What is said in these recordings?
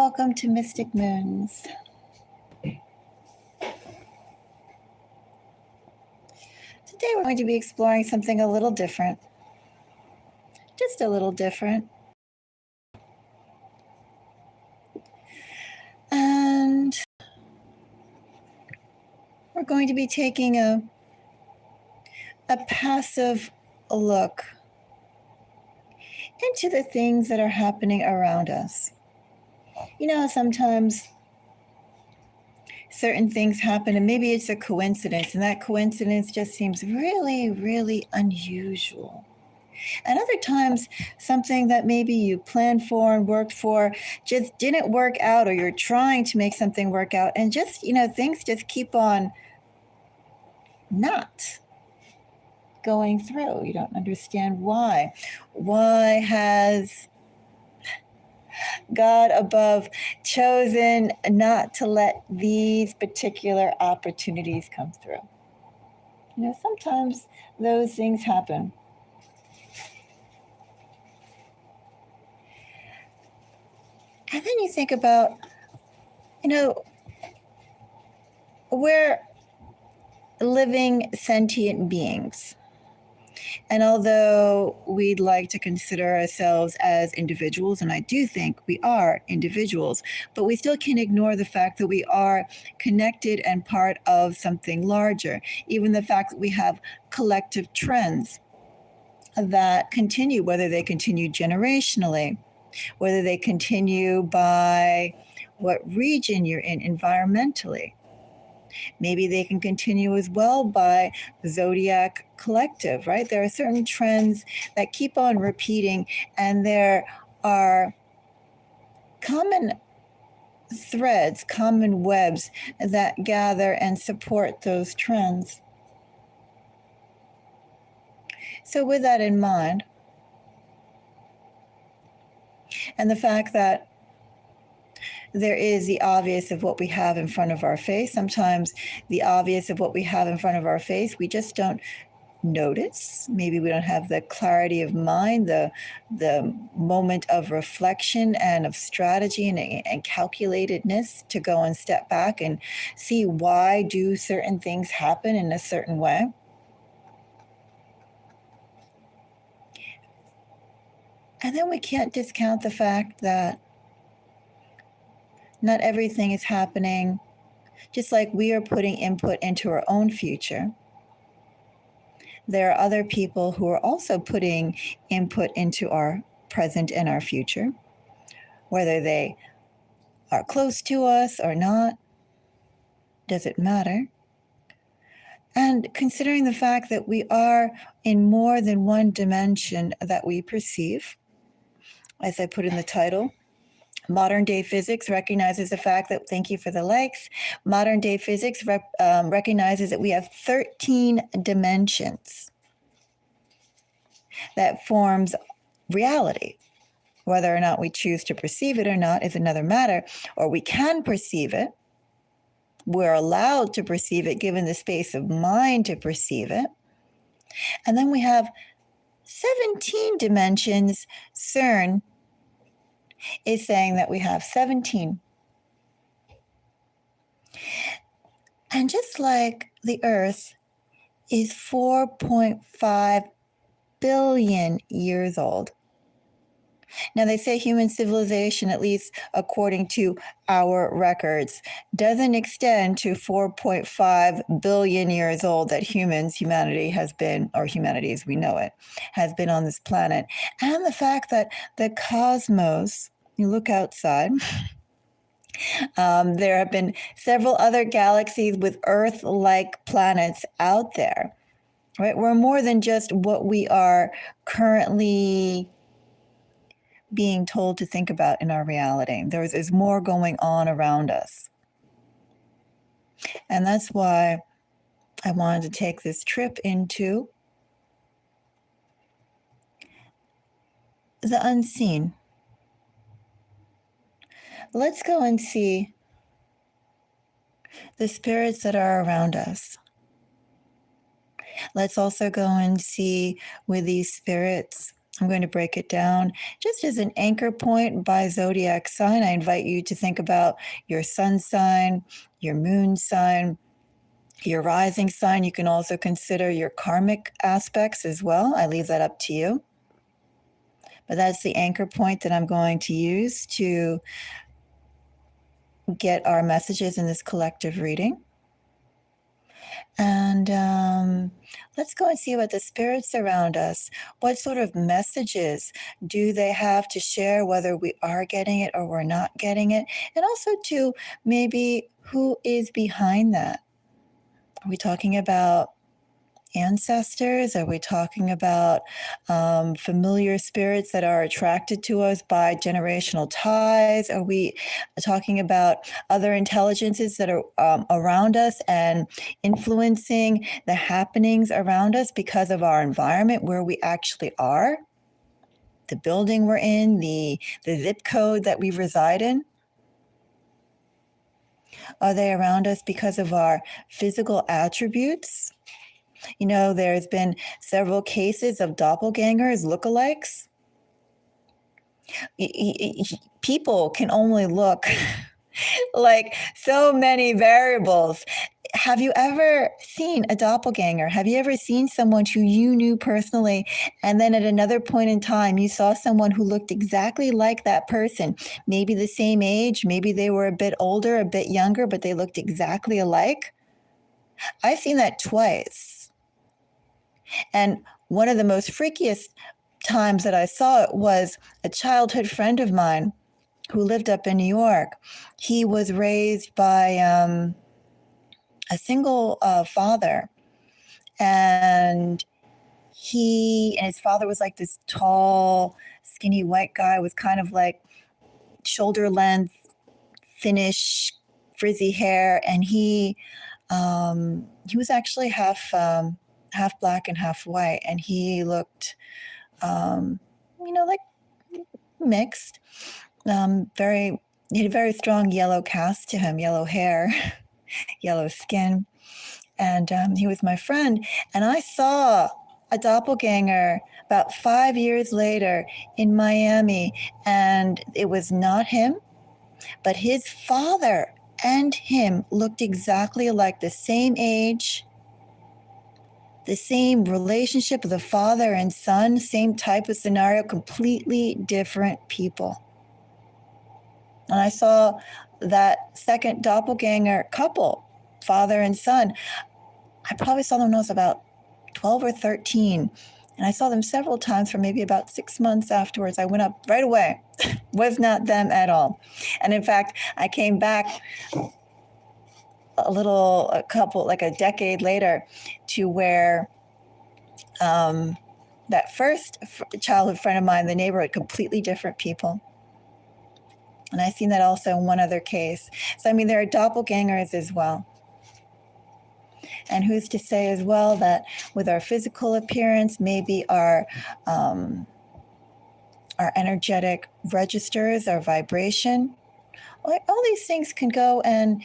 Welcome to Mystic Moons. Today we're going to be exploring something a little different. Just a little different. And we're going to be taking a passive look into the things that are happening around us. You know, sometimes certain things happen and maybe it's a coincidence, and that coincidence just seems really, really unusual. And other times, something that maybe you planned for and worked for just didn't work out, or you're trying to make something work out, and just, things just keep on not going through. You don't understand why. Why has God above chosen not to let these particular opportunities come through? Sometimes those things happen. And then you think about, we're living sentient beings. And although we'd like to consider ourselves as individuals, and I do think we are individuals, but we still can't ignore the fact that we are connected and part of something larger. Even the fact that we have collective trends that continue, whether they continue generationally, whether they continue by what region you're in environmentally. Maybe they can continue as well by zodiac collective, right? There are certain trends that keep on repeating, and there are common threads, common webs that gather and support those trends. So with that in mind, and the fact that there is the obvious of what we have in front of our face. Sometimes the obvious of what we have in front of our face, we just don't notice. Maybe we don't have the clarity of mind, the moment of reflection and of strategy and calculatedness to go and step back and see why do certain things happen in a certain way. And then we can't discount the fact that not everything is happening just like we are putting input into our own future. There are other people who are also putting input into our present and our future, whether they are close to us or not, doesn't matter. And considering the fact that we are in more than one dimension that we perceive, as I put in the title, modern day physics recognizes the fact that, thank you for the likes, modern day physics recognizes that we have 13 dimensions that forms reality. Whether or not we choose to perceive it or not is another matter, or we can perceive it. We're allowed to perceive it given the space of mind to perceive it. And then we have 17 dimensions. CERN is saying that we have 17. And just like the Earth is 4.5 billion years old. Now, they say human civilization, at least according to our records, doesn't extend to 4.5 billion years old that humanity has been, or humanity as we know it, has been on this planet. And the fact that the cosmos, you look outside, there have been several other galaxies with Earth-like planets out there, right? We're more than just what we are currently being told to think about in our reality. There's more going on around us. And that's why I wanted to take this trip into the unseen. Let's go and see the spirits that are around us. Let's also go and see with these spirits I'm going to break it down just as an anchor point by zodiac sign. I invite you to think about your sun sign, your moon sign, your rising sign. You can also consider your karmic aspects as well. I leave that up to you. But that's the anchor point that I'm going to use to get our messages in this collective reading. And let's go and see what the spirits around us, what sort of messages do they have to share, whether we are getting it or we're not getting it, and also to maybe who is behind that. Are we talking about ancestors? Are we talking about familiar spirits that are attracted to us by generational ties? Are we talking about other intelligences that are around us and influencing the happenings around us because of our environment, where we actually are, the building we're in, the zip code that we reside in? Are they around us because of our physical attributes? You know, there's been several cases of doppelgangers, lookalikes. People can only look like so many variables. Have you ever seen a doppelganger? Have you ever seen someone who you knew personally, and then at another point in time, you saw someone who looked exactly like that person? Maybe the same age, maybe they were a bit older, a bit younger, but they looked exactly alike. I've seen that twice. And one of the most freakiest times that I saw it was a childhood friend of mine who lived up in New York. He was raised by a single father, and his father was like this tall, skinny white guy with kind of like shoulder length, thinnish, frizzy hair, and he was actually half black and half white, and he looked, like mixed. He had a very strong yellow cast to him, yellow hair, yellow skin, and he was my friend. And I saw a doppelganger about 5 years later in Miami, and it was not him, but his father and him looked exactly alike, the same age, the same relationship of the father and son, same type of scenario, completely different people. And I saw that second doppelganger couple, father and son. I probably saw them when I was about 12 or 13. And I saw them several times for maybe about 6 months afterwards. I went up right away. Was not them at all. And in fact, I came back like a decade later, to where that first childhood friend of mine in the neighborhood, completely different people. And I've seen that also in one other case. So, I mean, there are doppelgangers as well. And who's to say as well that with our physical appearance, maybe our energetic registers, our vibration, all these things can go and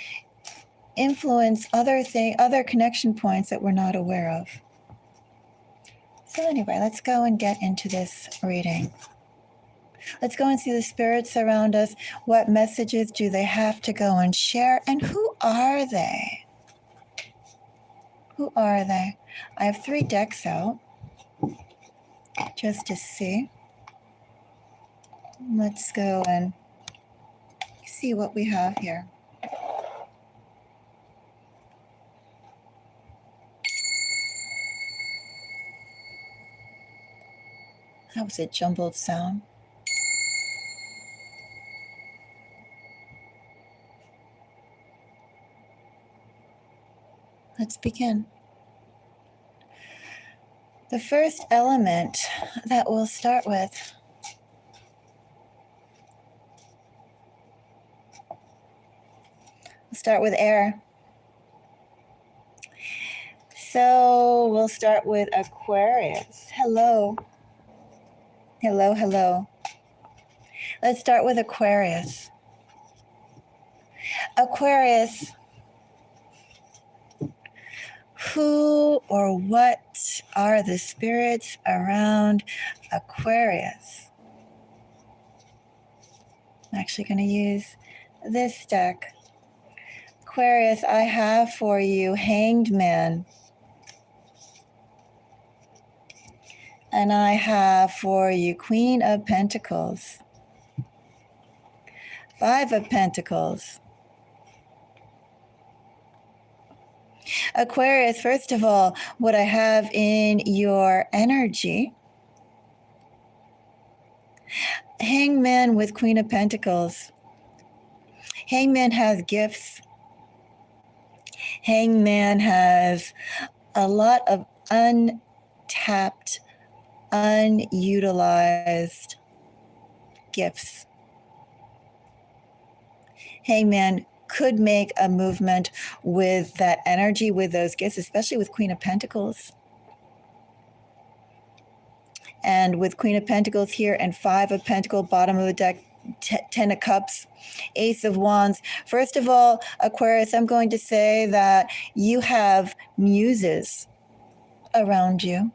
influence other connection points that we're not aware of. So anyway, let's go and get into this reading. Let's go and see the spirits around us. What messages do they have to go and share? And who are they? Who are they? I have 3 decks out just to see. Let's go and see what we have here. That was a jumbled sound. Let's begin. The first element that we'll start with air. So we'll start with Aquarius. Hello. Hello, hello. Let's start with Aquarius. Aquarius. Who or what are the spirits around Aquarius? I'm actually going to use this deck. Aquarius, I have for you Hanged Man. And I have for you Queen of Pentacles, Five of Pentacles. Aquarius, first of all, what I have in your energy, Hangman with Queen of Pentacles. Hangman has gifts. Hangman has a lot of untapped, unutilized gifts. Hangman could make a movement with that energy, with those gifts, especially with Queen of Pentacles. And with Queen of Pentacles here and Five of Pentacles, bottom of the deck, Ten of Cups, Ace of Wands. First of all, Aquarius, I'm going to say that you have muses around you.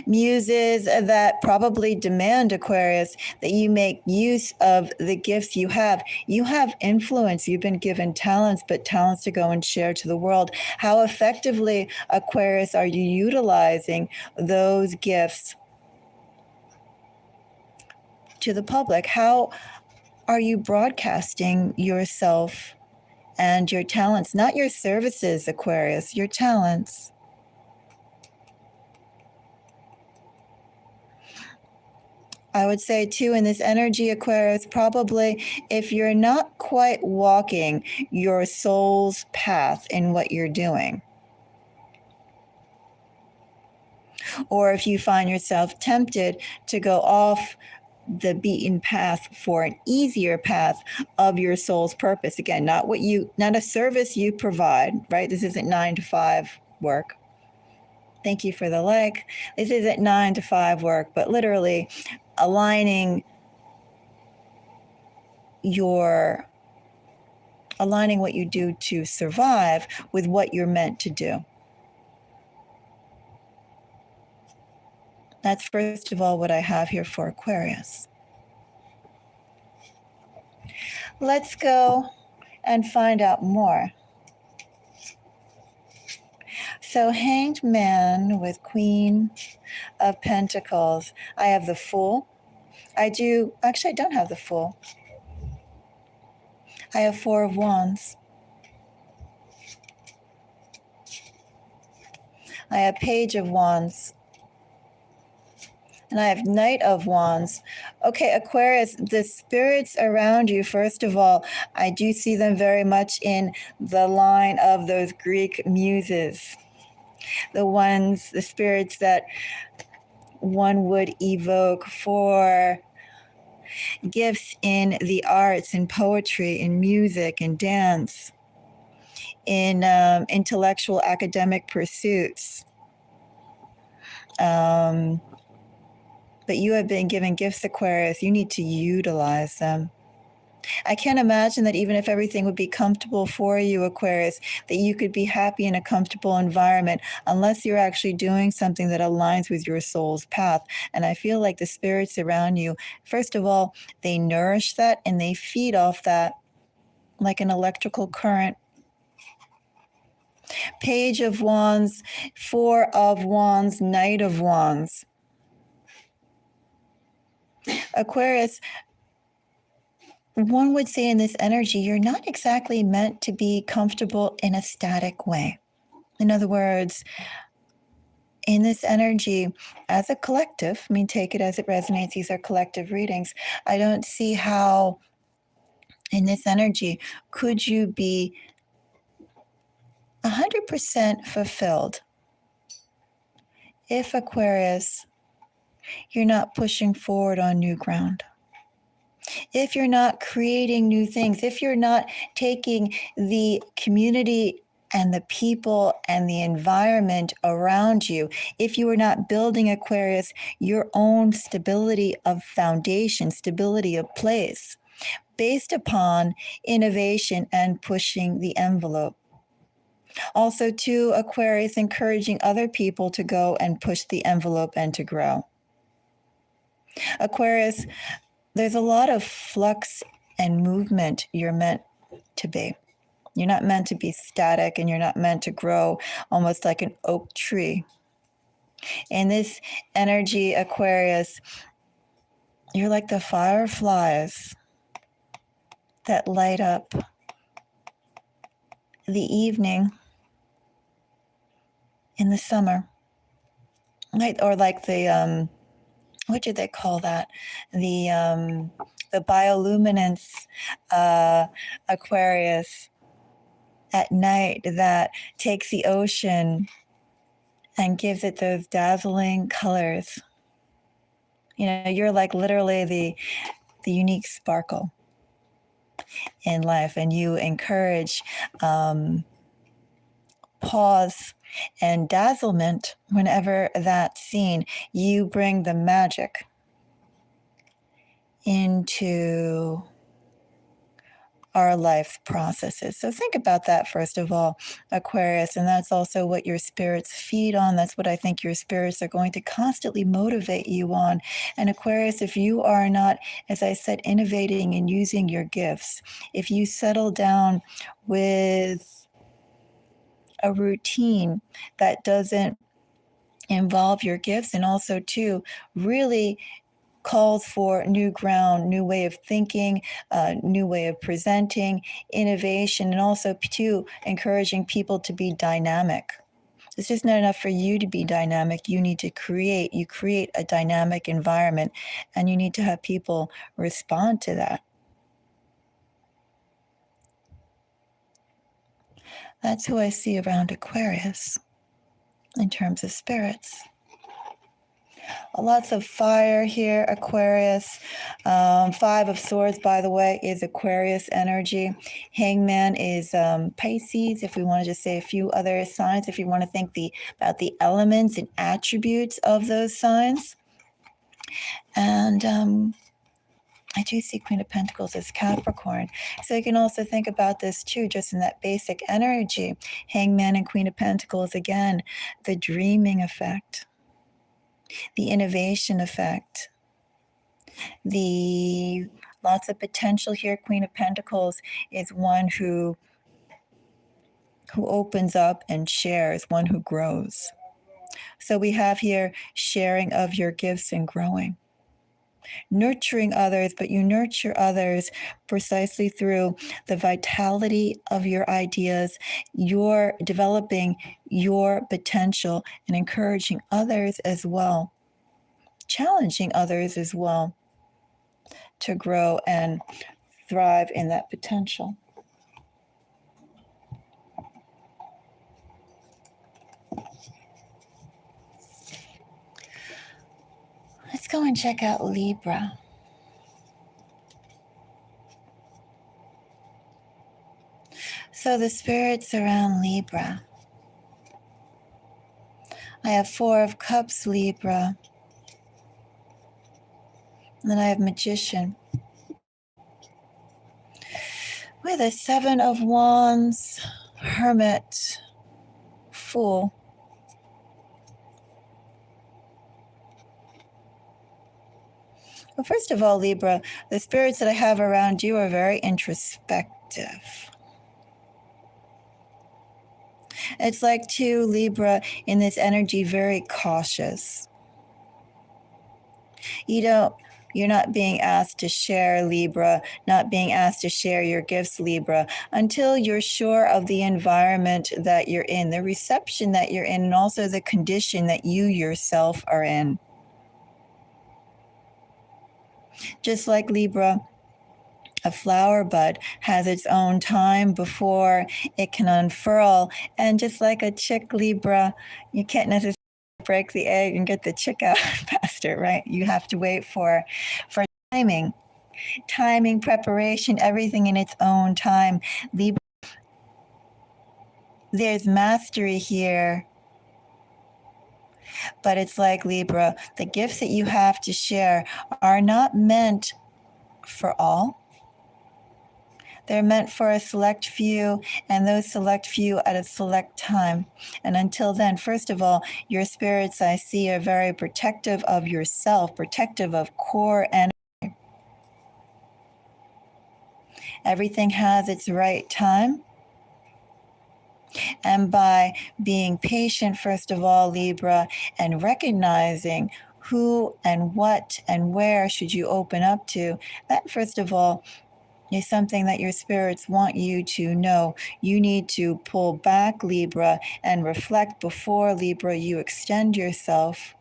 Muses that probably demand, Aquarius, that you make use of the gifts you have. You have influence. You've been given talents, but talents to go and share to the world. How effectively, Aquarius, are you utilizing those gifts to the public? How are you broadcasting yourself and your talents? Not your services, Aquarius, your talents. I would say, too, in this energy, Aquarius, probably if you're not quite walking your soul's path in what you're doing, or if you find yourself tempted to go off the beaten path for an easier path of your soul's purpose. Again, not a service you provide, right? This isn't 9 to 5 work. Thank you for the like. This isn't 9 to 5 work, but literally aligning what you do to survive with what you're meant to do. That's first of all what I have here for Aquarius. Let's go and find out more. So Hanged Man with Queen of Pentacles. I have the Fool. I don't have the Fool. I have Four of Wands. I have Page of Wands. And I have Knight of Wands. Okay, Aquarius, the spirits around you, first of all, I do see them very much in the line of those Greek muses. The spirits that one would evoke for gifts in the arts, in poetry, in music, in dance, in intellectual academic pursuits. But you have been given gifts, Aquarius. You need to utilize them. I can't imagine that even if everything would be comfortable for you, Aquarius, that you could be happy in a comfortable environment unless you're actually doing something that aligns with your soul's path. And I feel like the spirits around you, first of all, they nourish that and they feed off that like an electrical current. Page of Wands, Four of Wands, Knight of Wands. Aquarius, one would say in this energy, you're not exactly meant to be comfortable in a static way. In other words, in this energy, as a collective, take it as it resonates, these are collective readings. I don't see how in this energy could you be 100% fulfilled if, Aquarius, you're not pushing forward on new ground. If you're not creating new things, if you're not taking the community and the people and the environment around you, if you are not building, Aquarius, your own stability of foundation, stability of place, based upon innovation and pushing the envelope. Also, too, Aquarius encouraging other people to go and push the envelope and to grow. Aquarius, there's a lot of flux and movement you're meant to be. You're not meant to be static, and you're not meant to grow almost like an oak tree. In this energy, Aquarius, you're like the fireflies that light up the evening in the summer. Or like the, what do they call that? The bioluminescence Aquarius at night that takes the ocean and gives it those dazzling colors. You know, you're like literally the unique sparkle in life, and you encourage pause and dazzlement whenever that's seen. You bring the magic into our life processes. So think about that first of all, Aquarius, and that's also what your spirits feed on. That's what I think your spirits are going to constantly motivate you on. And Aquarius, if you are not, as I said, innovating and using your gifts, if you settle down with a routine that doesn't involve your gifts, and also too really calls for new ground, new way of thinking, new way of presenting, innovation, and also too encouraging people to be dynamic. It's just not enough for you to be dynamic. You need to create. You create a dynamic environment, and you need to have people respond to that. That's who I see around Aquarius in terms of spirits. Lots of fire here, Aquarius. Five of Swords, by the way, is Aquarius energy. Hangman is Pisces, if we want to just say a few other signs, if you want to think about the elements and attributes of those signs. And I do see Queen of Pentacles as Capricorn. So you can also think about this too, just in that basic energy. Hangman and Queen of Pentacles, again, the dreaming effect, the innovation effect, the lots of potential here. Queen of Pentacles is one who opens up and shares, one who grows. So we have here sharing of your gifts and growing. Nurturing others, but you nurture others precisely through the vitality of your ideas. You're developing your potential and encouraging others as well, challenging others as well to grow and thrive in that potential. Let's go and check out Libra. So the spirits around Libra. I have Four of Cups, Libra. And then I have Magician. With a Seven of Wands, Hermit, Fool. Well, first of all, Libra, the spirits that I have around you are very introspective. It's like, too, Libra, in this energy, very cautious. You're not being asked to share, Libra, not being asked to share your gifts, Libra, until you're sure of the environment that you're in, the reception that you're in, and also the condition that you yourself are in. Just like Libra, a flower bud has its own time before it can unfurl. And just like a chick, Libra, you can't necessarily break the egg and get the chick out faster, right? You have to wait for timing, preparation, everything in its own time. Libra, there's mastery here. But it's like, Libra, the gifts that you have to share are not meant for all. They're meant for a select few, and those select few at a select time. And until then, first of all, your spirits I see are very protective of yourself, protective of core energy. Everything has its right time. And by being patient, first of all, Libra, and recognizing who and what and where should you open up to, that, first of all, is something that your spirits want you to know. You need to pull back, Libra, and reflect before, Libra, you extend yourself.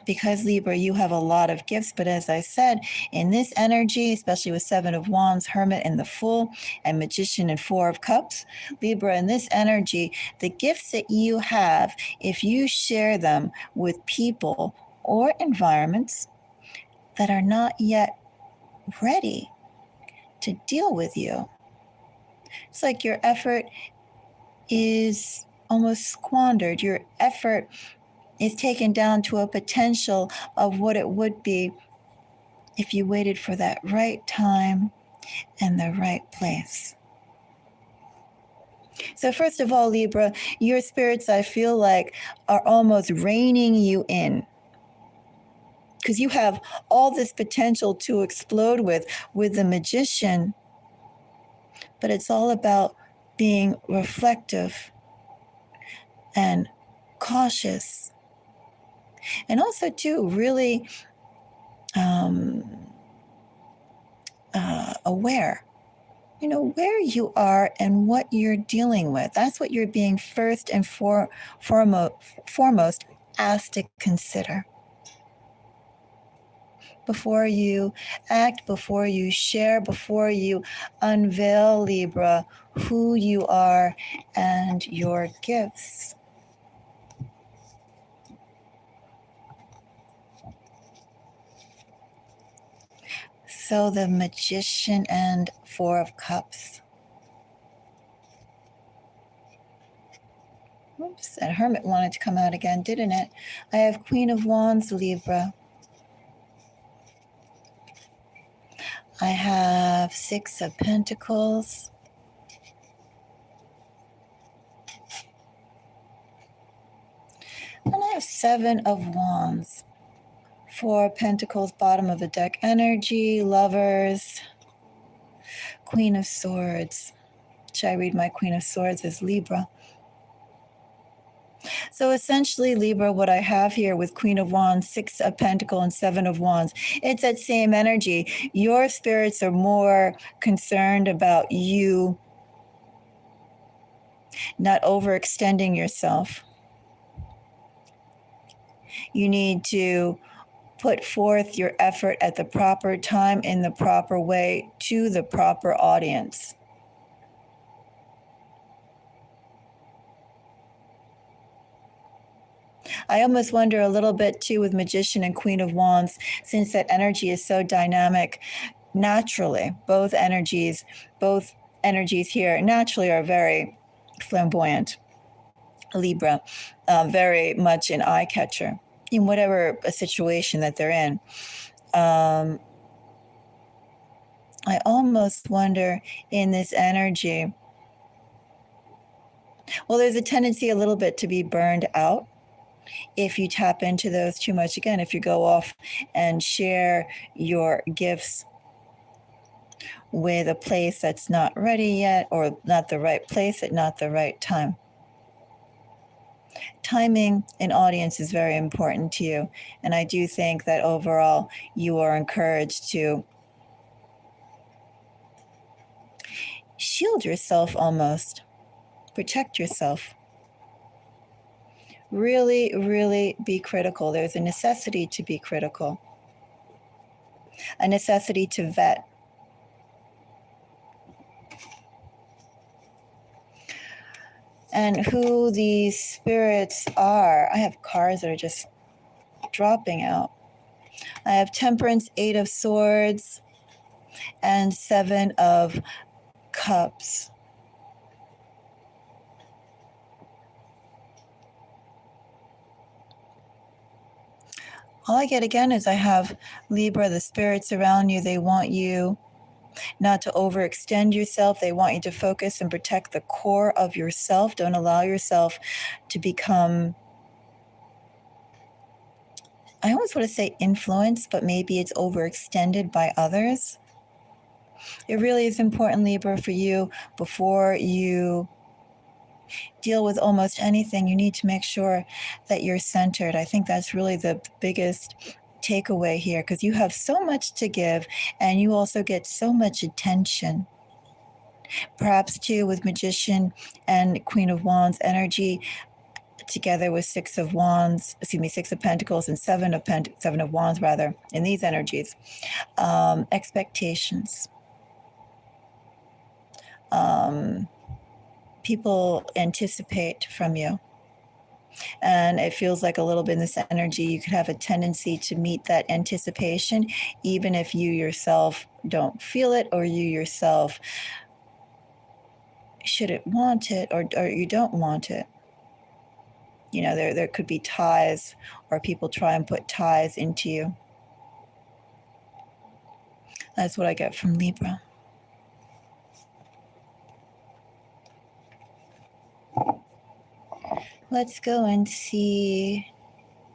Because, Libra, you have a lot of gifts, but as I said, in this energy, especially with Seven of Wands, Hermit in the Fool, and Magician and Four of Cups, Libra, in this energy, the gifts that you have, if you share them with people or environments that are not yet ready to deal with you, it's like your effort is almost squandered. Your effort is taken down to a potential of what it would be if you waited for that right time and the right place. So first of all, Libra, your spirits, I feel like, are almost reining you in, because you have all this potential to explode with the Magician, but it's all about being reflective and cautious, and also too really aware, where you are and what you're dealing with. That's what you're being first and foremost asked to consider before you act, before you share, before you unveil, Libra, who you are and your gifts. So the Magician and Four of Cups. Oops, that Hermit wanted to come out again, didn't it? I have Queen of Wands, Libra. I have Six of Pentacles. And I have Seven of Wands. Four of Pentacles, bottom of the deck energy, Lovers, Queen of Swords. Should I read my Queen of Swords as Libra? So essentially, Libra, what I have here with Queen of Wands, Six of Pentacles, and Seven of Wands, it's that same energy. Your spirits are more concerned about you not overextending yourself. You need to put forth your effort at the proper time, in the proper way, to the proper audience. I almost wonder a little bit too with Magician and Queen of Wands, since that energy is so dynamic naturally. Both energies here naturally are very flamboyant. Libra, very much an eye catcher in whatever a situation that they're in. I almost wonder in this energy, well, there's a tendency a little bit to be burned out if you tap into those too much. Again, if you go off and share your gifts with a place that's not ready yet, or not the right place at not the right time. Timing in audience is very important to you. And I do think that overall you are encouraged to shield yourself almost, protect yourself. Really, really be critical. There's a necessity to be critical, a necessity to vet. And who these spirits are. I have cards that are just dropping out. I have Temperance, Eight of Swords, and Seven of Cups. All I get again is I have Libra, the spirits around you, they want you not to overextend yourself. They want you to focus and protect the core of yourself. Don't allow yourself to become, I almost want to say influenced, but maybe it's overextended by others. It really is important, Libra, for you, before you deal with almost anything, you need to make sure that you're centered. I think that's really the biggest takeaway here, because you have so much to give and you also get so much attention. Perhaps too with Magician and Queen of Wands energy together with Six of Pentacles and Seven of Wands rather, in these energies. Expectations. People anticipate from you. And it feels like a little bit in this energy, you could have a tendency to meet that anticipation, even if you yourself don't feel it, or you yourself shouldn't want it, or you don't want it. You know, there could be ties, or people try and put ties into you. That's what I get from Libra. Let's go and see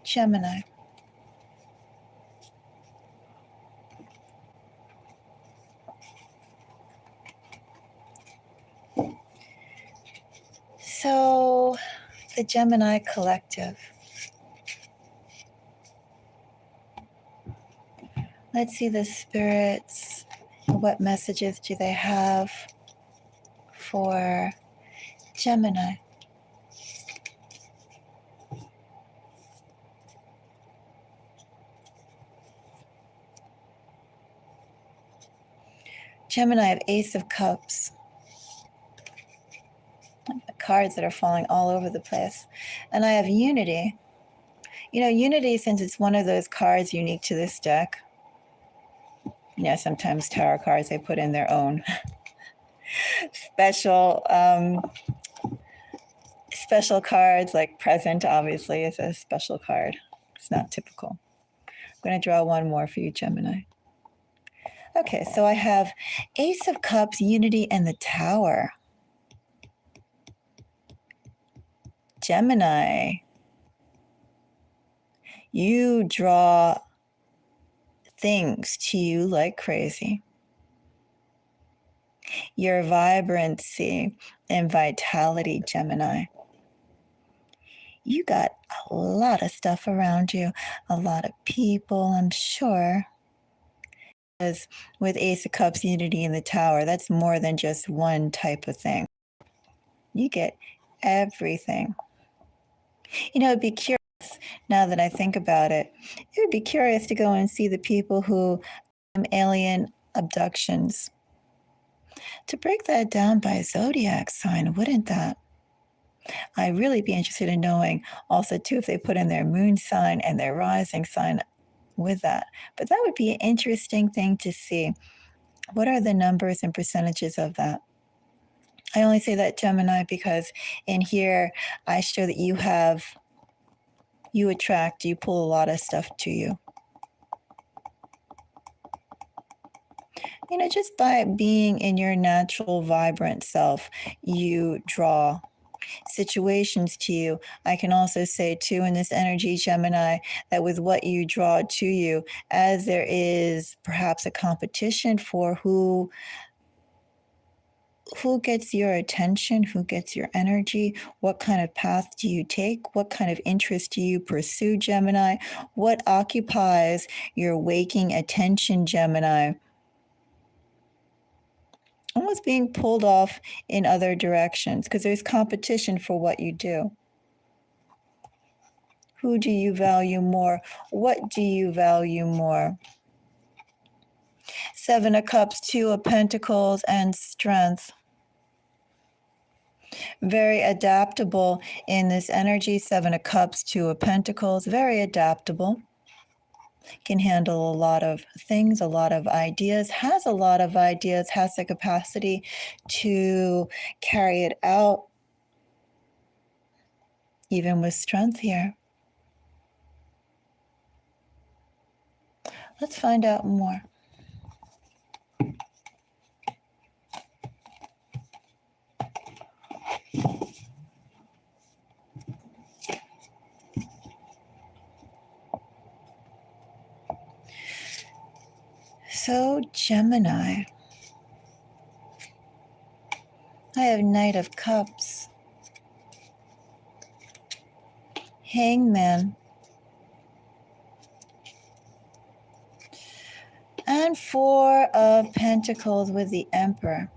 Gemini. So, the Gemini collective. Let's see the spirits. What messages do they have for Gemini? Gemini, I have Ace of Cups. The cards that are falling all over the place. And I have Unity. You know, Unity, since it's one of those cards unique to this deck, you know, sometimes tarot cards, they put in their own special cards, like Present, obviously, is a special card. It's not typical. I'm going to draw one more for you, Gemini. Okay, so I have Ace of Cups, Unity, and the Tower. Gemini, you draw things to you like crazy. Your vibrancy and vitality, Gemini. You got a lot of stuff around you, a lot of people, I'm sure. Because with Ace of Cups, Unity, and the Tower, that's more than just one type of thing. You get everything. You know, it'd be curious, now that I think about it, it would be curious to go and see the people who alien abductions. To break that down by zodiac sign, wouldn't that? I'd really be interested in knowing also, too, if they put in their moon sign and their rising sign with that. But that would be an interesting thing to see. What are the numbers and percentages of that? I only say that, Gemini, because in here I show that you pull a lot of stuff to you. You know, just by being in your natural, vibrant self, you draw situations to you. I can also say, too, in this energy, Gemini, that with what you draw to you, as there is perhaps a competition for who gets your attention, who gets your energy, what kind of path do you take, what kind of interest do you pursue, Gemini, what occupies your waking attention, Gemini. Almost being pulled off in other directions because there's competition for what you do. Who do you value more? What do you value more? Seven of Cups, Two of Pentacles, and Strength. Very adaptable in this energy. Seven of Cups, Two of Pentacles, very adaptable. Can handle a lot of things, a lot of ideas, has a lot of ideas, has the capacity to carry it out, even with strength here. Let's find out more. So Gemini. I have Knight of Cups, Hangman, and Four of Pentacles with the Emperor.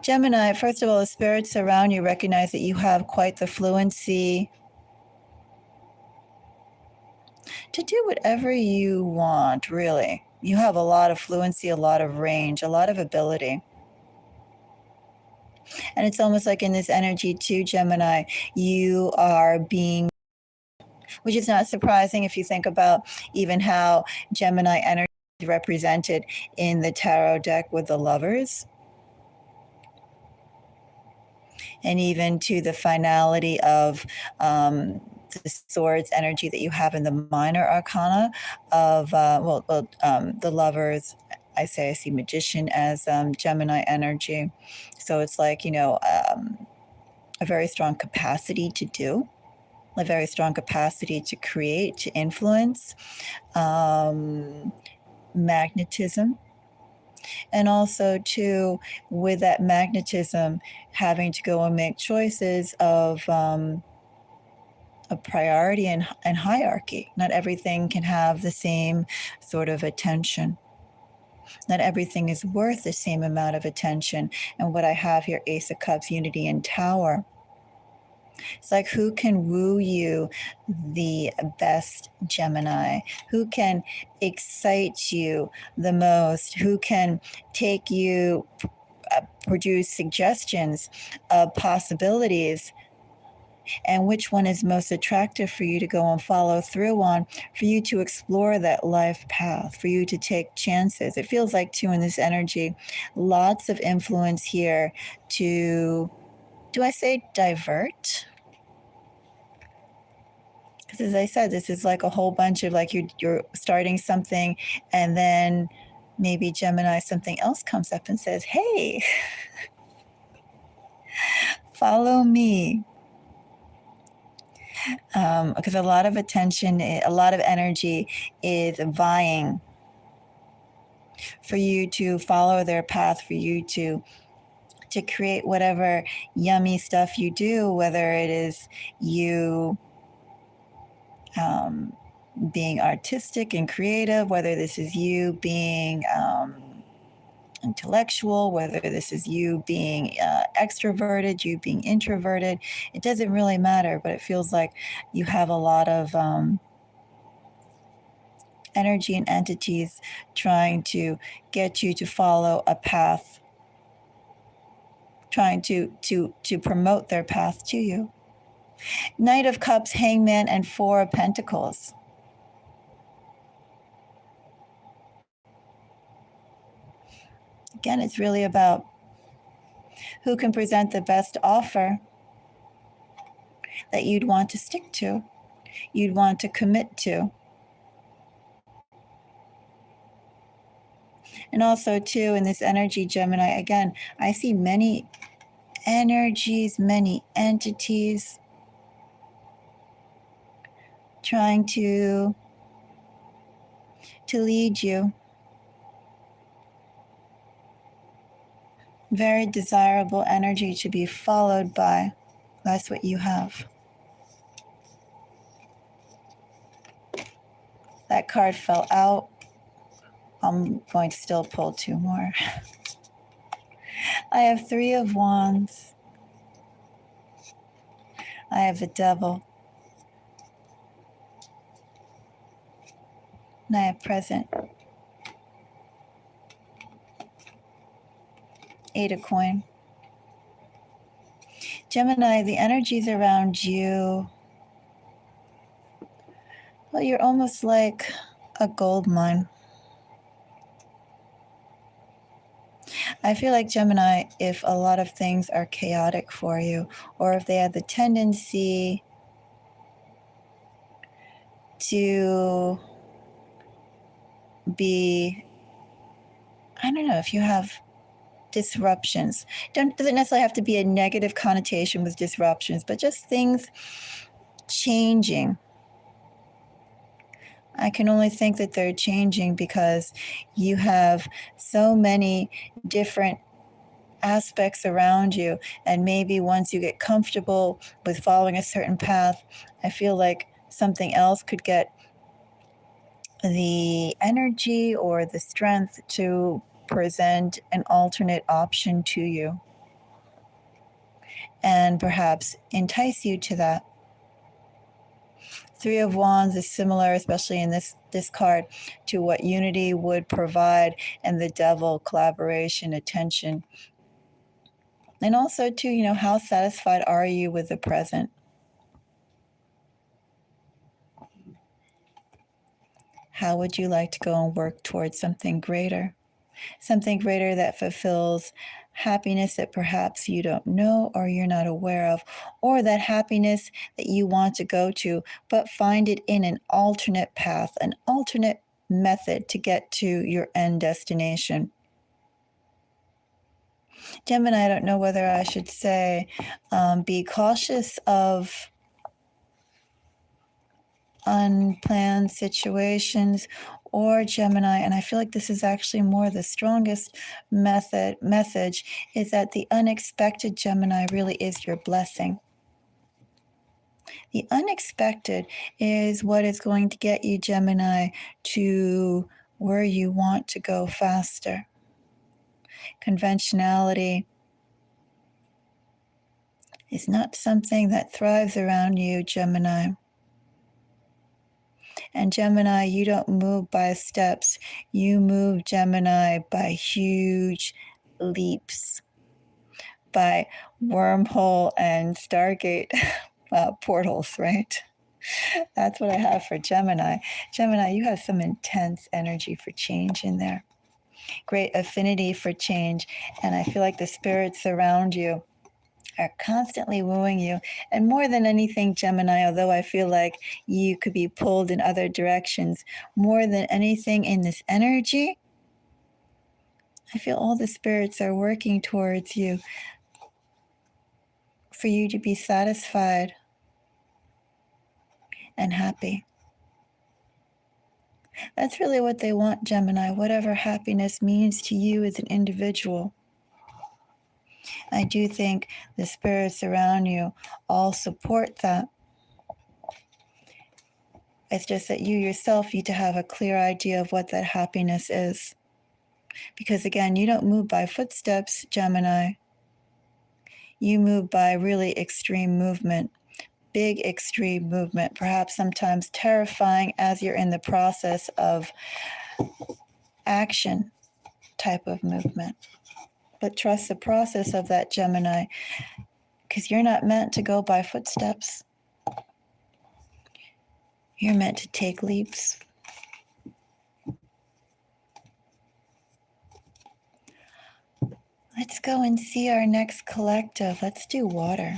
Gemini, first of all, the spirits around you recognize that you have quite the fluency to do whatever you want, really. You have a lot of fluency, a lot of range, a lot of ability. And it's almost like in this energy too, Gemini, you are being, which is not surprising if you think about even how Gemini energy is represented in the tarot deck with the Lovers. And even to the finality of the Swords energy that you have in the minor arcana of, the Lovers. I see Magician as Gemini energy. So it's like, a very strong capacity to do, a very strong capacity to create, to influence, magnetism. And also, too, with that magnetism, having to go and make choices of a priority and hierarchy. Not everything can have the same sort of attention. Not everything is worth the same amount of attention. And what I have here, Ace of Cups, Unity, and Tower. It's like, who can woo you the best, Gemini? Who can excite you the most? Who can take you, produce suggestions of possibilities? And which one is most attractive for you to go and follow through on, for you to explore that life path, for you to take chances? It feels like, too, in this energy, lots of influence here to, do I say divert? Because as I said, this is like a whole bunch of, like, you're starting something, and then maybe Gemini, something else comes up and says, hey, follow me. Because a lot of attention, a lot of energy is vying for you to follow their path, for you to create whatever yummy stuff you do, whether it is you being artistic and creative, whether this is you being intellectual, whether this is you being extroverted, you being introverted. It doesn't really matter, but it feels like you have a lot of energy and entities trying to get you to follow a path, trying to promote their path to you. Knight of Cups, Hangman, and Four of Pentacles. Again, it's really about who can present the best offer that you'd want to stick to, you'd want to commit to. And also, too, in this energy, Gemini, again, I see many energies, many entities trying to lead you. Very desirable energy to be followed by. That's what you have. That card fell out. I'm going to still pull two more. I have Three of Wands. I have the Devil. And I have Present. Eight of Coin. Gemini, the energies around you, well, you're almost like a gold mine. I feel like, Gemini, if a lot of things are chaotic for you, or if they have the tendency to be, I don't know, if you have disruptions, doesn't necessarily have to be a negative connotation with disruptions, but just things changing. I can only think that they're changing because you have so many different aspects around you. And maybe once you get comfortable with following a certain path, I feel like something else could get the energy or the strength to present an alternate option to you and perhaps entice you to that. Three of Wands is similar, especially in this card, to what unity would provide, and the Devil, collaboration, attention. And also too, how satisfied are you with the present? How would you like to go and work towards something greater? Something greater that fulfills happiness that perhaps you don't know or you're not aware of, or that happiness that you want to go to, but find it in an alternate path, an alternate method to get to your end destination. Gemini, I don't know whether I should say be cautious of unplanned situations, or Gemini, and I feel like this is actually more the strongest message, is that the unexpected, Gemini, really is your blessing. The unexpected is what is going to get you, Gemini, to where you want to go faster. Conventionality is not something that thrives around you, Gemini. And Gemini, you don't move by steps. You move, Gemini, by huge leaps, by wormhole and Stargate portals, right? That's what I have for Gemini. Gemini, you have some intense energy for change in there. Great affinity for change. And I feel like the spirits around you are constantly wooing you. And more than anything, Gemini, although I feel like you could be pulled in other directions, more than anything in this energy, I feel all the spirits are working towards you for you to be satisfied and happy. That's really what they want, Gemini, whatever happiness means to you as an individual. I do think the spirits around you all support that. It's just that you yourself need to have a clear idea of what that happiness is. Because again, you don't move by footsteps, Gemini. You move by really extreme movement, big extreme movement, perhaps sometimes terrifying as you're in the process of action type of movement. But trust the process of that, Gemini, because you're not meant to go by footsteps. You're meant to take leaps. Let's go and see our next collective. Let's do water.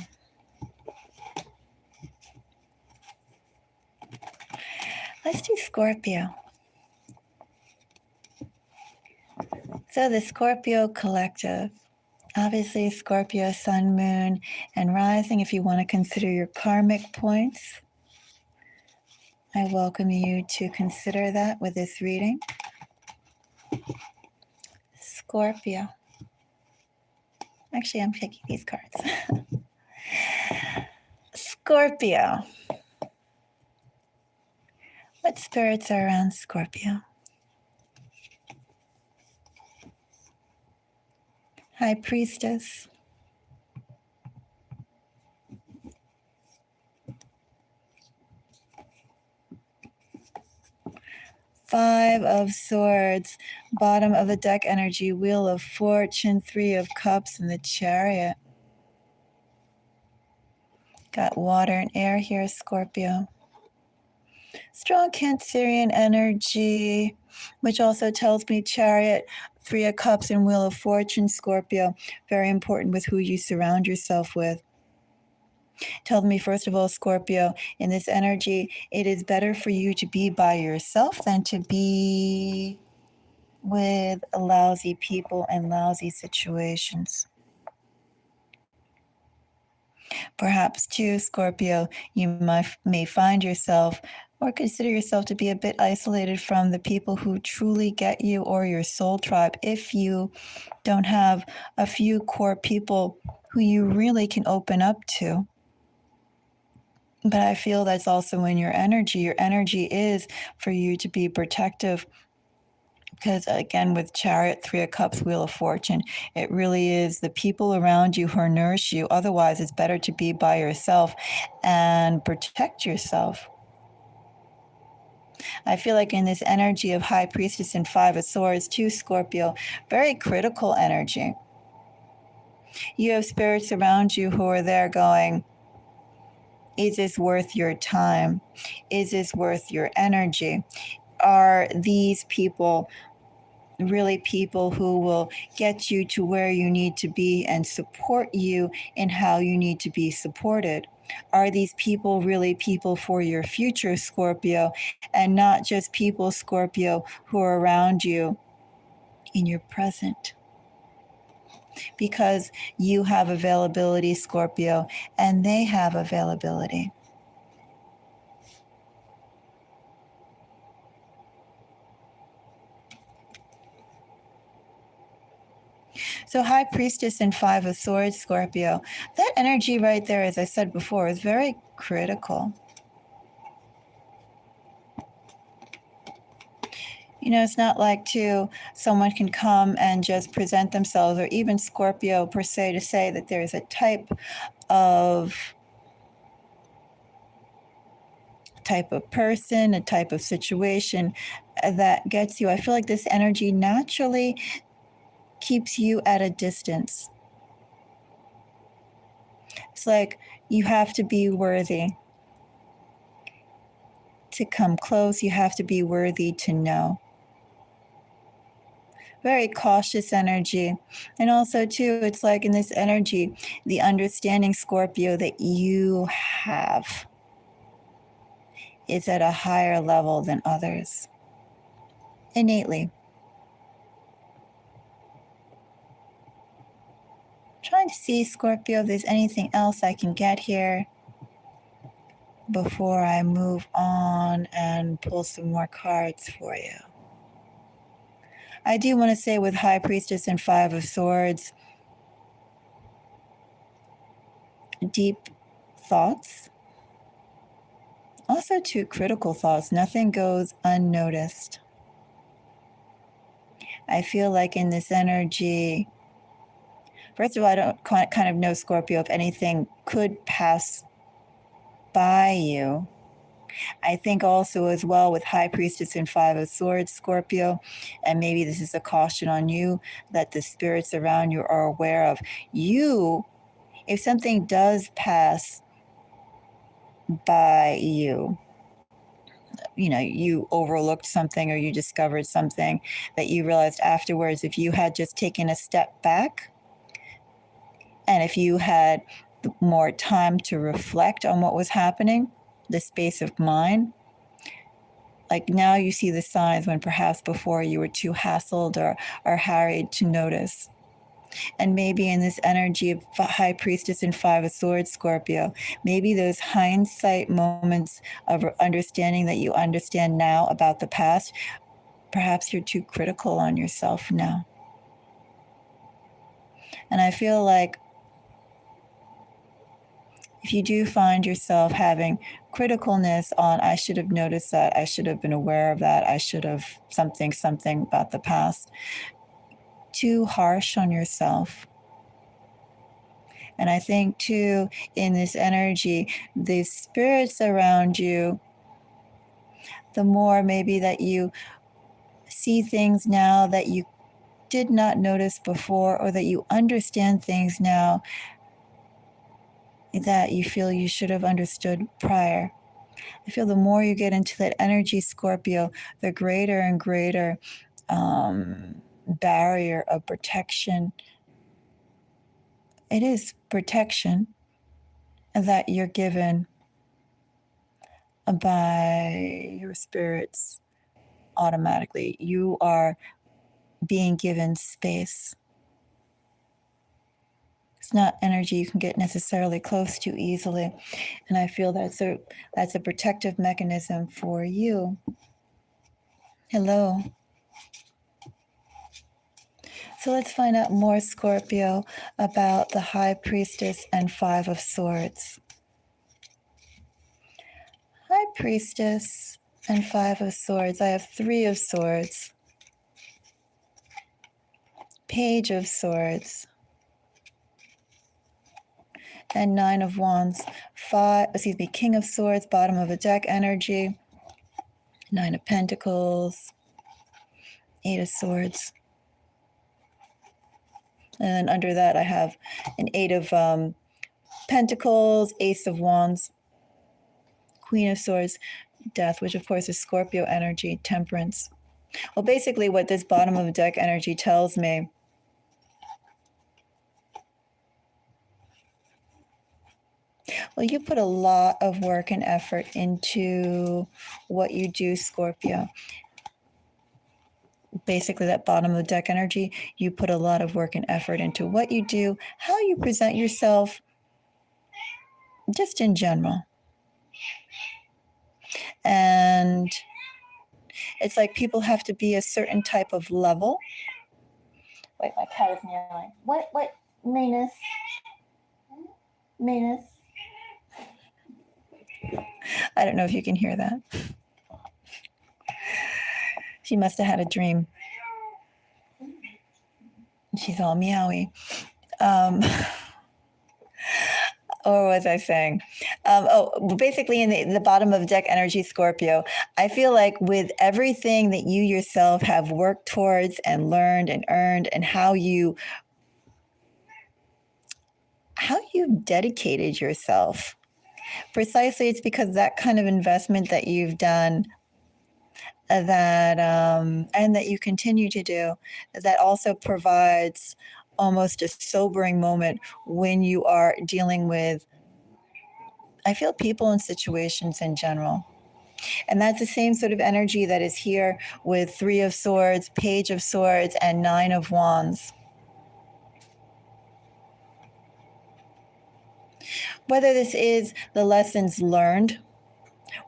Let's do Scorpio. So the Scorpio collective, obviously Scorpio, sun, moon, and rising, if you want to consider your karmic points, I welcome you to consider that with this reading. Scorpio. Actually, I'm picking these cards. Scorpio. What spirits are around Scorpio? High Priestess. Five of Swords, bottom of the deck energy, Wheel of Fortune, Three of Cups, and the Chariot. Got water and air here, Scorpio. Strong Cancerian energy, which also tells me Chariot, Three of Cups, and Wheel of Fortune, Scorpio. Very important with who you surround yourself with. Tells me, first of all, Scorpio, in this energy, it is better for you to be by yourself than to be with lousy people and lousy situations. Perhaps too, Scorpio, you may find yourself or consider yourself to be a bit isolated from the people who truly get you or your soul tribe if you don't have a few core people who you really can open up to. But I feel that's also in your energy. Your energy is for you to be protective. Because again, with Chariot, Three of Cups, Wheel of Fortune, it really is the people around you who nourish you. Otherwise, it's better to be by yourself and protect yourself. I feel like in this energy of High Priestess and Five of Swords, too, Scorpio, very critical energy. You have spirits around you who are there going, is this worth your time? Is this worth your energy? Are these people really people who will get you to where you need to be and support you in how you need to be supported? Are these people really people for your future, Scorpio, and not just people, Scorpio, who are around you in your present? Because you have availability, Scorpio, and they have availability. So High Priestess and Five of Swords, Scorpio, that energy right there, as I said before, is very critical. You know, it's not like someone can come and just present themselves, or even Scorpio per se, to say that there's a type of person, a type of situation that gets you. I feel like this energy naturally keeps you at a distance. It's like you have to be worthy to come close. You have to be worthy to know. Very cautious energy. And also, too, it's like in this energy, the understanding, Scorpio, that you have is at a higher level than others. Innately. Trying to see, Scorpio, if there's anything else I can get here before I move on and pull some more cards for you. I do want to say with High Priestess and Five of Swords, deep thoughts. Also, too, critical thoughts. Nothing goes unnoticed. I feel like in this energy, first of all, I don't kind of know, Scorpio, if anything could pass by you. I think also as well with High Priestess and Five of Swords, Scorpio, and maybe this is a caution on you that the spirits around you are aware of. You, if something does pass by you, you know, you overlooked something or you discovered something that you realized afterwards, if you had just taken a step back and if you had more time to reflect on what was happening, the space of mind, like now you see the signs when perhaps before you were too hassled or harried to notice. And maybe in this energy of High Priestess and Five of Swords, Scorpio, maybe those hindsight moments of understanding that you understand now about the past, perhaps you're too critical on yourself now. And I feel like if you do find yourself having criticalness on, I should have noticed that, I should have been aware of that, I should have something about the past, too harsh on yourself. And I think too, in this energy, the spirits around you, the more maybe that you see things now that you did not notice before, or that you understand things now that you feel you should have understood prior. I feel the more you get into that energy, Scorpio, the greater and greater barrier of protection. It is protection that you're given by your spirits automatically. You are being given space. It's not energy you can get necessarily close to easily. And I feel that's a protective mechanism for you. Hello. So let's find out more, Scorpio, about the High Priestess and Five of Swords. High Priestess and Five of Swords. I have Three of Swords, Page of Swords, and Nine of Wands. King of Swords, bottom of the deck energy, Nine of Pentacles, Eight of Swords. And then under that, I have an Eight of Pentacles, Ace of Wands, Queen of Swords, Death, which of course is Scorpio energy, Temperance. Well, basically what this bottom of the deck energy tells me, well, you put a lot of work and effort into what you do, Scorpio. Basically, that bottom of the deck energy, you put a lot of work and effort into what you do, how you present yourself, just in general. And it's like people have to be a certain type of level. Wait, my cat is meowing. What, Manus? Manus? I don't know if you can hear that. She must have had a dream. She's all meowy. Or was I saying? Basically in the bottom of deck energy, Scorpio, I feel like with everything that you yourself have worked towards and learned and earned, and how you've dedicated yourself, precisely it's because that kind of investment that you've done, that and that you continue to do, that also provides almost a sobering moment when you are dealing with, I feel, people and situations in general. And that's the same sort of energy that is here with Three of Swords, Page of Swords, and Nine of Wands. Whether this is the lessons learned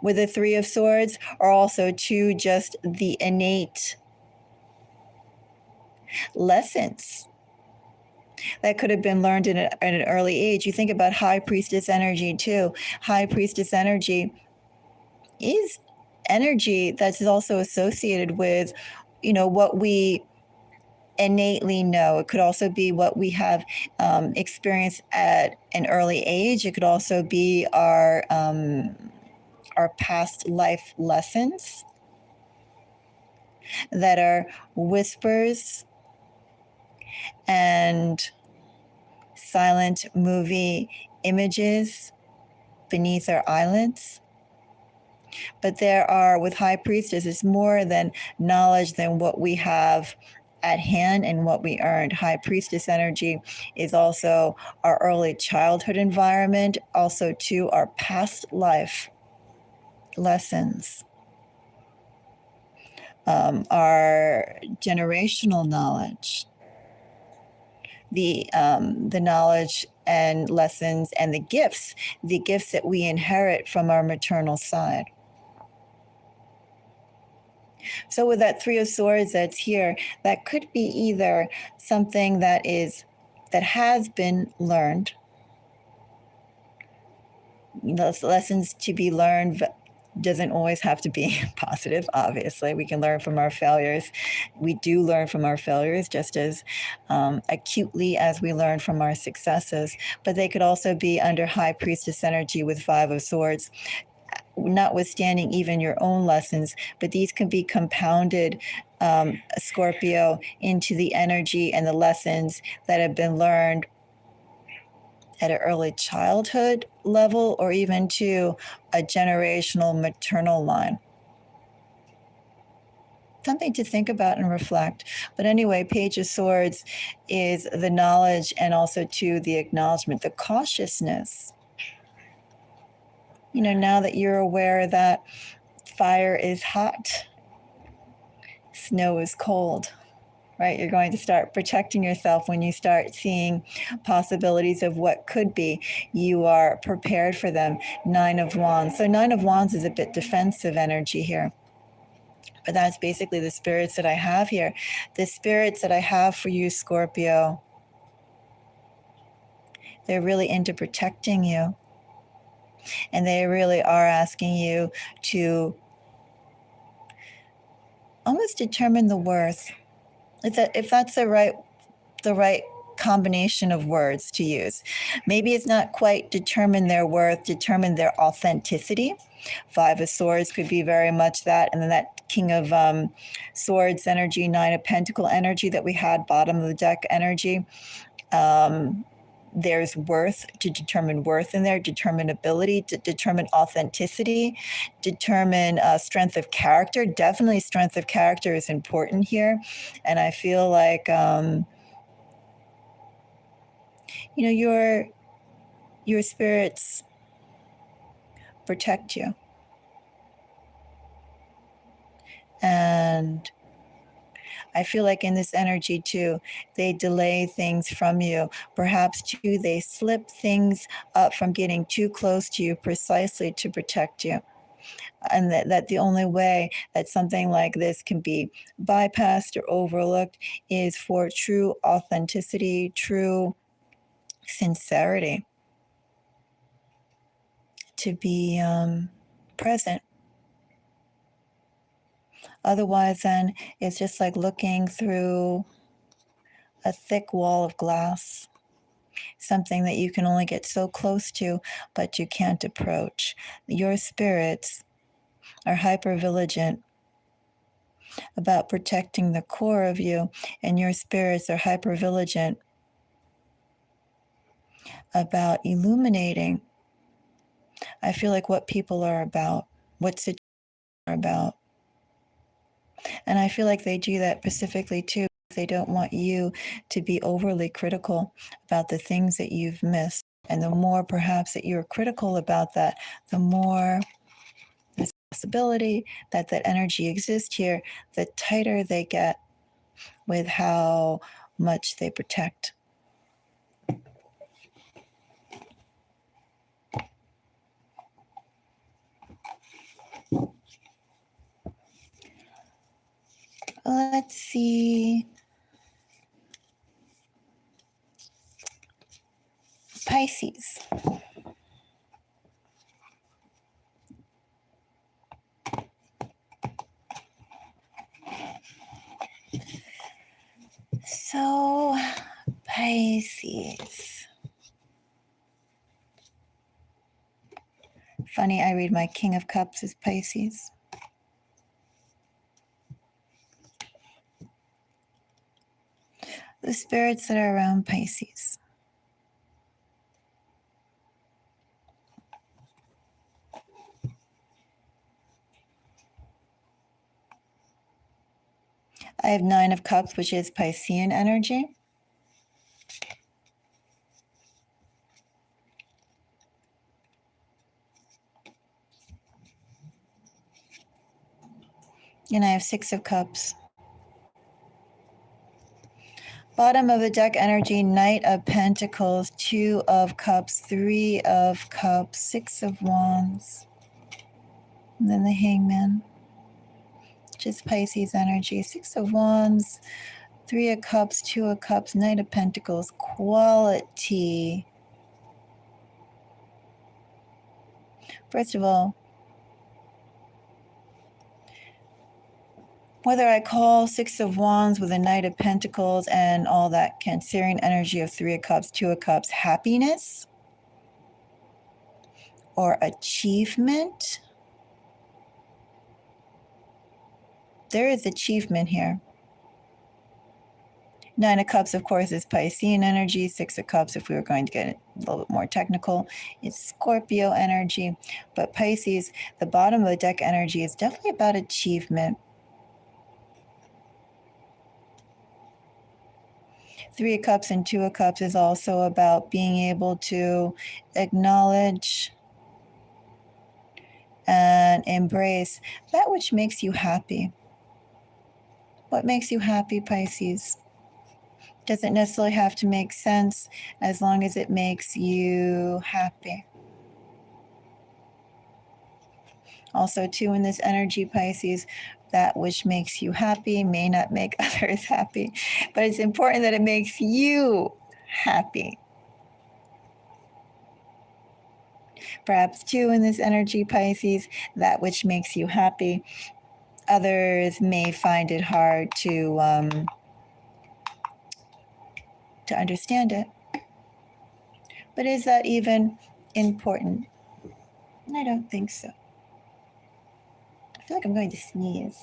with the Three of Swords, or also to just the innate lessons that could have been learned at an early age. You think about High Priestess energy too. High Priestess energy is energy that's also associated with, what we innately know. It could also be what we have experienced at an early age. It could also be our past life lessons that are whispers and silent movie images beneath our eyelids. But there are, with High Priestess, it's more than knowledge than what we have at hand and what we earned. High Priestess energy is also our early childhood environment, also to our past life lessons, our generational knowledge, the knowledge and lessons and the gifts that we inherit from our maternal side. So with that Three of Swords that's here, that could be either something that has been learned, those lessons to be learned. Doesn't always have to be positive, obviously. We can learn from our failures. We do learn from our failures just as acutely as we learn from our successes. But they could also be under High Priestess energy with Five of Swords, notwithstanding even your own lessons. But these can be compounded, Scorpio, into the energy and the lessons that have been learned at an early childhood level, or even to a generational maternal line. Something to think about and reflect. But anyway, Page of Swords is the knowledge and also to the acknowledgement, the cautiousness. Now that you're aware that fire is hot, snow is cold, right? You're going to start protecting yourself when you start seeing possibilities of what could be. You are prepared for them. Nine of Wands. So Nine of Wands is a bit defensive energy here. But that's basically the spirits that I have here. The spirits that I have for you, Scorpio, they're really into protecting you. And they really are asking you to almost determine the worth. If that's the right combination of words to use. Maybe it's not quite determine their worth, determine their authenticity. Five of Swords could be very much that. And then that King of Swords energy, Nine of Pentacle energy that we had, bottom of the deck energy. There's worth, to determine worth in there, determinability, to determine authenticity, determine strength of character. Definitely strength of character is important here. And I feel like, your spirits protect you. And I feel like in this energy too, they delay things from you. Perhaps too, they slip things up from getting too close to you precisely to protect you. And that the only way that something like this can be bypassed or overlooked is for true authenticity, true sincerity to be present. Otherwise, then it's just like looking through a thick wall of glass, something that you can only get so close to, but you can't approach. Your spirits are hyper vigilant about protecting the core of you, and your spirits are hyper vigilant about illuminating. I feel like what people are about, what situations are about. And I feel like they do that specifically too. They don't want you to be overly critical about the things that you've missed. And the more perhaps that you're critical about that, the more there's a possibility that that energy exists here, the tighter they get with how much they protect. Let's see. Pisces. So, Pisces. Funny, I read my King of Cups as Pisces. The spirits that are around Pisces. I have Nine of Cups, which is Piscean energy. And I have Six of Cups. Bottom of the deck energy, Knight of Pentacles, Two of Cups, Three of Cups, Six of Wands. And then the Hangman, which is Pisces energy. Six of Wands, Three of Cups, Two of Cups, Knight of Pentacles, quality. First of all, whether I call Six of Wands with a Knight of Pentacles and all that Cancerian energy of Three of Cups, Two of Cups, happiness or achievement, there is achievement here. Nine of Cups, of course, is Piscean energy. Six of Cups, if we were going to get a little bit more technical, is Scorpio energy. But Pisces, the bottom of the deck energy is definitely about achievement. Three of Cups and Two of Cups is also about being able to acknowledge and embrace that which makes you happy. What makes you happy, Pisces? Doesn't necessarily have to make sense as long as it makes you happy. Also, too, in this energy, Pisces, that which makes you happy may not make others happy, but it's important that it makes you happy. Perhaps, too, in this energy, Pisces, that which makes you happy, others may find it hard to understand it. But is that even important? I don't think so. I feel like I'm going to sneeze.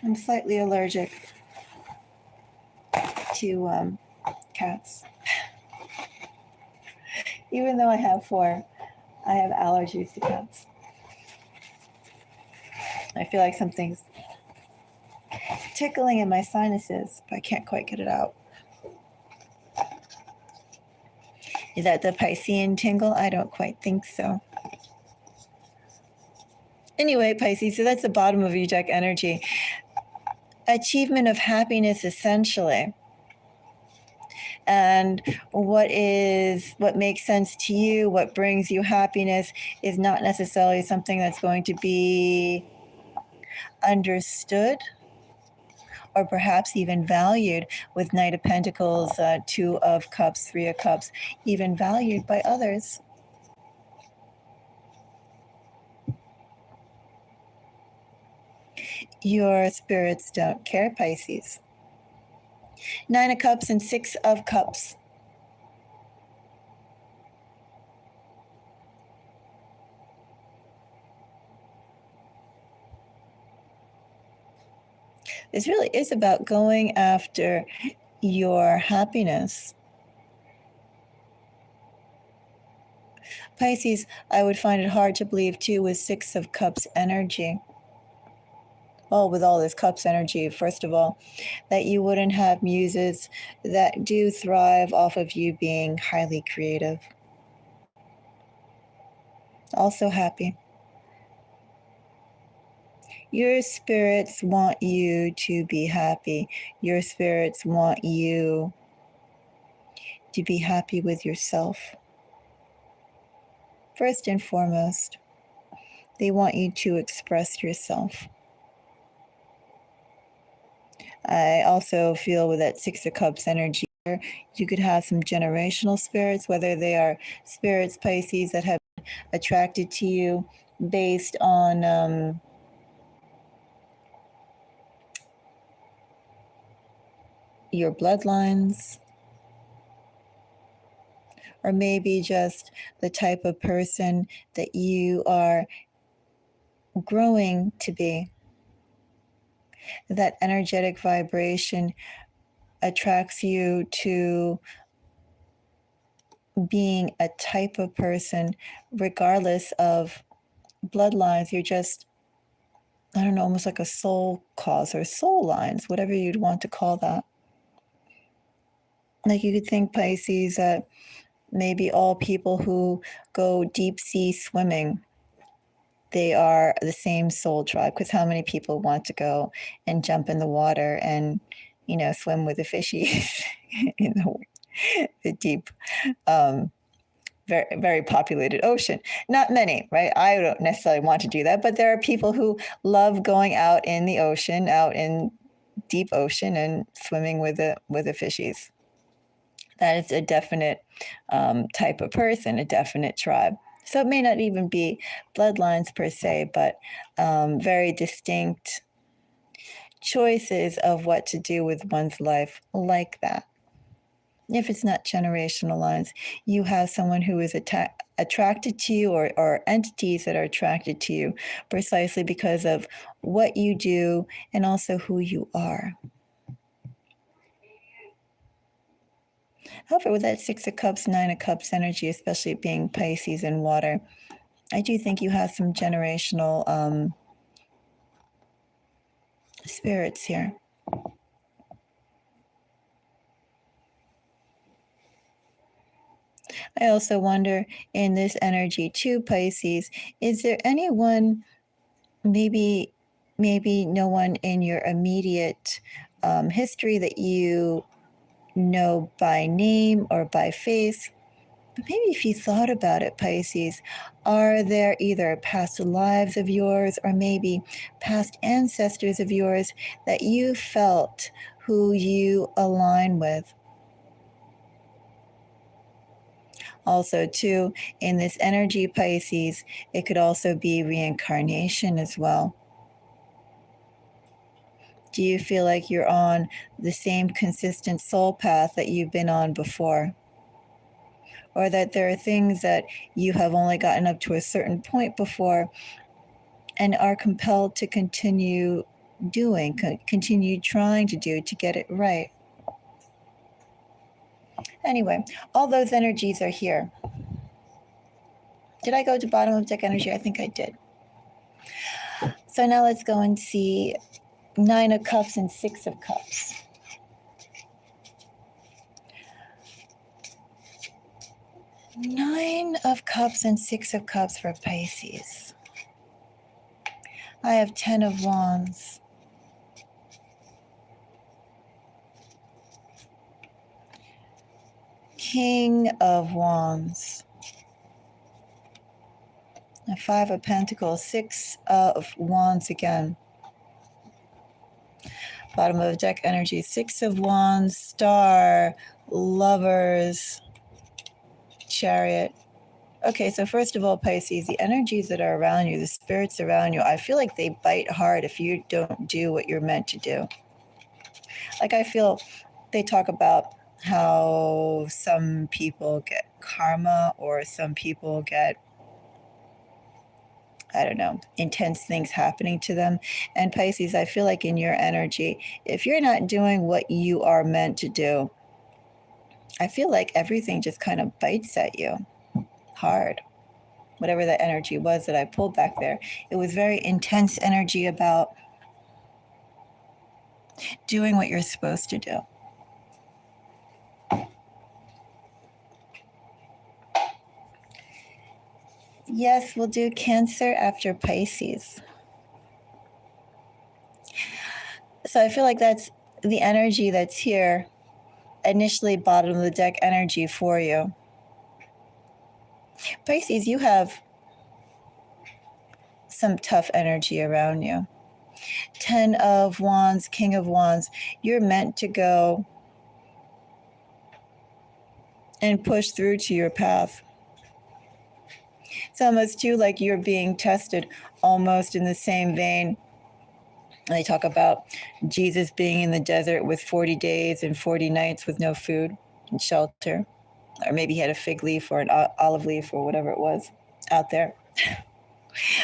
I'm slightly allergic to cats. Even though I have 4, I have allergies to cats. I feel like something's tickling in my sinuses, but I can't quite get it out. Is that the Piscean tingle? I don't quite think so. Anyway, Pisces, so that's the bottom of your deck energy. Achievement of happiness, essentially. And what makes sense to you, what brings you happiness, is not necessarily something that's going to be understood or perhaps even valued, with Knight of Pentacles, 2 of Cups, 3 of Cups, even valued by others. Your spirits don't care, Pisces. 9 of Cups and 6 of Cups. This really is about going after your happiness. Pisces, I would find it hard to believe, too, with 6 of Cups energy. Well, with all this Cups energy, first of all, that you wouldn't have muses that do thrive off of you being highly creative. Also happy. Your spirits want you to be happy. Your spirits want you to be happy with yourself. First and foremost, they want you to express yourself. I also feel with that 6 of Cups energy, you could have some generational spirits, whether they are spirits, Pisces, that have been attracted to you based on your bloodlines, or maybe just the type of person that you are growing to be. That energetic vibration attracts you to being a type of person, regardless of bloodlines. You're just, I don't know, almost like a soul cause or soul lines, whatever you'd want to call that. Like you could think, Pisces, that maybe all people who go deep sea swimming, they are the same soul tribe, because how many people want to go and jump in the water and, swim with the fishies in the deep, very, very populated ocean? Not many, right? I don't necessarily want to do that, but there are people who love going out in the ocean, out in deep ocean, and swimming with the fishies. That is a definite type of person, a definite tribe. So it may not even be bloodlines per se, but very distinct choices of what to do with one's life like that. If it's not generational lines, you have someone who is attracted to you, or entities that are attracted to you precisely because of what you do and also who you are. However, with that 6 of Cups, 9 of Cups energy, especially being Pisces and water, I do think you have some generational spirits here. I also wonder, in this energy too, Pisces, is there anyone maybe no one in your immediate history that you know by name or by face. But maybe if you thought about it, Pisces, are there either past lives of yours or maybe past ancestors of yours that you felt who you align with? Also, too, in this energy, Pisces, it could also be reincarnation as well. Do you feel like you're on the same consistent soul path that you've been on before? Or that there are things that you have only gotten up to a certain point before and are compelled to continue doing, continue trying to do to get it right? Anyway, all those energies are here. Did I go to bottom of deck energy? I think I did. So now let's go and see Nine of Cups and Six of Cups. Nine of Cups and Six of Cups for Pisces. I have 10 of Wands. King of Wands. A Five of Pentacles. Six of Wands again. Bottom of deck energy. Six of Wands. Star. Lovers. Chariot. Okay, so first of all, Pisces, the energies that are around you, the spirits around you, I feel like they bite hard if you don't do what you're meant to do. Like, I feel they talk about how some people get karma or some people get, I don't know, intense things happening to them. And Pisces, I feel like in your energy, if you're not doing what you are meant to do, I feel like everything just kind of bites at you hard. Whatever that energy was that I pulled back there, it was very intense energy about doing what you're supposed to do. Yes, we'll do Cancer after Pisces. So I feel like that's the energy that's here, initially bottom of the deck energy for you. Pisces, you have some tough energy around you. 10 of Wands, King of Wands, you're meant to go and push through to your path. It's almost too like you're being tested, almost in the same vein. They talk about Jesus being in the desert with 40 days and 40 nights with no food and shelter. Or maybe he had a fig leaf or an olive leaf or whatever it was out there.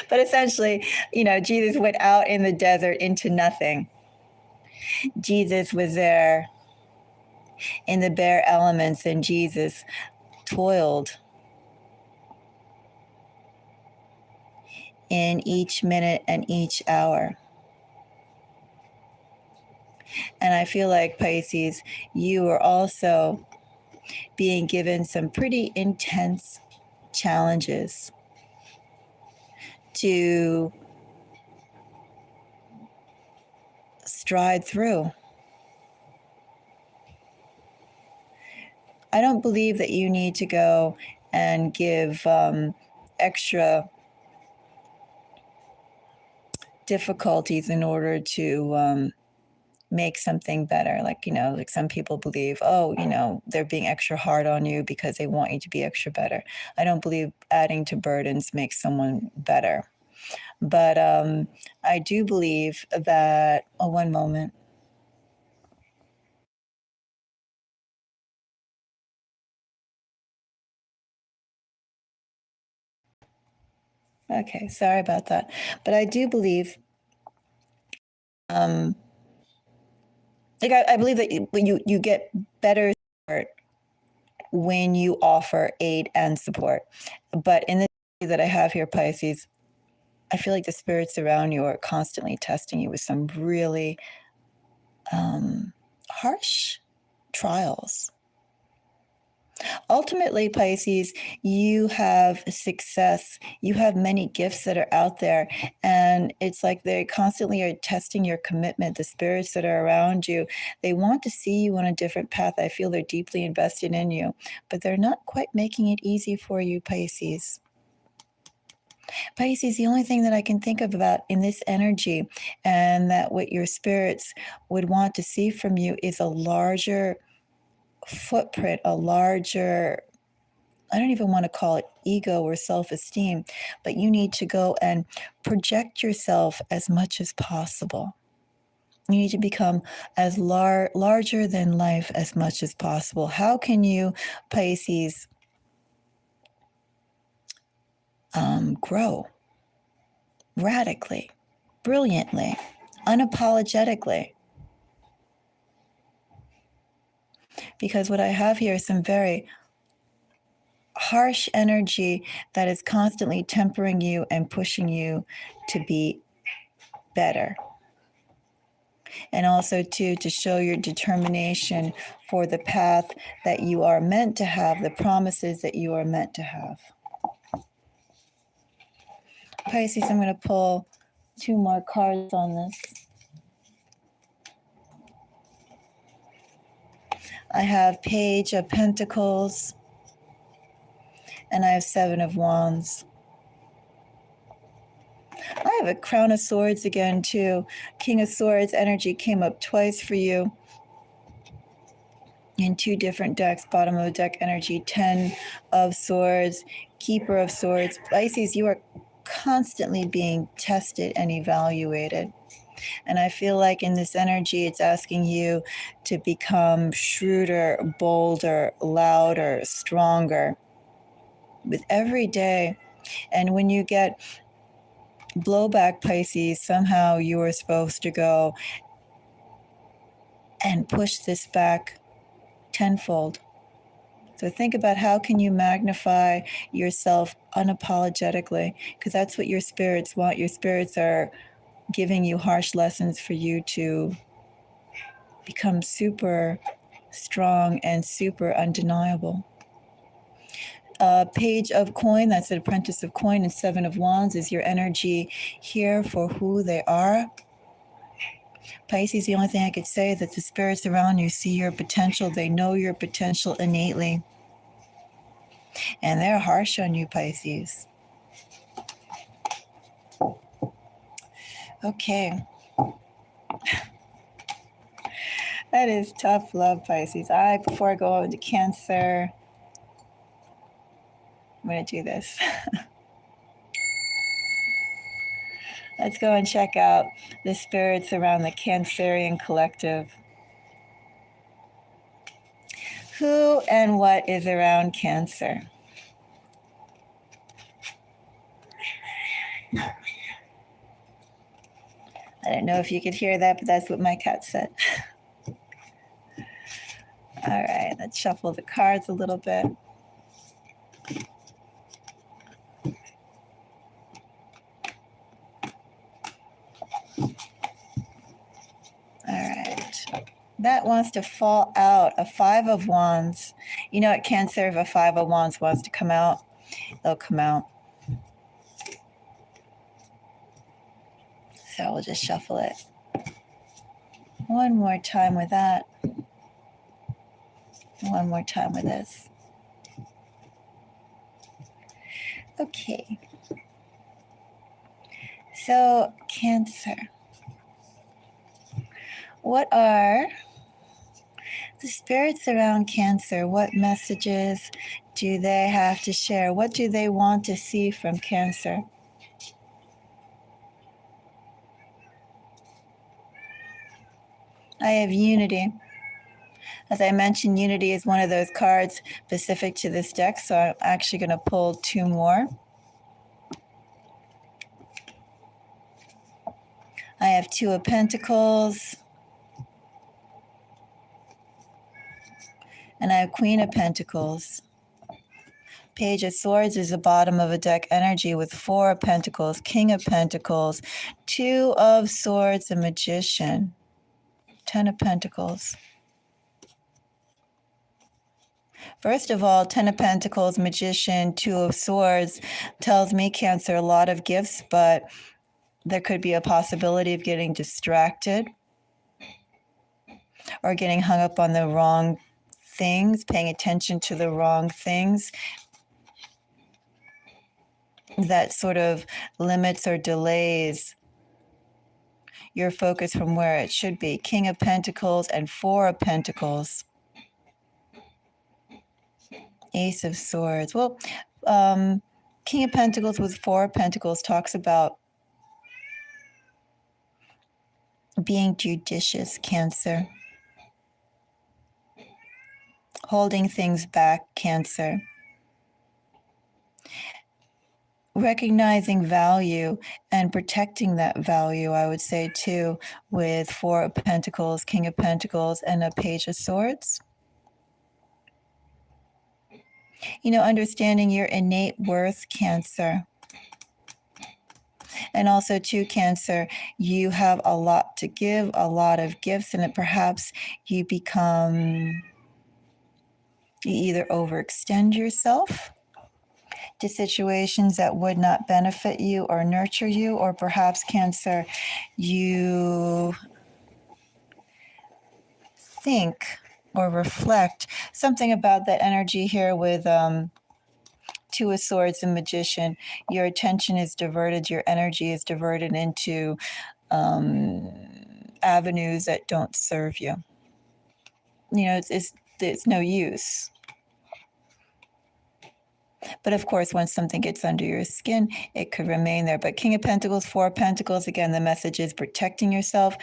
But essentially, Jesus went out in the desert into nothing. Jesus was there in the bare elements, and Jesus toiled in each minute and each hour. And I feel like, Pisces, you are also being given some pretty intense challenges to stride through. I don't believe that you need to go and give extra difficulties in order to make something better. Like some people believe, they're being extra hard on you because they want you to be extra better. I don't believe adding to burdens makes someone better. But I do believe that, one moment. Okay, sorry about that. But I do believe, I believe that you get better support when you offer aid and support. But in the that I have here, Pisces, I feel like the spirits around you are constantly testing you with some really harsh trials. Ultimately, Pisces, you have success. You have many gifts that are out there. And it's like they constantly are testing your commitment. The spirits that are around you, they want to see you on a different path. I feel they're deeply invested in you, but they're not quite making it easy for you, Pisces. Pisces, the only thing that I can think of about in this energy and that what your spirits would want to see from you is a larger footprint, a larger, I don't even want to call it ego or self-esteem, but you need to go and project yourself as much as possible. You need to become as larger than life as much as possible. How can you, Pisces, grow radically, brilliantly, unapologetically? Because what I have here is some very harsh energy that is constantly tempering you and pushing you to be better. And also, too, to show your determination for the path that you are meant to have, the promises that you are meant to have. Pisces, I'm going to pull 2 more cards on this. I have Page of Pentacles, and I have 7 of Wands. I have a Crown of Swords again, too. King of Swords energy came up twice for you in 2 different decks. Bottom of the deck energy, 10 of Swords, Keeper of Swords. Pisces, you are constantly being tested and evaluated. And I feel like in this energy, it's asking you to become shrewder, bolder, louder, stronger with every day. And when you get blowback, Pisces, somehow you are supposed to go and push this back tenfold. So think about how can you magnify yourself unapologetically, because that's what your spirits want. Your spirits are giving you harsh lessons for you to become super strong and super undeniable. Page of Coin, that's the Apprentice of Coin, and 7 of Wands is your energy here for who they are. Pisces, the only thing I could say is that the spirits around you see your potential. They know your potential innately. And they're harsh on you, Pisces. Okay. That is tough love, Pisces. Before I go over to Cancer, I'm going to do this. Let's go and check out the spirits around the Cancerian collective. Who and what is around Cancer? I don't know if you could hear that, but that's what my cat said. All right, let's shuffle the cards a little bit. All right. That wants to fall out, a 5 of Wands. You know, at Cancer, if a 5 of Wands wants to come out, they'll come out. So we'll just shuffle it. One more time with that. One more time with this. Okay. So, Cancer. What are the spirits around Cancer? What messages do they have to share? What do they want to see from Cancer? I have Unity. As I mentioned, Unity is one of those cards specific to this deck, so I'm actually going to pull 2 more. I have 2 of Pentacles. And I have Queen of Pentacles. Page of Swords is the bottom of a deck energy with 4 of Pentacles, King of Pentacles, 2 of Swords, a Magician, 10 of Pentacles. First of all, Ten of Pentacles, Magician, Two of Swords tells me, Cancer, a lot of gifts, but there could be a possibility of getting distracted or getting hung up on the wrong things, paying attention to the wrong things. That sort of limits or delays your focus from where it should be. King of Pentacles and Four of Pentacles. Ace of Swords. Well, King of Pentacles with Four of Pentacles talks about being judicious, Cancer. Holding things back, Cancer. Recognizing value and protecting that value, I would say, too, with Four of Pentacles, King of Pentacles, and a Page of Swords. Understanding your innate worth, Cancer. And also, too, Cancer, you have a lot to give, a lot of gifts, and that perhaps you either overextend yourself to situations that would not benefit you or nurture you, or perhaps, Cancer, you think or reflect something about that energy here with Two of Swords and Magician. Your attention is diverted, your energy is diverted into avenues that don't serve you. It's no use. But of course, once something gets under your skin, it could remain there. But King of Pentacles, Four of Pentacles, again, the message is protecting yourself,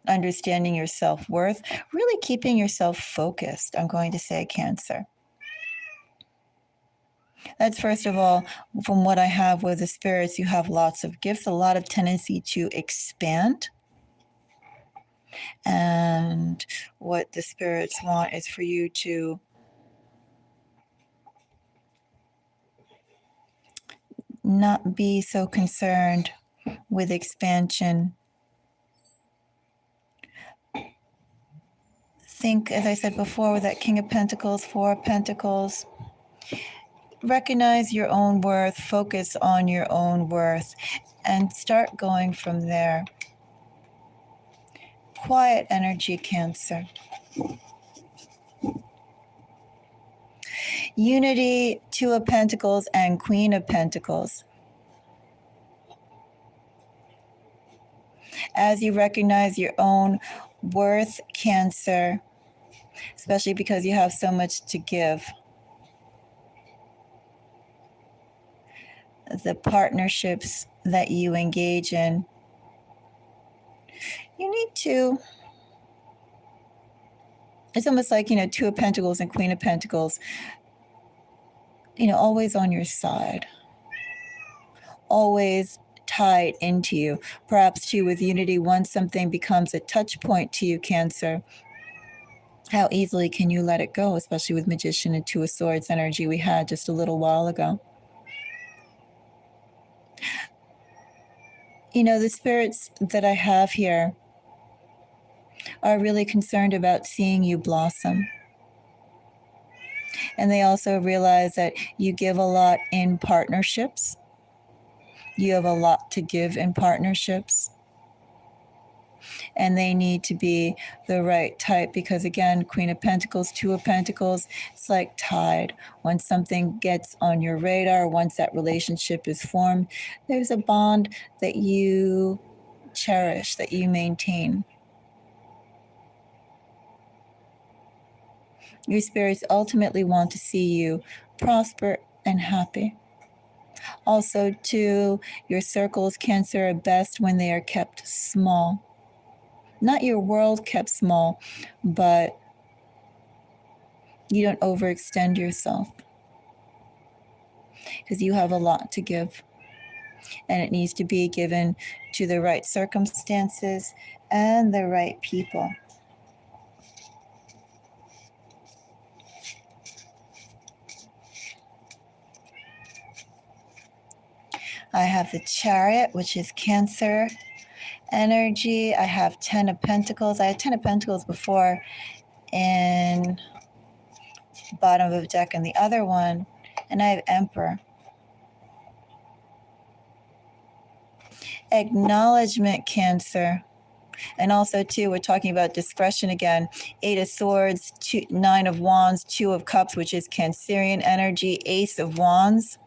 understanding your self-worth, really keeping yourself focused, I'm going to say, Cancer. That's first of all, from what I have with the spirits, you have lots of gifts, a lot of tendency to expand. And what the spirits want is for you to not be so concerned with expansion. Think, as I said before, with that King of Pentacles, Four of Pentacles, recognize your own worth, focus on your own worth, and start going from there. Quiet energy, Cancer. Unity, Two of Pentacles, and Queen of Pentacles. As you recognize your own worth, Cancer, especially because you have so much to give, the partnerships that you engage in, you need to, it's almost like, Two of Pentacles and Queen of Pentacles, always on your side, always tied into you. Perhaps too with Unity, once something becomes a touch point to you, Cancer, how easily can you let it go, especially with Magician and Two of Swords energy we had just a little while ago. The spirits that I have here are really concerned about seeing you blossom. And they also realize that you give a lot in partnerships. You have a lot to give in partnerships. And they need to be the right type because, again, Queen of Pentacles, Two of Pentacles, it's like tide. Once something gets on your radar, once that relationship is formed, there's a bond that you cherish, that you maintain. Your spirits ultimately want to see you prosper and happy. Also, too, your circles, Cancer, are best when they are kept small. Not your world kept small, but you don't overextend yourself because you have a lot to give. And it needs to be given to the right circumstances and the right people. I have the Chariot, which is Cancer energy. I have 10 of Pentacles. I had 10 of Pentacles before in bottom of the deck in the other one, and I have Emperor. Acknowledgement, Cancer. And also, too, we're talking about discretion again. 8 of Swords, 9 of Wands, 2 of Cups, which is Cancerian energy, Ace of Wands.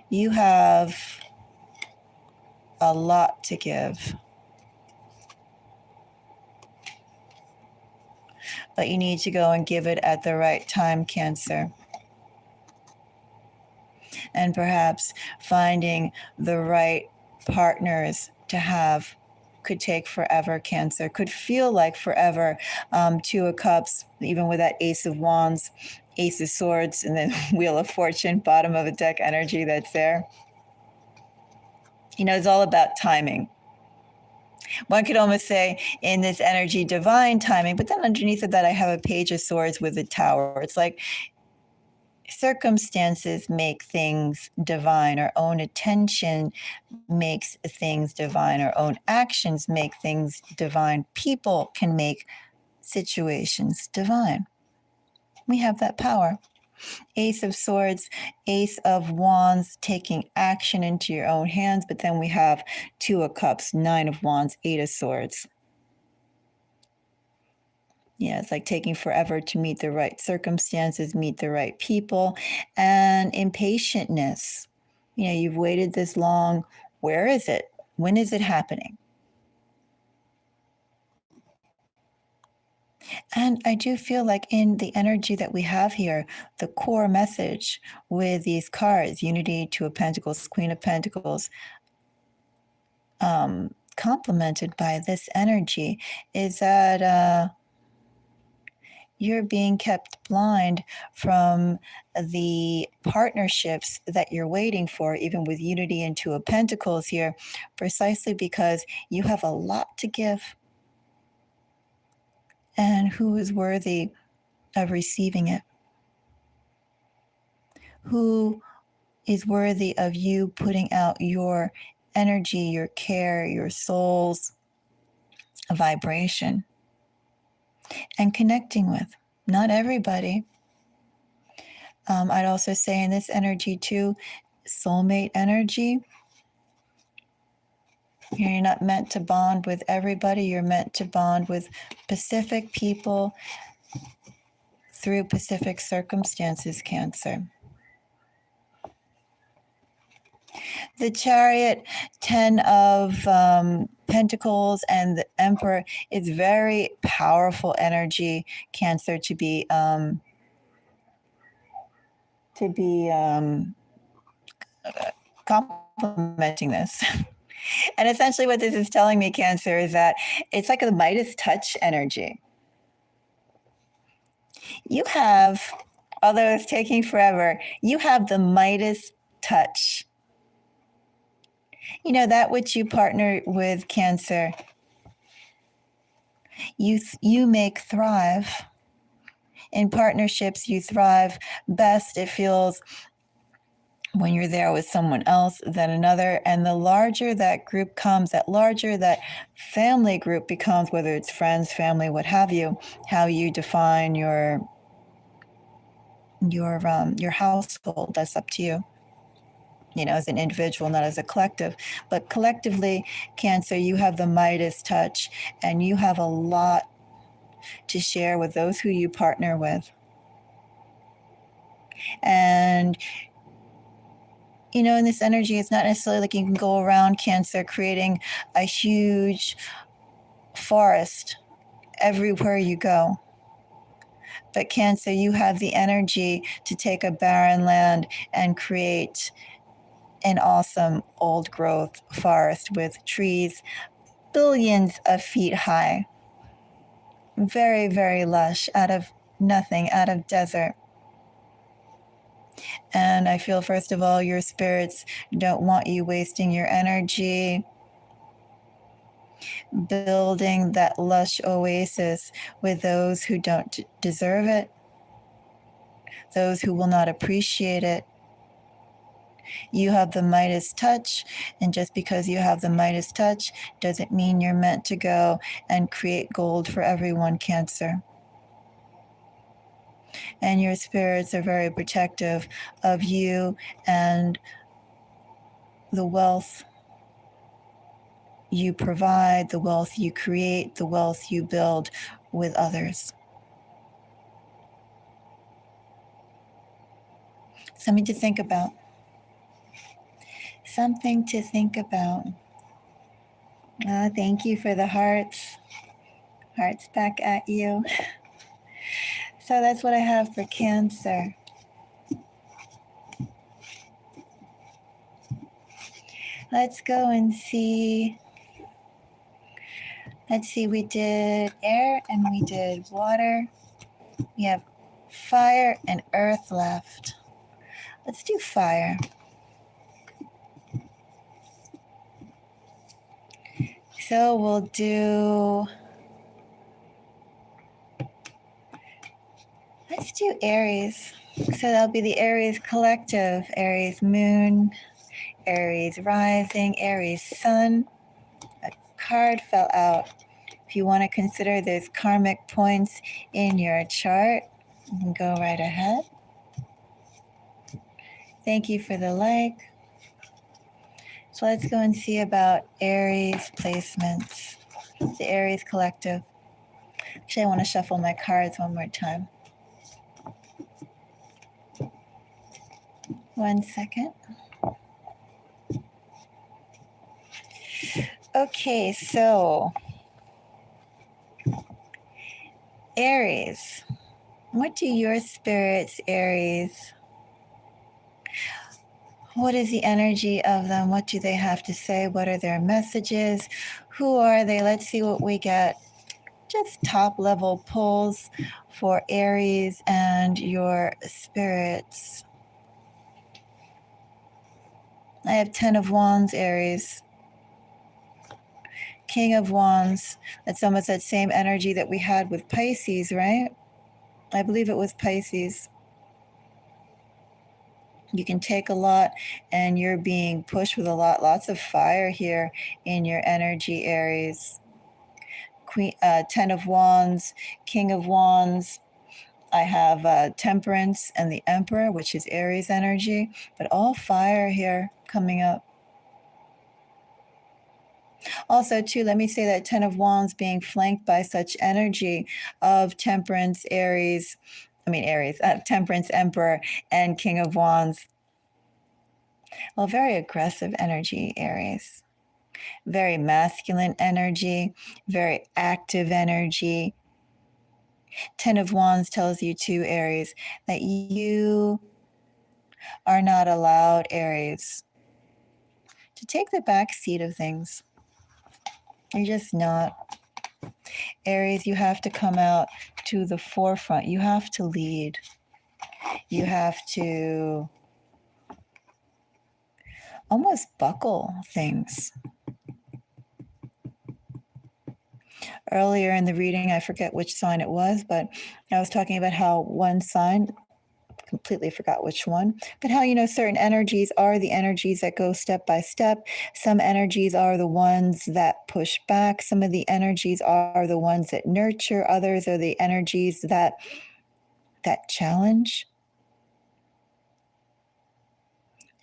You have a lot to give. But you need to go and give it at the right time, Cancer. And perhaps finding the right partners to have could take forever, Cancer. Could feel like forever. 2 of Cups, even with that Ace of Wands, Ace of Swords, and then Wheel of Fortune, bottom of the deck energy that's there. You know, it's all about timing. One could almost say in this energy, divine timing, but then underneath of that, I have a Page of Swords with a Tower. It's like circumstances make things divine. Our own attention makes things divine. Our own actions make things divine. People can make situations divine. We have that power. Ace of Swords, Ace of Wands, taking action into your own hands. But then we have 2 of Cups, 9 of Wands, 8 of Swords. Yeah, it's like taking forever to meet the right circumstances, meet the right people, and impatientness. You know, you've waited this long. Where is it? When is it happening? And I do feel like in the energy that we have here, the core message with these cards, Unity, 2 of Pentacles, Queen of Pentacles, complemented by this energy, is that you're being kept blind from the partnerships that you're waiting for, even with Unity and 2 of Pentacles here, precisely because you have a lot to give. And who is worthy of receiving it? Who is worthy of you putting out your energy, your care, your soul's vibration and connecting with? Not everybody. I'd also say in this energy too, soulmate energy. You're not meant to bond with everybody. You're meant to bond with specific people through specific circumstances, Cancer. The Chariot, 10 of Pentacles, and the Emperor is very powerful energy, Cancer, to be complementing this. And essentially what this is telling me, Cancer, is that it's like a Midas touch energy. You have, although it's taking forever, you have the Midas touch. You know, that which you partner with, Cancer, you make thrive. In partnerships, you thrive best. It feels when you're there with someone else than another. And the larger that group comes, that larger that family group becomes, whether it's friends, family, what have you, how you define your household, that's up to you. You know, as an individual, not as a collective. But collectively, Cancer, you have the Midas touch, and you have a lot to share with those who you partner with. And you know, in this energy, it's not necessarily like you can go around, Cancer, creating a huge forest everywhere you go. But Cancer, you have the energy to take a barren land and create an awesome old growth forest with trees billions of feet high. Very, very lush, out of nothing, out of desert. And I feel, first of all, your spirits don't want you wasting your energy building that lush oasis with those who don't deserve it, those who will not appreciate it, You have the Midas touch, and just because you have the Midas touch doesn't mean you're meant to go and create gold for everyone, Cancer. And your spirits are very protective of you and the wealth you provide, the wealth you create, the wealth you build with others. Something to think about. Something to think about. Thank you for the hearts. Hearts back at you. So that's what I have for Cancer. Let's go and see. Let's see, we did air and we did water. We have fire and earth left. Let's do fire. So we'll do, let's do Aries. So that'll be the Aries collective, Aries moon, Aries rising, Aries sun. A card fell out. If you want to consider those karmic points in your chart, you can go right ahead. Thank you for the like. So let's go and see about Aries placements, the Aries collective. Actually, I want to shuffle my cards one more time. 1 second. Okay, so Aries. What do your spirits, Aries? What is the energy of them? What do they have to say? What are their messages? Who are they? Let's see what we get. Just top level pulls for Aries and your spirits. I have 10 of Wands, Aries. King of Wands. That's almost that same energy that we had with Pisces, right? I believe it was Pisces. You can take a lot and you're being pushed with a lot, lots of fire here in your energy, Aries. 10 of Wands, King of Wands. I have Temperance and the Emperor, which is Aries energy, but all fire here coming up. Also, too, let me say that 10 of Wands being flanked by such energy of Temperance, Temperance, Emperor, and King of Wands. Well, very aggressive energy, Aries. Very masculine energy, very active energy. 10 of Wands tells you too, Aries, that you are not allowed, Aries, to take the back seat of things. You're just not. Aries, you have to come out to the forefront. You have to lead. You have to almost buckle things. Earlier in the reading, I forget which sign it was, but I was talking about how one sign, completely forgot which one, but how, certain energies are the energies that go step by step. Some energies are the ones that push back. Some of the energies are the ones that nurture. Others are the energies that challenge.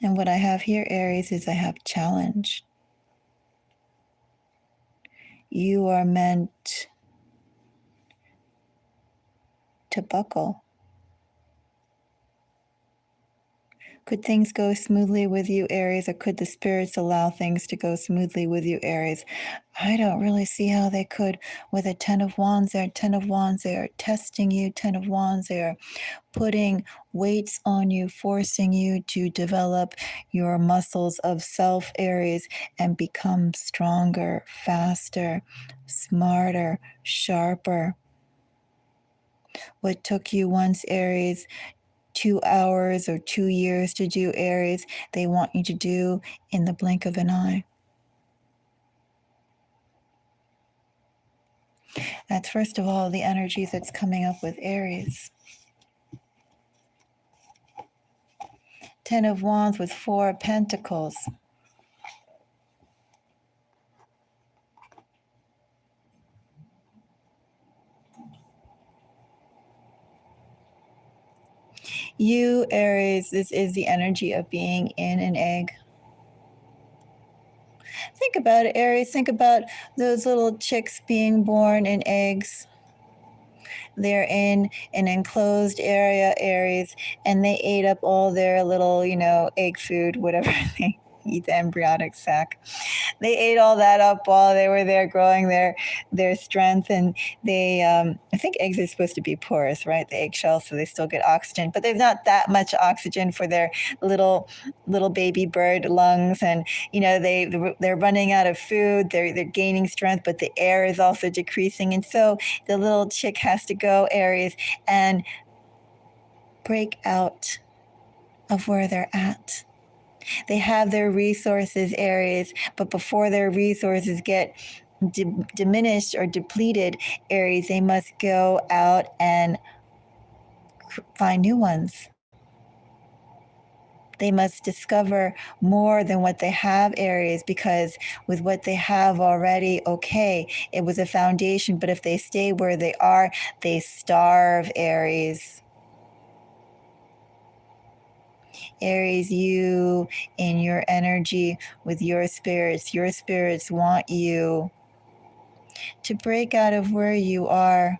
And what I have here, Aries, is I have challenge. You are meant to buckle. Could things go smoothly with you, Aries, or could the spirits allow things to go smoothly with you, Aries? I don't really see how they could with a 10 of Wands there. 10 of Wands, they are testing you. 10 of Wands, they are putting weights on you, forcing you to develop your muscles of self, Aries, and become stronger, faster, smarter, sharper. What took you once, Aries, 2 hours or 2 years to do, Aries, they want you to do in the blink of an eye. That's first of all the energies that's coming up with Aries. Ten of Wands with Four of Pentacles. You, Aries, this is the energy of being in an egg. Think about it, Aries. Think about those little chicks being born in eggs. They're in an enclosed area, Aries, and they ate up all their little, egg food, whatever they eat, the embryonic sac. They ate all that up while they were there growing their strength. And they, I think eggs are supposed to be porous, right? The eggshell, so they still get oxygen, but there's not that much oxygen for their little baby bird lungs. And they're running out of food. They're gaining strength, but the air is also decreasing. And so the little chick has to go, Aries, and break out of where they're at. They have their resources, Aries, but before their resources get diminished or depleted, Aries, they must go out and find new ones. They must discover more than what they have, Aries, because with what they have already, okay, it was a foundation, but if they stay where they are, they starve, Aries. Aries, you in your energy with your spirits want you to break out of where you are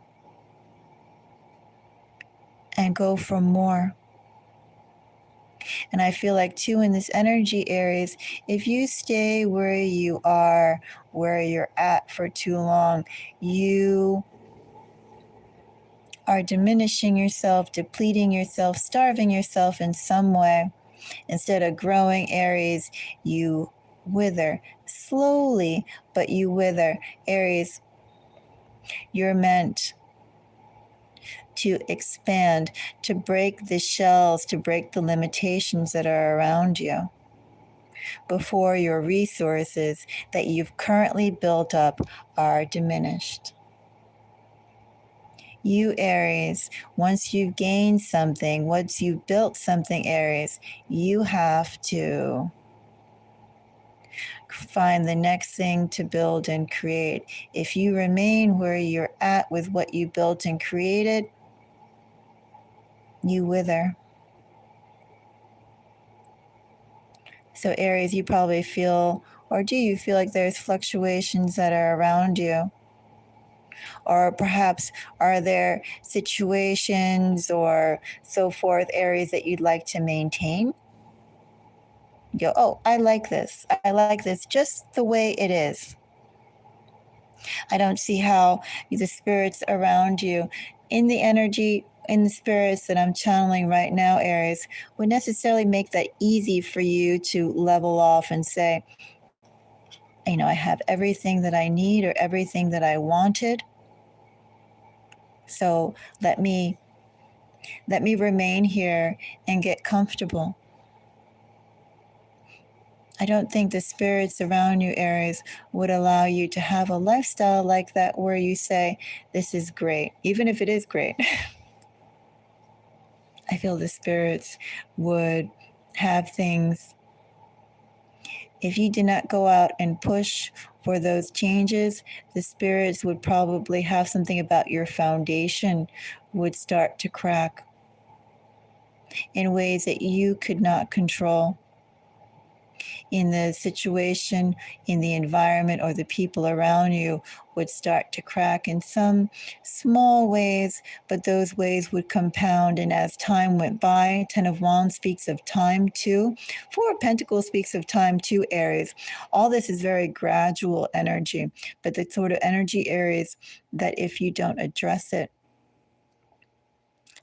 and go for more. And I feel like too in this energy, Aries, if you stay where you are, where you're at for too long, you are diminishing yourself, depleting yourself, starving yourself in some way. Instead of growing, Aries, you wither slowly, but you wither. Aries, you're meant to expand, to break the shells, to break the limitations that are around you before your resources that you've currently built up are diminished. You, Aries, once you've gained something, once you've built something, Aries, you have to find the next thing to build and create. If you remain where you're at with what you built and created, you wither. So Aries, you probably feel, or do you feel like there's fluctuations that are around you? Or perhaps are there situations or so forth, Aries, that you'd like to maintain? You go, oh, I like this. I like this just the way it is. I don't see how the spirits around you, in the energy, in the spirits that I'm channeling right now, Aries, would necessarily make that easy for you to level off and say, I have everything that I need or everything that I wanted. So let me remain here and get comfortable. I don't think the spirits around you, Aries, would allow you to have a lifestyle like that where you say, this is great, even if it is great. I feel the spirits would have things. If you did not go out and push for those changes, the spirits would probably have something about your foundation would start to crack in ways that you could not control. In the situation, in the environment, or the people around you would start to crack in some small ways, but those ways would compound. And as time went by, Ten of Wands speaks of time too. Four of Pentacles speaks of time too, Aries. All this is very gradual energy, but the sort of energy, Aries, that if you don't address it,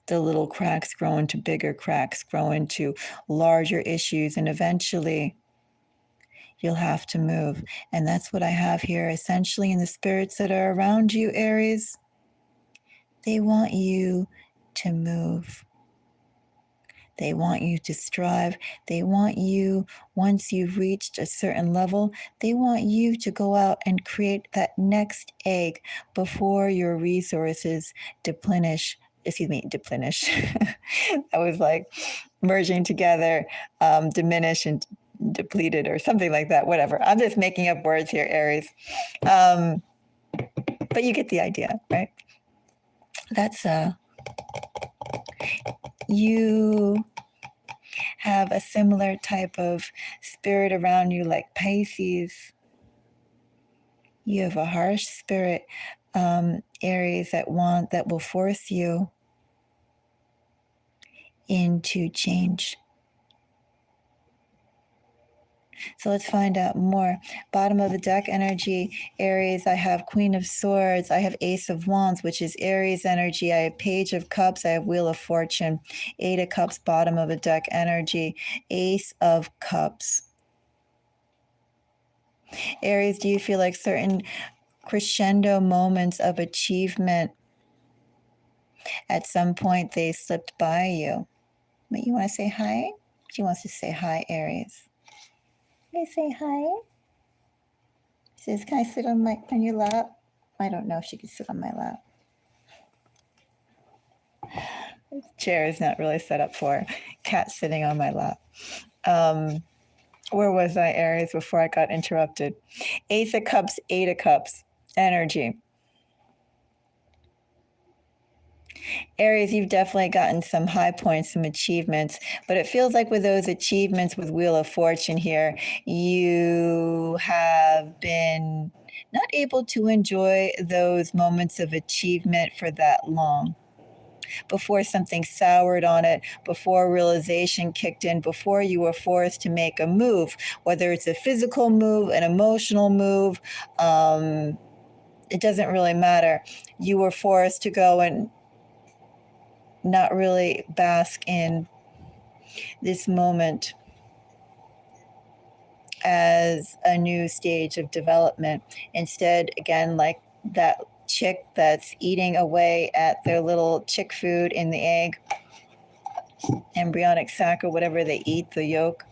the little cracks grow into bigger cracks, grow into larger issues, and eventually you'll have to move. And that's what I have here essentially in the spirits that are around you, Aries. They want you to move. They want you to strive. They want you, once you've reached a certain level, they want you to go out and create that next egg before your resources deplenish deplenish. That was like merging together, diminish and depleted or something like that. Whatever. I'm just making up words here, Aries. But you get the idea, right? That's you have a similar type of spirit around you like Pisces. You have a harsh spirit, Aries, that will force you into change. So let's find out more. Bottom of the deck energy, Aries, I have Queen of Swords. I have Ace of Wands, which is Aries energy. I have Page of Cups. I have Wheel of Fortune. 8 of Cups, bottom of the deck energy. Ace of Cups. Aries, do you feel like certain crescendo moments of achievement at some point they slipped by you? But you want to say hi? She wants to say hi, Aries. Can I say hi? She says, can I sit on your lap? I don't know if she can sit on my lap. This chair is not really set up for cat sitting on my lap. Where was I, Aries, before I got interrupted? Ace of Cups, 8 of Cups, energy. Aries, you've definitely gotten some high points, some achievements, but it feels like with those achievements with Wheel of Fortune here, you have been not able to enjoy those moments of achievement for that long. Before something soured on it, before realization kicked in, before you were forced to make a move, whether it's a physical move, an emotional move, it doesn't really matter. You were forced to go and not really bask in this moment as a new stage of development. Instead, again, like that chick that's eating away at their little chick food in the egg, embryonic sac or whatever they eat, the yolk.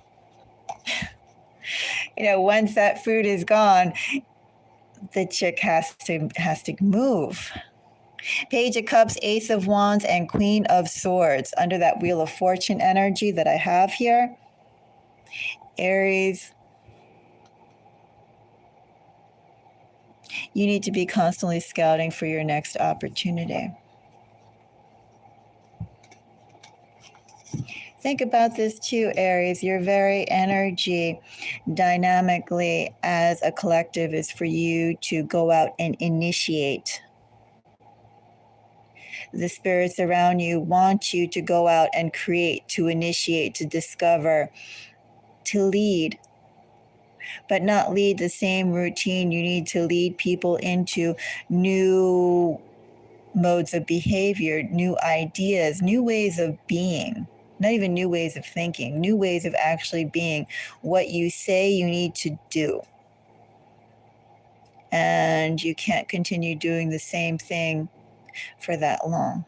Once that food is gone, the chick has to move. Page of Cups, Ace of Wands, and Queen of Swords under that Wheel of Fortune energy that I have here. Aries, you need to be constantly scouting for your next opportunity. Think about this too, Aries. Your very energy dynamically as a collective is for you to go out and initiate. The spirits around you want you to go out and create, to initiate, to discover, to lead, but not lead the same routine. You need to lead people into new modes of behavior, new ideas, new ways of being. Not even new ways of thinking, new ways of actually being. What you say you need to do. And you can't continue doing the same thing for that long.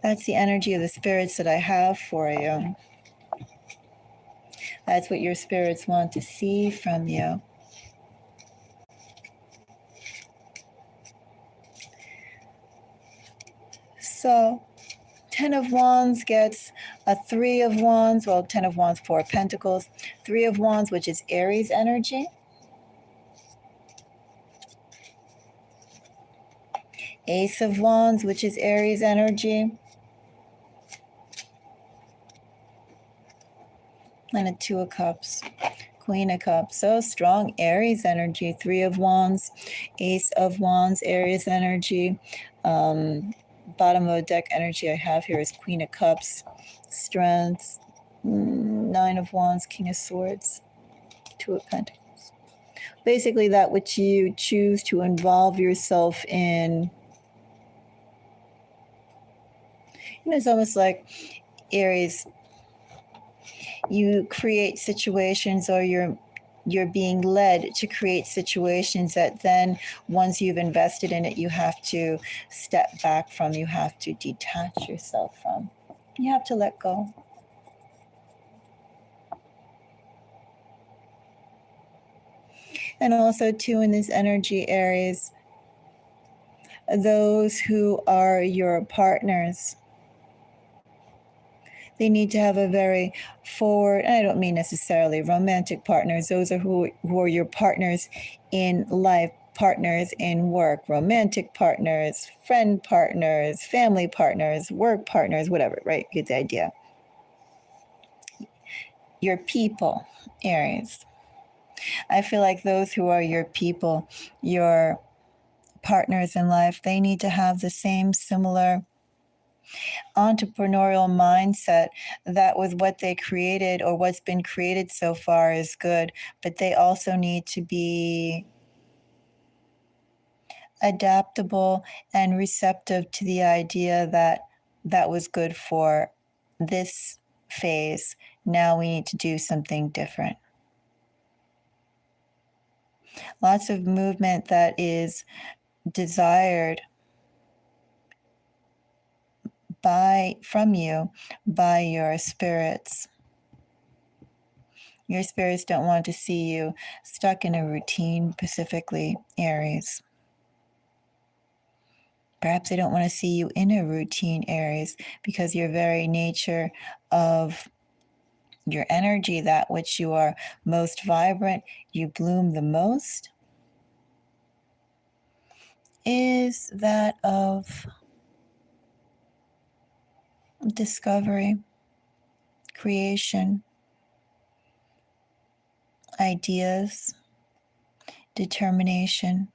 That's the energy of the spirits that I have for you. That's what your spirits want to see from you. So, 10 of Wands gets a 3 of Wands. Well, 10 of Wands, 4 of Pentacles. 3 of Wands, which is Aries energy. Ace of Wands, which is Aries energy. And a 2 of Cups. Queen of Cups. So strong. Aries energy. 3 of Wands. Ace of Wands. Aries energy. Bottom of the deck energy I have here is Queen of Cups. Strength. 9 of Wands. King of Swords. 2 of Pentacles. Basically that which you choose to involve yourself in. It's almost like Aries, you create situations, or you're being led to create situations that then once you've invested in it, you have to step back from, you have to detach yourself from. You have to let go. And also too, in this energy, Aries, those who are your partners, they need to have a very forward, and I don't mean necessarily romantic partners, those are who are your partners in life, partners in work, romantic partners, friend partners, family partners, work partners, whatever, right? You get the idea. Your people, Aries. I feel like those who are your people, your partners in life, they need to have the same similar entrepreneurial mindset that with what they created or what's been created so far is good, but they also need to be adaptable and receptive to the idea that that was good for this phase. Now we need to do something different. Lots of movement that is desired from you by your spirits. Your spirits don't want to see you stuck in a routine, specifically Aries. Perhaps they don't want to see you in a routine, Aries, because your very nature of your energy, that which you are most vibrant, you bloom the most, is that of discovery, creation, ideas, determination,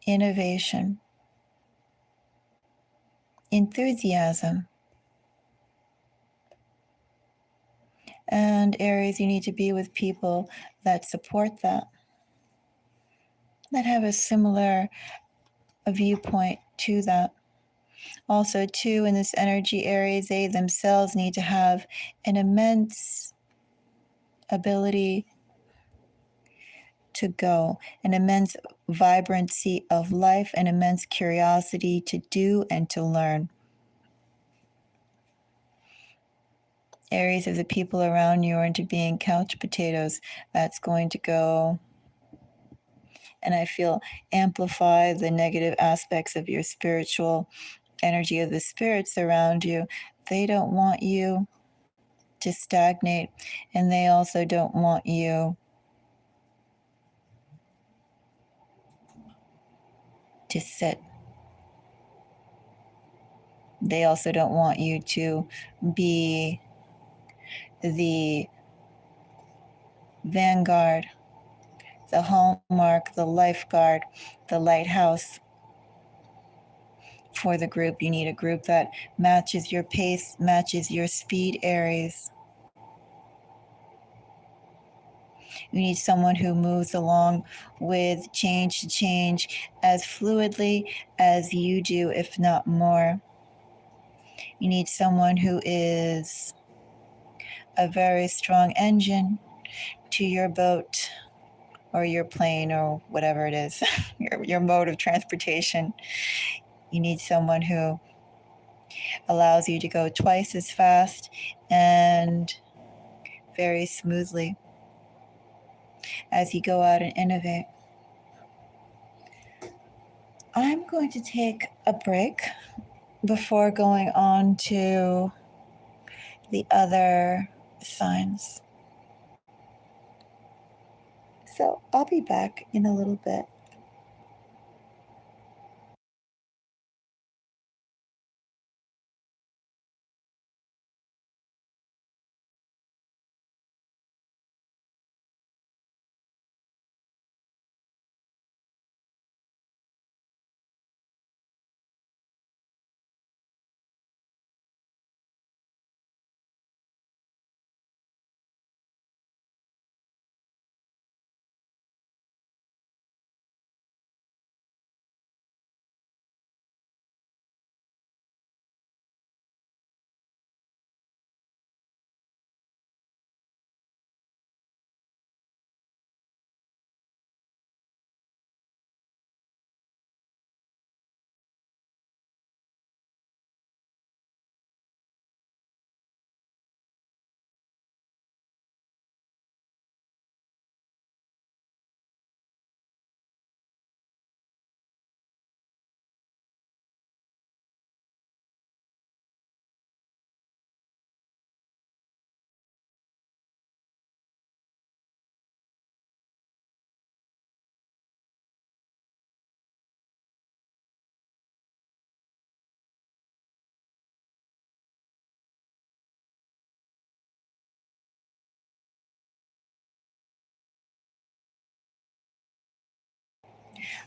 innovation, enthusiasm. And Aries, you need to be with people that support that have a similar viewpoint to that. Also, too, in this energy, Aries, they themselves need to have an immense ability to go, an immense vibrancy of life, an immense curiosity to do and to learn. Aries, if the people around you are into being couch potatoes, that's going to go, and I feel, amplify the negative aspects of your spiritual energy of the spirits around you. They don't want you to stagnate, and they also don't want you to sit. They also don't want you to be the vanguard, the hallmark, the lifeguard, the lighthouse for the group. You need a group that matches your pace, matches your speed, Aries. You need someone who moves along with change to change as fluidly as you do, if not more. You need someone who is a very strong engine to your boat or your plane or whatever it is, your mode of transportation. You need someone who allows you to go twice as fast and very smoothly as you go out and innovate. I'm going to take a break before going on to the other signs. So I'll be back in a little bit.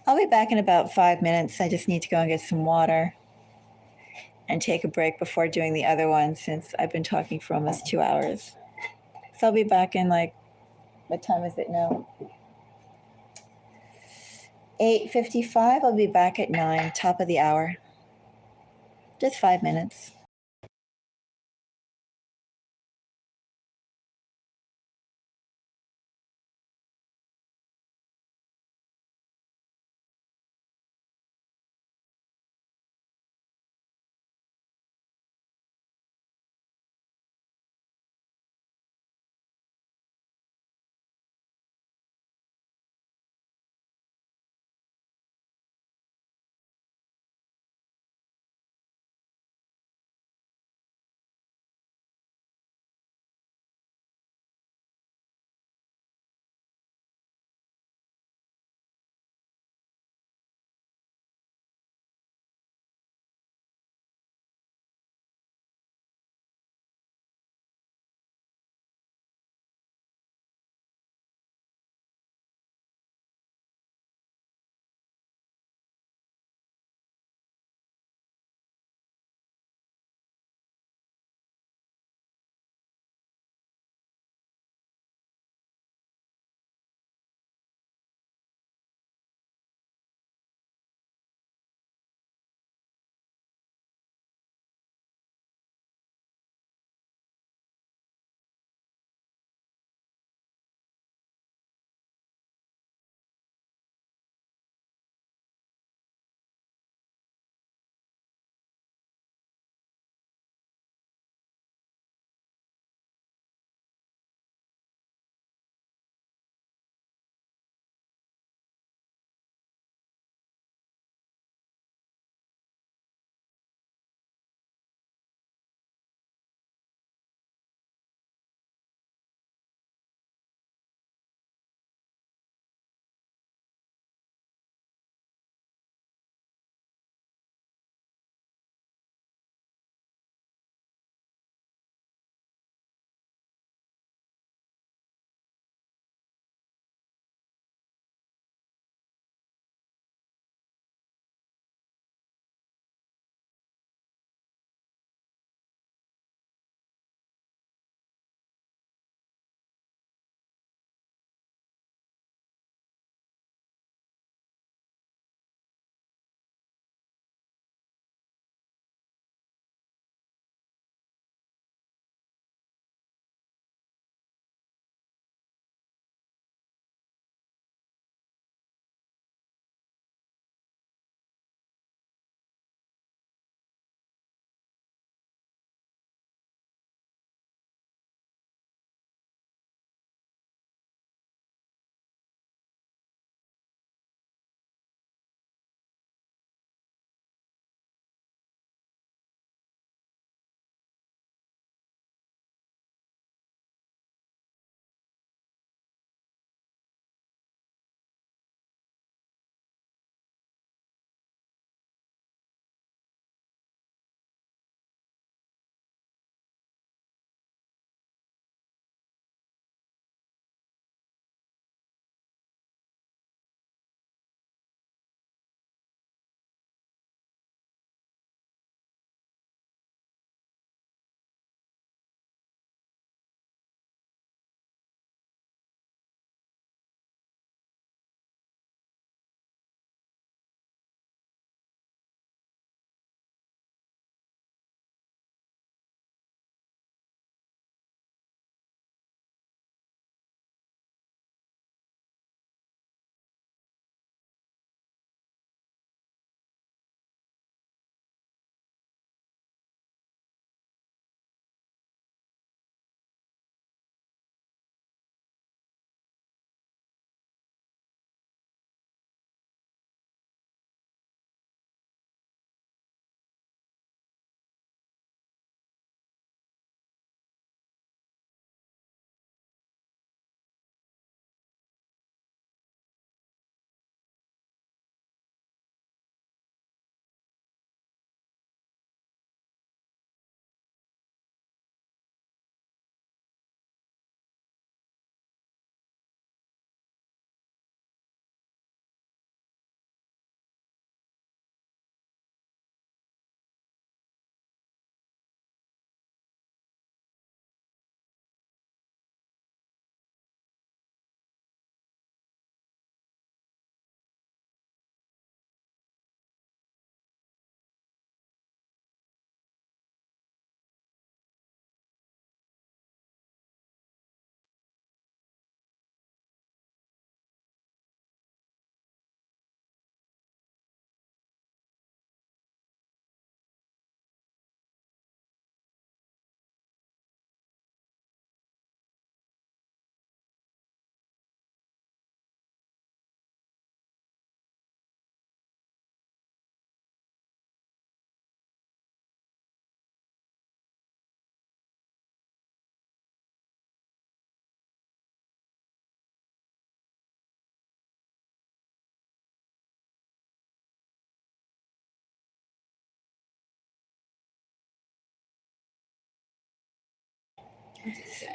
I'll be back in about 5 minutes. I just need to go and get some water and take a break before doing the other one since I've been talking for almost 2 hours. So I'll be back in like, what time is it now? 8:55. I'll be back at 9, top of the hour. Just 5 minutes.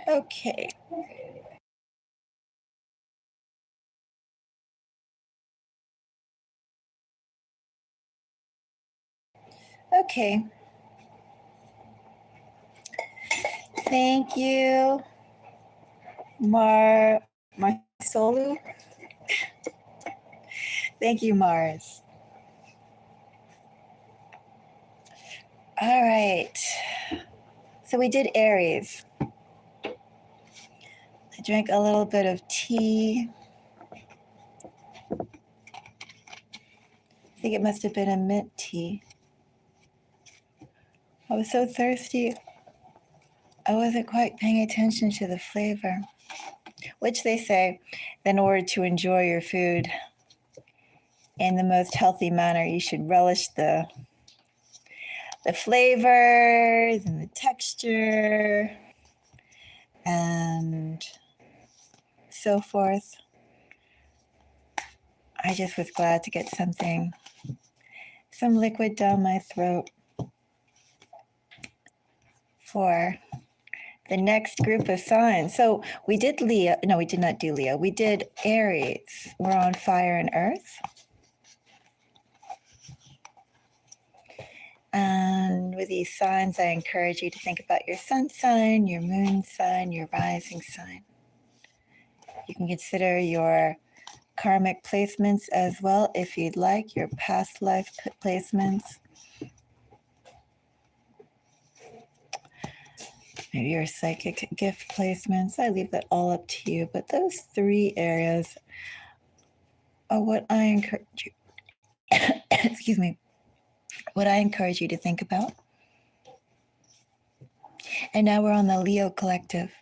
Okay. Okay. Thank you, Marsolu. Thank you, Mars. All right. So we did Aries. I drank a little bit of tea. I think it must have been a mint tea. I was so thirsty, I wasn't quite paying attention to the flavor, which they say in order to enjoy your food in the most healthy manner, you should relish the flavors and the texture and so forth. I just was glad to get some liquid down my throat for the next group of signs. So we did Leo. No, we did not do Leo. We did Aries. We're on fire and earth. And with these signs, I encourage you to think about your sun sign, your moon sign, your rising sign. You can consider your karmic placements as well if you'd like, your past life placements. Maybe your psychic gift placements. I leave that all up to you. But those three areas are what I encourage you, excuse me, what I encourage you to think about. And now we're on the Leo collective.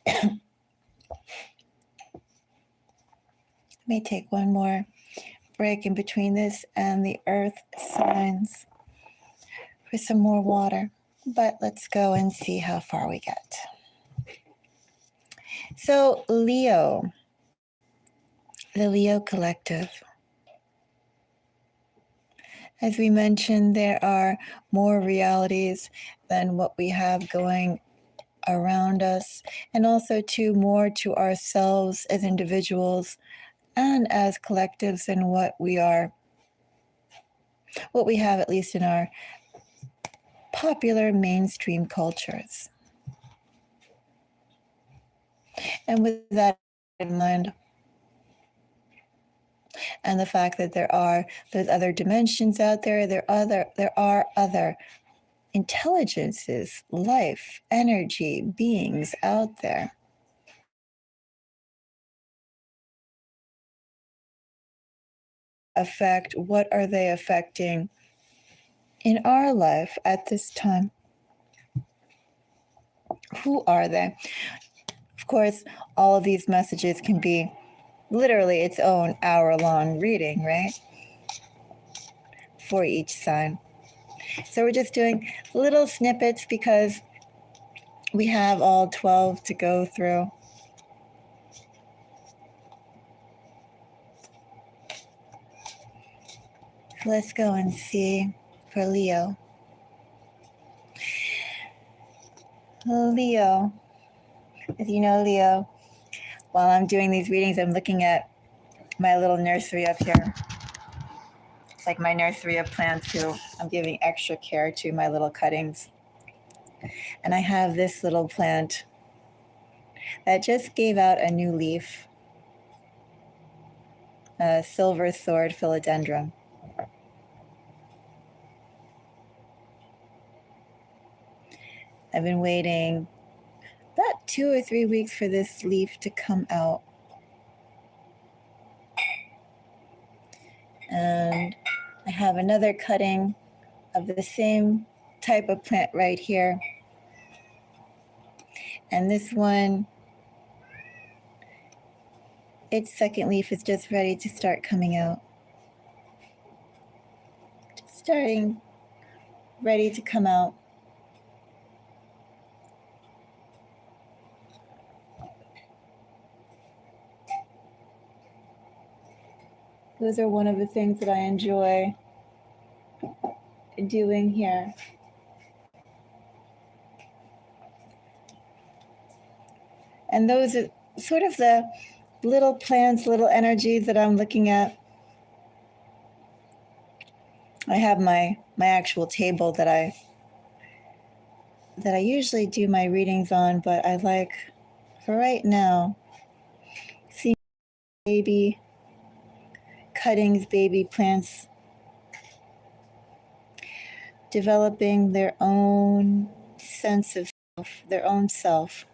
Let me take one more break in between this and the earth signs for some more water. But let's go and see how far we get. So, Leo, the Leo collective. As we mentioned, there are more realities than what we have going around us, and also more to ourselves as individuals and as collectives and what we have, at least in our popular mainstream cultures. And with that in mind, and the fact that there's other dimensions out there, there are other intelligences, life, energy, beings out there. What are they affecting in our life at this time? Who are they? Of course, all of these messages can be literally its own hour-long reading, right? For each sign. So we're just doing little snippets because we have all 12 to go through. Let's go and see for Leo. Leo. As you know, Leo, while I'm doing these readings, I'm looking at my little nursery up here. It's like my nursery of plants who I'm giving extra care to, my little cuttings. And I have this little plant that just gave out a new leaf, a silver sword philodendron. I've been waiting about 2 or 3 weeks for this leaf to come out. And I have another cutting of the same type of plant right here. And this one, its second leaf is just ready to start coming out. Just starting, ready to come out. Those are one of the things that I enjoy doing here. And those are sort of the little plants, little energies that I'm looking at. I have my actual table that I usually do my readings on, but I like, for right now, seeing baby cuttings, baby plants developing their own sense of self, their own self.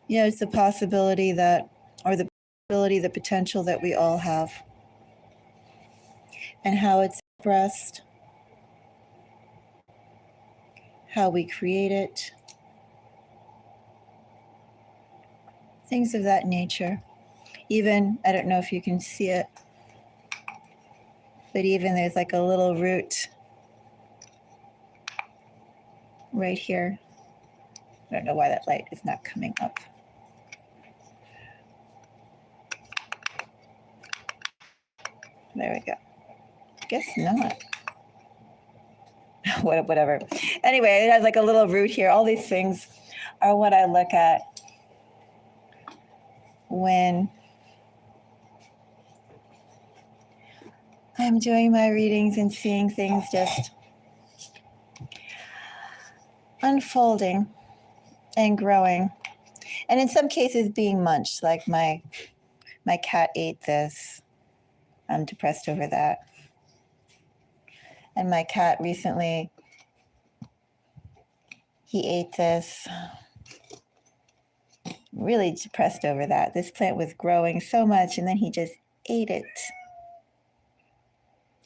You know, it's the possibility that, or the ability, the potential that we all have, and how it's expressed, how we create it, things of that nature. Even, I don't know if you can see it, but even there's like a little root right here. I don't know why that light is not coming up. There we go. Guess not. Whatever. Anyway, it has like a little root here. All these things are what I look at when I'm doing my readings and seeing things just unfolding and growing. And in some cases being munched, like my cat ate this. I'm depressed over that. And my cat recently, he ate this. Really depressed over that. This plant was growing so much and then he just ate it.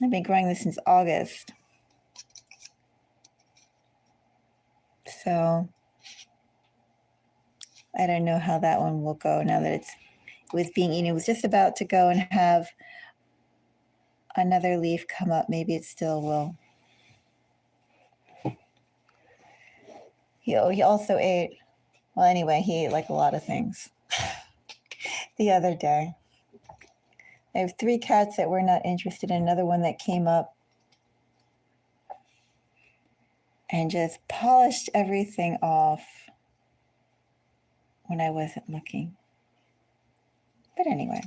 I've been growing this since August. So I don't know how that one will go now that it was being eaten. It was just about to go and have another leaf come up. Maybe it still will. He also ate, well, anyway, he ate like a lot of things the other day. I have 3 cats that were not interested in, another one that came up and just polished everything off when I wasn't looking. But anyway,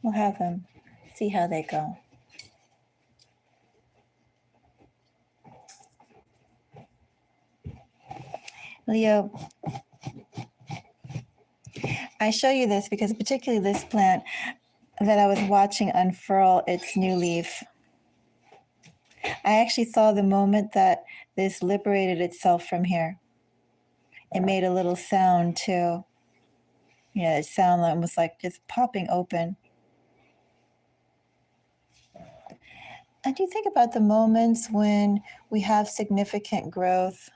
we'll have them see how they go. Leo, I show you this because particularly this plant that I was watching unfurl its new leaf. I actually saw the moment that this liberated itself from here. It made a little sound too. Yeah, it sounded almost like just popping open. And do you think about the moments when we have significant growth?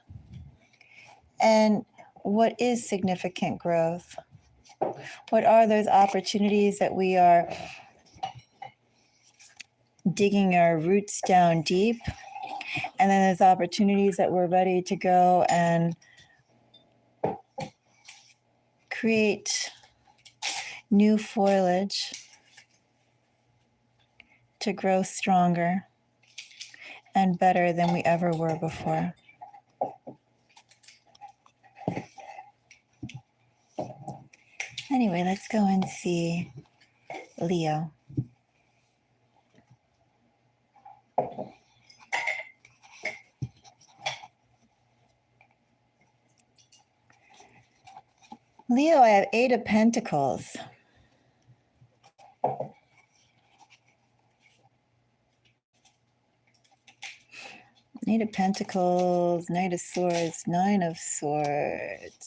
And what is significant growth? What are those opportunities that we are digging our roots down deep? And then there's opportunities that we're ready to go and create new foliage to grow stronger and better than we ever were before. Anyway, let's go and see Leo. Leo, I have 8 of Pentacles. Knight of Pentacles, Knight of Swords, 9 of Swords,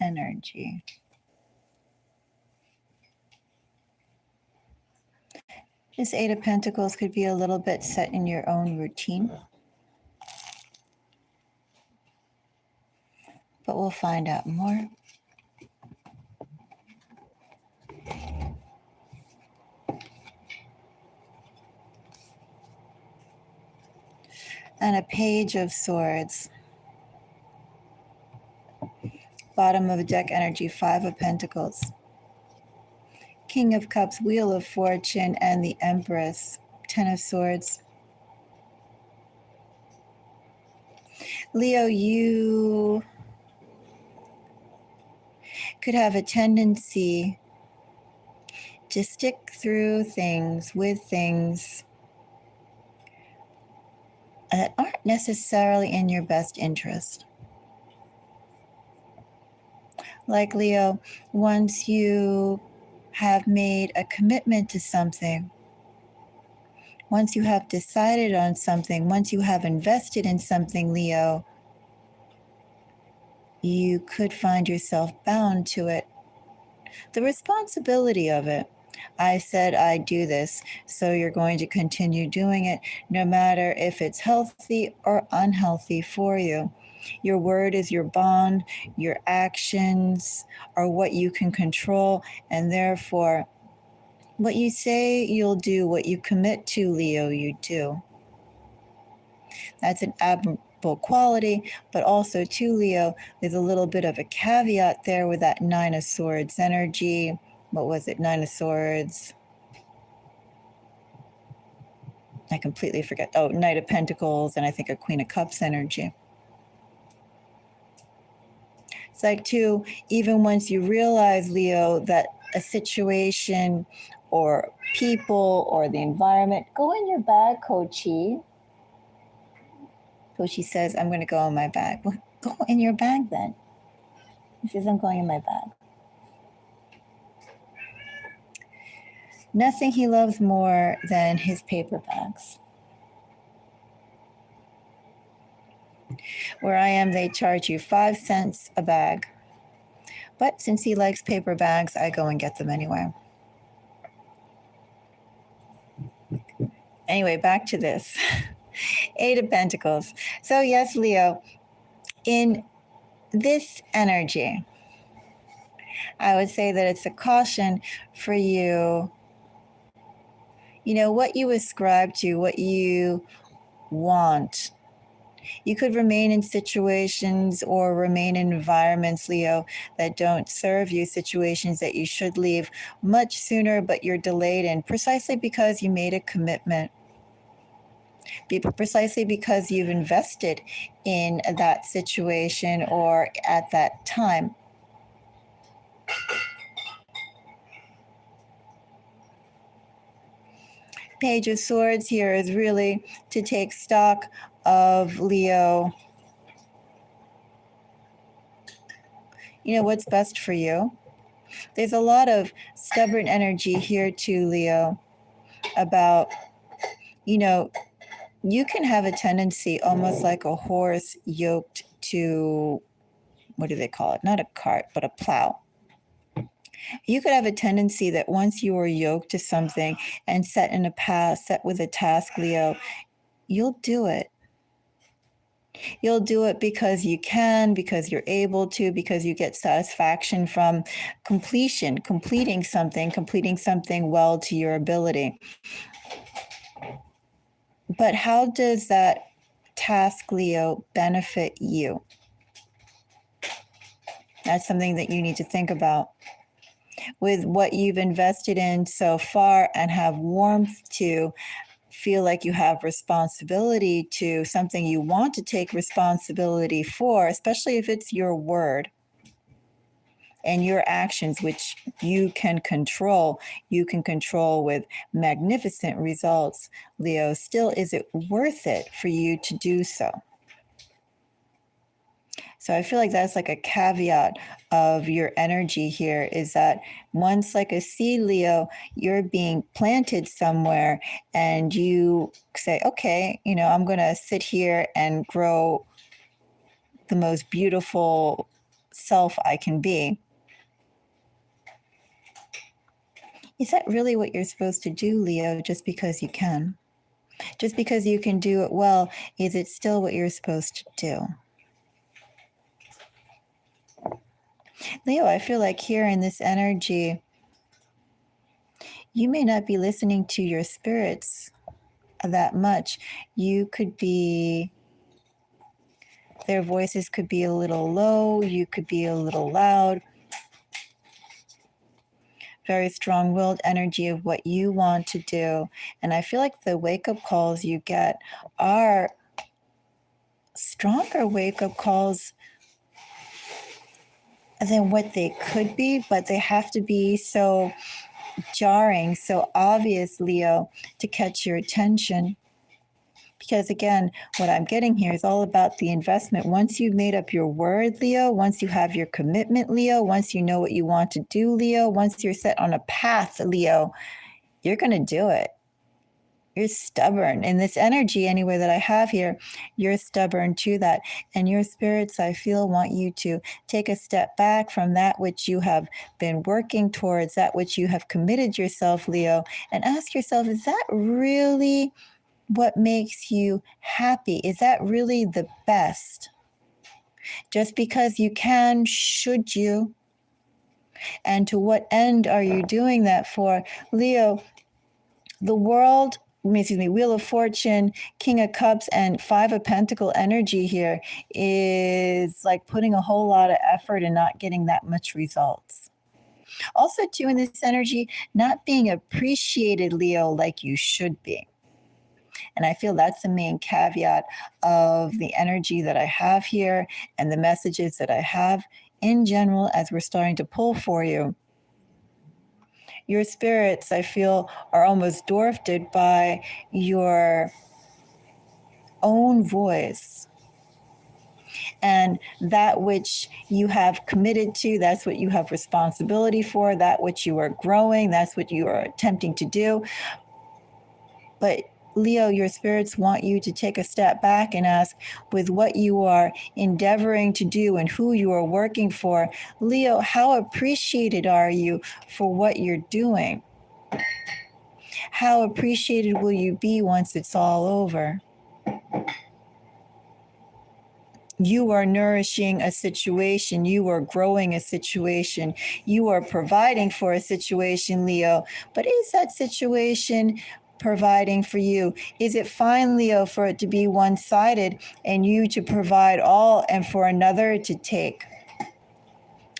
energy. This 8 of Pentacles could be a little bit set in your own routine. But we'll find out more. And a Page of Swords. Bottom of the deck energy, 5 of Pentacles. King of Cups, Wheel of Fortune, and the Empress, 10 of Swords. Leo, you could have a tendency to stick through things with things that aren't necessarily in your best interest. Like Leo, once you have made a commitment to something, once you have decided on something, once you have invested in something, Leo, you could find yourself bound to it. The responsibility of it. I said I'd do this, so you're going to continue doing it, no matter if it's healthy or unhealthy for you. Your word is your bond, your actions are what you can control, and therefore, what you say you'll do, what you commit to, Leo, you do. That's an admirable quality, but also, too, Leo, there's a little bit of a caveat there with that Nine of Swords energy. What was it? Nine of Swords. I completely forget. Oh, Knight of Pentacles, and I think a Queen of Cups energy. It's like, too, even once you realize, Leo, that a situation or people or the environment, go in your bag, Coachy. Coachy says, I'm going to go in my bag. Well, go in your bag then. He says, I'm going in my bag. Nothing he loves more than his paper bags. Where I am, they charge you 5 cents a bag. But since he likes paper bags, I go and get them anyway. Anyway, back to this. 8 of Pentacles. So yes, Leo, in this energy, I would say that it's a caution for you. You know, what you ascribe to, what you want. You could remain in situations or remain in environments, Leo, that don't serve you, situations that you should leave much sooner, but you're delayed in, precisely because you made a commitment. Precisely because you've invested in that situation or at that time. Page of Swords here is really to take stock of, Leo, you know, what's best for you. There's a lot of stubborn energy here too, Leo, about, you know, you can have a tendency almost like a horse yoked to, what do they call it? Not a cart, but a plow. You could have a tendency that once you are yoked to something and set in a path, set with a task, Leo, you'll do it. You'll do it because you can, because you're able to, because you get satisfaction from completing something well to your ability. But how does that task, Leo, benefit you? That's something that you need to think about. With what you've invested in so far and have warmth to, feel like you have responsibility to, something you want to take responsibility for, especially if it's your word and your actions, which you can control with magnificent results, Leo. Still, is it worth it for you to do so? So I feel like that's like a caveat of your energy here, is that once, like a seed, Leo, you're being planted somewhere and you say, okay, you know, I'm going to sit here and grow the most beautiful self I can be. Is that really what you're supposed to do, Leo, just because you can? Just because you can do it well, is it still what you're supposed to do? Leo, I feel like here in this energy, you may not be listening to your spirits that much. You could be, their voices could be a little low, you could be a little loud. Very strong-willed energy of what you want to do. And I feel like the wake-up calls you get are stronger wake-up calls than what they could be, but they have to be so jarring, so obvious, Leo, to catch your attention. Because again, what I'm getting here is all about the investment. Once you've made up your word, Leo, once you have your commitment, Leo, once you know what you want to do, Leo, once you're set on a path, Leo, you're going to do it. You're stubborn. In this energy, anyway, that I have here, you're stubborn to that. And your spirits, I feel, want you to take a step back from that which you have been working towards, that which you have committed yourself, Leo, and ask yourself, is that really what makes you happy? Is that really the best? Just because you can, should you? And to what end are you doing that for? Leo, the world, Wheel of Fortune, King of Cups, and Five of Pentacle energy here is like putting a whole lot of effort and not getting that much results. Also, too, in this energy, not being appreciated, Leo, like you should be. And I feel that's the main caveat of the energy that I have here and the messages that I have in general as we're starting to pull for you. Your spirits, I feel, are almost dwarfed by your own voice. And that which you have committed to, that's what you have responsibility for, that which you are growing, that's what you are attempting to do. But Leo, your spirits want you to take a step back and ask, with what you are endeavoring to do and who you are working for, Leo, how appreciated are you for what you're doing? How appreciated will you be once it's all over? You are nourishing a situation. You are growing a situation. You are providing for a situation, Leo. But is that situation providing for you? Is it fine, Leo, for it to be one-sided and you to provide all and for another to take?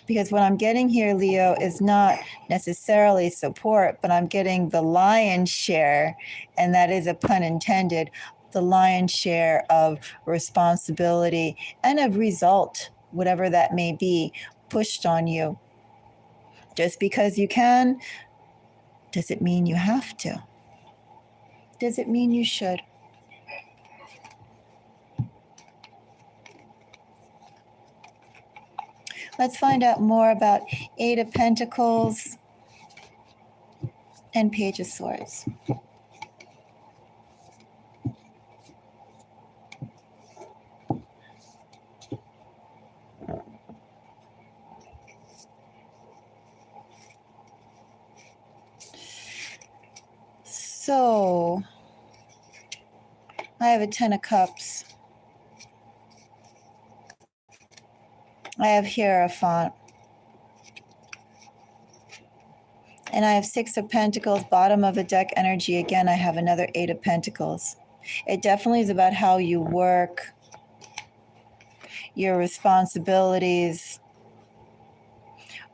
Because what I'm getting here, Leo, is not necessarily support, but I'm getting the lion's share, and that is a pun intended, the lion's share of responsibility and of result, whatever that may be, pushed on you. Just because you can, does it mean you have to? Does it mean you should? Let's find out more about Eight of Pentacles and Page of Swords. So, I have a Ten of Cups. I have Hierophant. And I have Six of Pentacles, bottom of the deck energy. Again, I have another Eight of Pentacles. It definitely is about how you work, your responsibilities,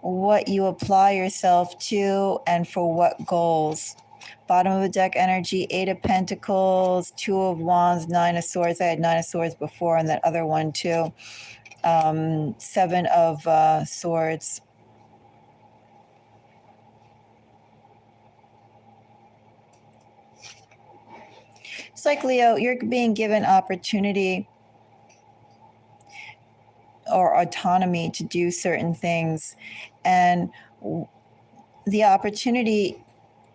what you apply yourself to, and for what goals. Bottom of the deck energy, Eight of Pentacles, Two of Wands, Nine of Swords. I had Nine of Swords before and that other one too. Seven of Swords. It's like, Leo, you're being given opportunity or autonomy to do certain things. And the opportunity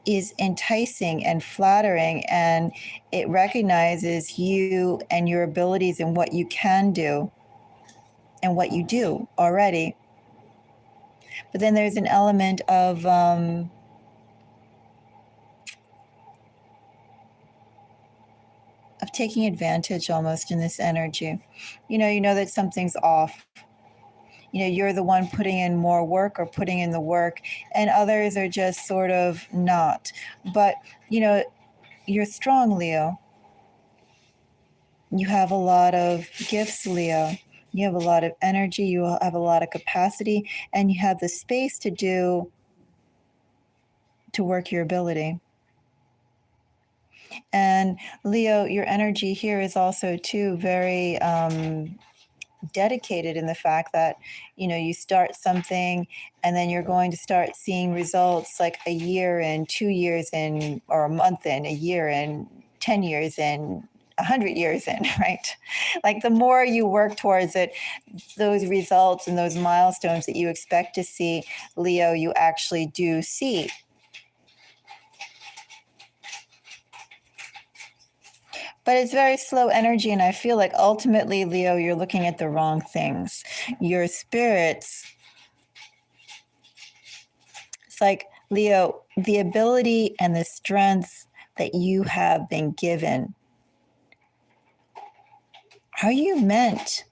is enticing and flattering, and it recognizes you and your abilities and what you can do and what you do already. But then there's an element of taking advantage almost in this energy. You know that something's off. You're the one putting in more work or putting in the work, and others are just sort of not. But, you're strong, Leo. You have a lot of gifts, Leo. You have a lot of energy. You have a lot of capacity, and you have the space to work your ability. And Leo, your energy here is also too very dedicated in the fact that, you start something and then you're going to start seeing results like a year in, 2 years in, or a month in, a year in, 10 years in, 100 years in, right? Like the more you work towards it, those results and those milestones that you expect to see, Leo, you actually do see. But it's very slow energy, and I feel like ultimately, Leo, you're looking at the wrong things. Your spirits, it's like, Leo, the ability and the strength that you have been given, are you meant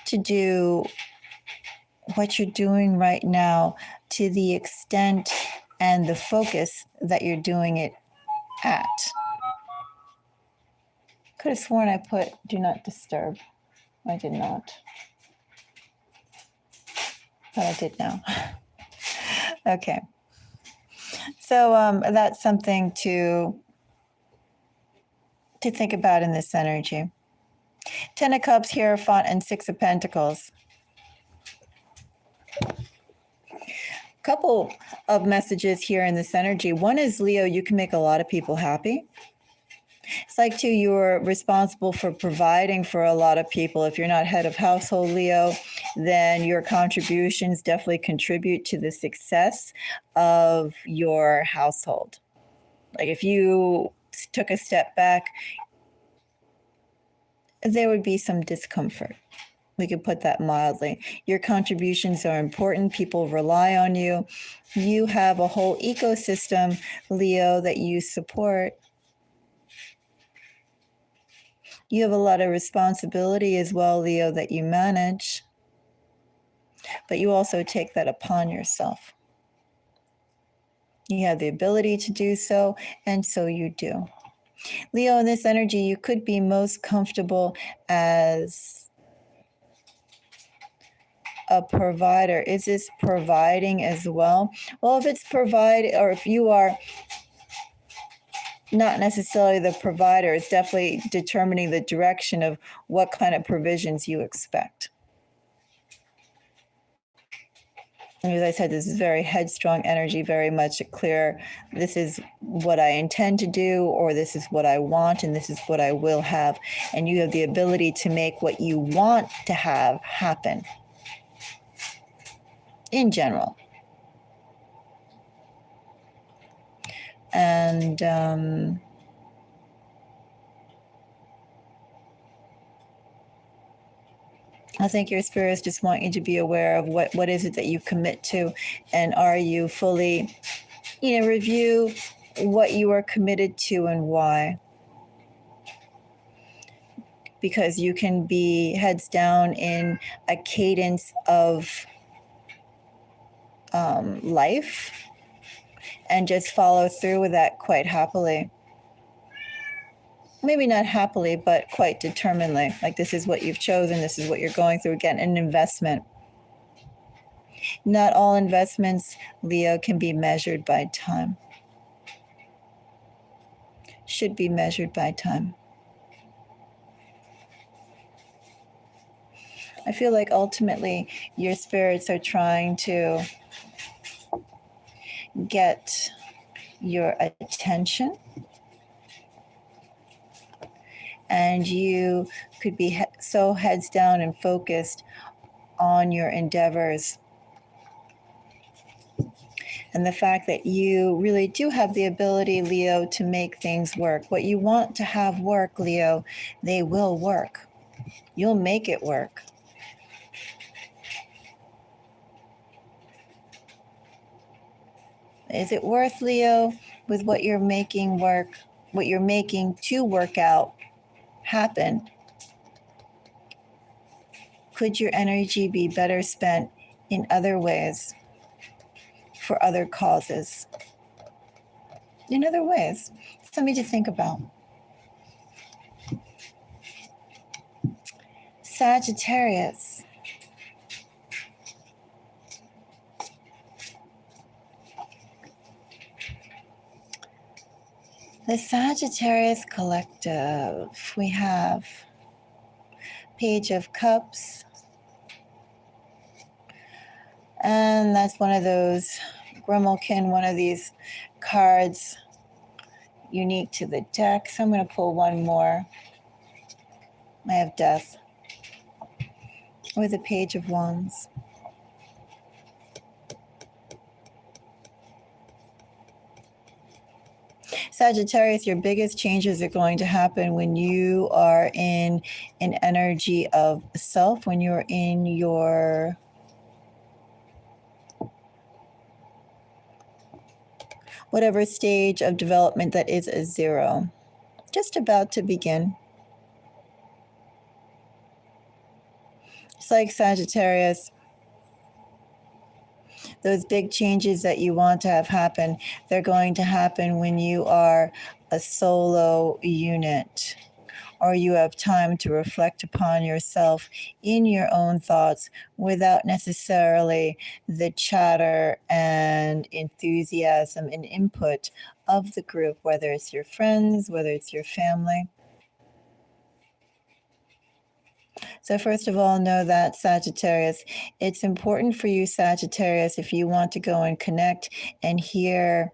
to do what you're doing right now to the extent and the focus that you're doing it at? Could have sworn I put do not disturb. I did not. But I did now. Okay. So that's something to think about in this energy. 10 of Cups, Hierophant, and 6 of Pentacles. Couple of messages here in this energy. One is, Leo, you can make a lot of people happy. It's like, too, you're responsible for providing for a lot of people. If you're not head of household, Leo, then your contributions definitely contribute to the success of your household. Like if you took a step back, there would be some discomfort. We could put that mildly. Your contributions are important. People rely on you. You have a whole ecosystem, Leo, that you support. You have a lot of responsibility as well, Leo, that you manage. But you also take that upon yourself. You have the ability to do so, and so you do. Leo, in this energy, you could be most comfortable as a provider. Is this providing as well? Well, if it's provide, or if you are not necessarily the provider, it's definitely determining the direction of what kind of provisions you expect. And as I said, this is very headstrong energy, very much clear. This is what I intend to do, or this is what I want, and this is what I will have. And you have the ability to make what you want to have happen. In general. And I think your spirits just want you to be aware of what is it that you commit to, and are you fully, review what you are committed to and why. Because you can be heads down in a cadence of life and just follow through with that quite happily. Maybe not happily, but quite determinedly. Like, this is what you've chosen. This is what you're going through. Again, an investment. Not all investments, Leo, can be measured by time. Should be measured by time. I feel like ultimately your spirits are trying to get your attention, and you could be so heads down and focused on your endeavors. And the fact that you really do have the ability, Leo, to make things work. What you want to have work, Leo, they will work. You'll make it work. Is it worth, Leo, with what you're making work, what you're making to work out happen? Could your energy be better spent in other ways, for other causes? In other ways. Something to think about. Sagittarius. The Sagittarius Collective. We have Page of Cups. And that's one of those Grimalkin, one of these cards unique to the deck. So I'm going to pull one more. I have Death with a Page of Wands. Sagittarius, your biggest changes are going to happen when you are in an energy of self, when you're in your whatever stage of development that is a zero, just about to begin. It's like Sagittarius, those big changes that you want to have happen, they're going to happen when you are a solo unit, or you have time to reflect upon yourself in your own thoughts without necessarily the chatter and enthusiasm and input of the group, whether it's your friends, whether it's your family. So first of all, know that Sagittarius, it's important for you, Sagittarius, if you want to go and connect and hear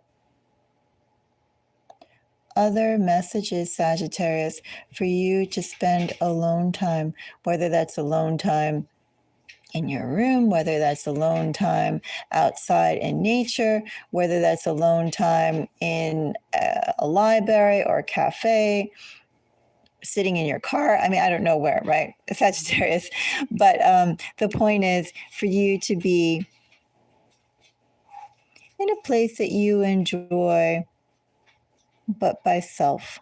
other messages, Sagittarius, for you to spend alone time, whether that's alone time in your room, whether that's alone time outside in nature, whether that's alone time in a library or a cafe, sitting in your car. I mean, I don't know where, right? Sagittarius. But the point is for you to be in a place that you enjoy, but by self.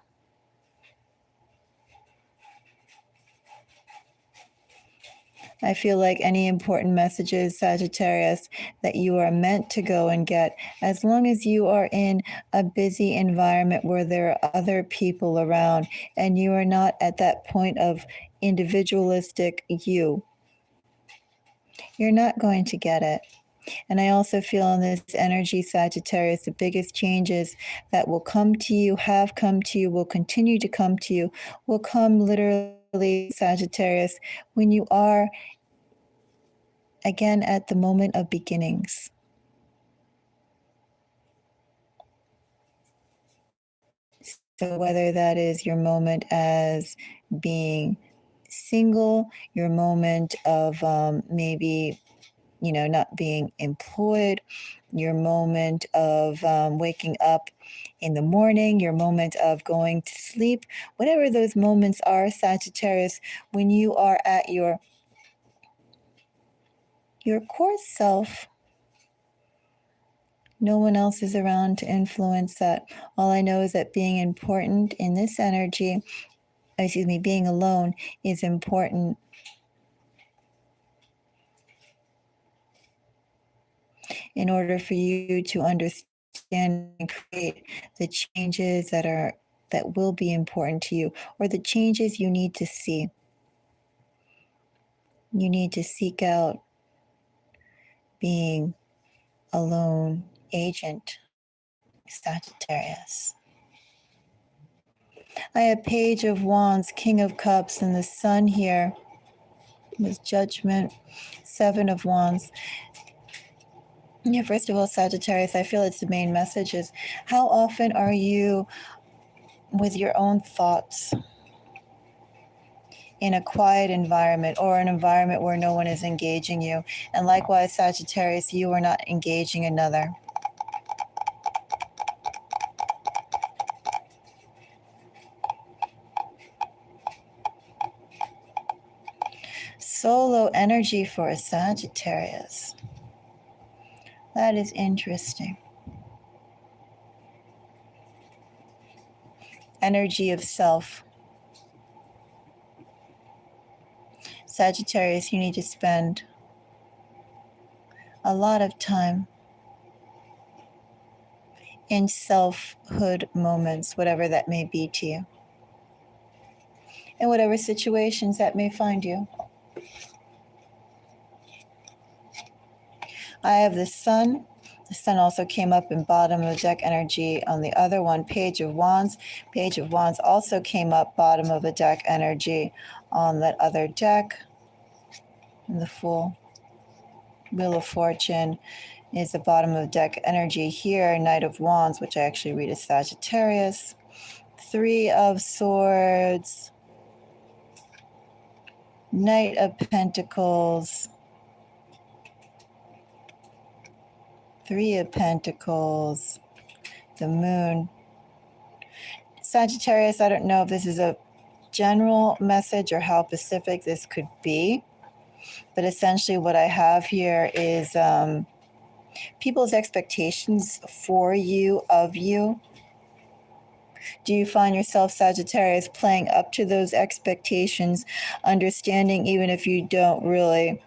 I feel like any important messages, Sagittarius, that you are meant to go and get, as long as you are in a busy environment where there are other people around and you are not at that point of individualistic you're not going to get it. And I also feel in this energy, Sagittarius, the biggest changes that will come to you, have come to you, will continue to come to you, will come literally, Sagittarius, when you are again at the moment of beginnings. So whether that is your moment as being single, your moment of maybe not being employed, your moment of waking up in the morning, your moment of going to sleep, whatever those moments are, Sagittarius, when you are at your core self, no one else is around to influence that. All I know is that being important in this energy, being alone is important. In order for you to understand and create the changes that will be important to you, or the changes you need to see. You need to seek out being a lone agent, Sagittarius. I have Page of Wands, King of Cups, and the Sun here with Judgment, Seven of Wands. Yeah, first of all, Sagittarius, I feel it's the main message is how often are you with your own thoughts in a quiet environment or an environment where no one is engaging you? And likewise, Sagittarius, you are not engaging another. Solo energy for a Sagittarius. That is interesting. Energy of self. Sagittarius, you need to spend a lot of time in selfhood moments, whatever that may be to you, in whatever situations that may find you. I have the Sun, The Sun also came up in bottom of the deck energy on the other one, Page of Wands. Page of Wands also came up bottom of the deck energy on that other deck. And the Fool. Wheel of Fortune is the bottom of the deck energy here, Knight of Wands, which I actually read as Sagittarius. Three of Swords. Knight of Pentacles. Three of Pentacles. The Moon. Sagittarius, I don't know if this is a general message or how specific this could be, but essentially what I have here is people's expectations for you, of you. Do you find yourself, Sagittarius, playing up to those expectations, understanding even if you don't really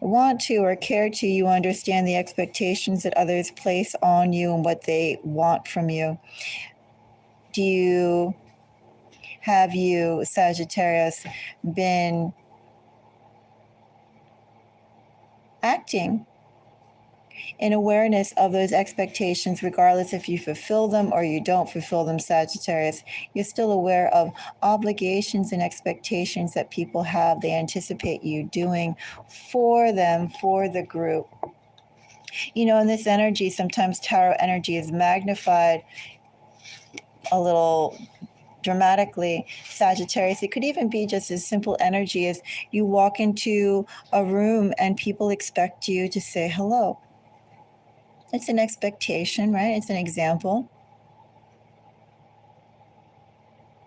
want to or care to, you understand the expectations that others place on you and what they want from you? Have you, Sagittarius, been acting in awareness of those expectations, regardless if you fulfill them or you don't fulfill them, Sagittarius? You're still aware of obligations and expectations that people have. They anticipate you doing for them, for the group. You know, in this energy, sometimes tarot energy is magnified a little dramatically, Sagittarius. It could even be just as simple energy as you walk into a room and people expect you to say hello. It's an expectation, right? It's an example.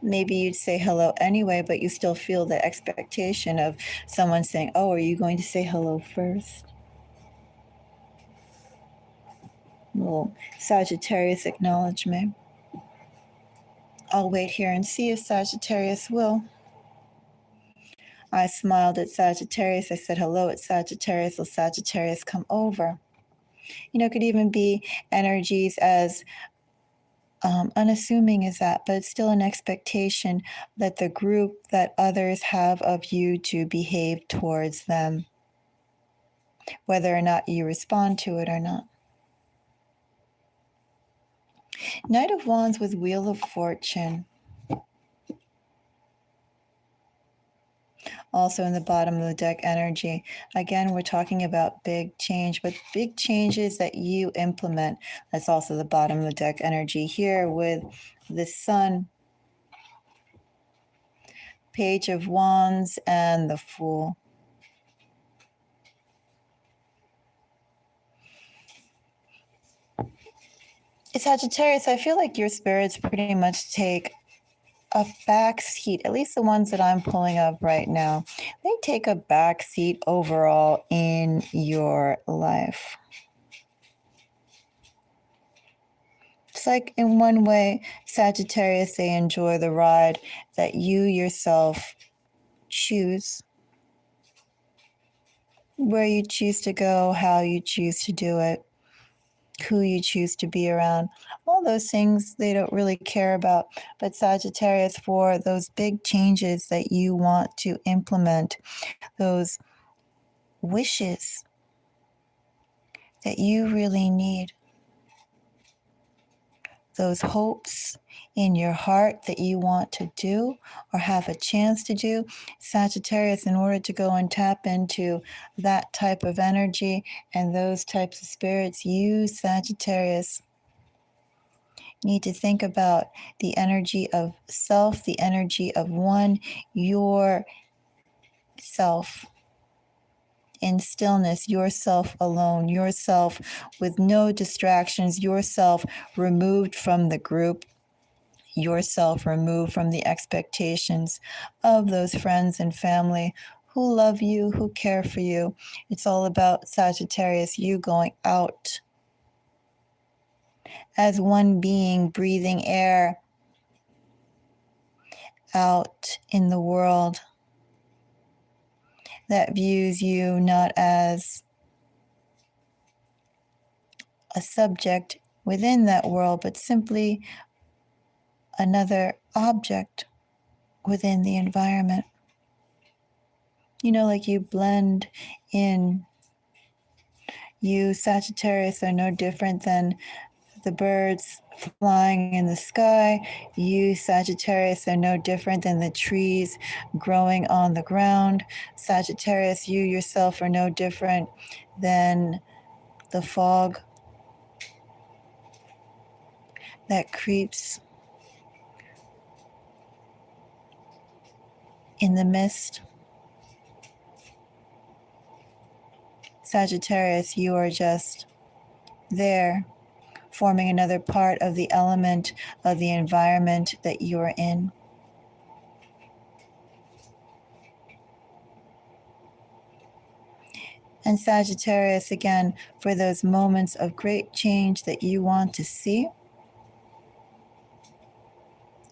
Maybe you'd say hello anyway, but you still feel the expectation of someone saying, oh, are you going to say hello first? Little Sagittarius acknowledgement. I'll wait here and see if Sagittarius will. I smiled at Sagittarius. I said, hello, it's Sagittarius. Will Sagittarius come over? You know, it could even be energies as unassuming as that, but it's still an expectation that the group that others have of you to behave towards them, whether or not you respond to it or not. Knight of Wands with Wheel of Fortune. Also in the bottom of the deck energy. Again, we're talking about big change, but big changes that you implement. That's also the bottom of the deck energy here with the Sun, Page of Wands, and the Fool. Sagittarius, I feel like your spirits pretty much take a back seat, at least the ones that I'm pulling up right now. They take a back seat overall in your life. It's like in one way, Sagittarius, they enjoy the ride that you yourself choose, where you choose to go, how you choose to do it, who you choose to be around. All those things they don't really care about. But Sagittarius, for those big changes that you want to implement, those wishes that you really need, those hopes in your heart that you want to do or have a chance to do, Sagittarius, in order to go and tap into that type of energy and those types of spirits, you, Sagittarius, need to think about the energy of self, the energy of one, yourself in stillness, yourself alone, yourself with no distractions, yourself removed from the group, yourself removed from the expectations of those friends and family who love you, who care for you. It's all about, Sagittarius, you going out as one being, breathing air out in the world that views you not as a subject within that world, but simply another object within the environment. You know, like you blend in You, Sagittarius, are no different than the birds flying in the sky. You, Sagittarius, are no different than the trees growing on the ground. Sagittarius, you yourself are no different than the fog that creeps in the mist. Sagittarius, you are just there, forming another part of the element of the environment that you are in. And Sagittarius, again, for those moments of great change that you want to see,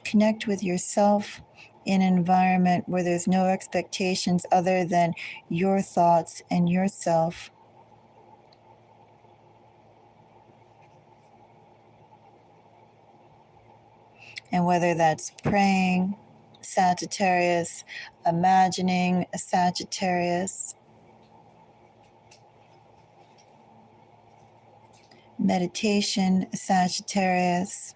connect with yourself in an environment where there's no expectations other than your thoughts and yourself. And whether that's praying, Sagittarius, imagining a Sagittarius, meditation, Sagittarius,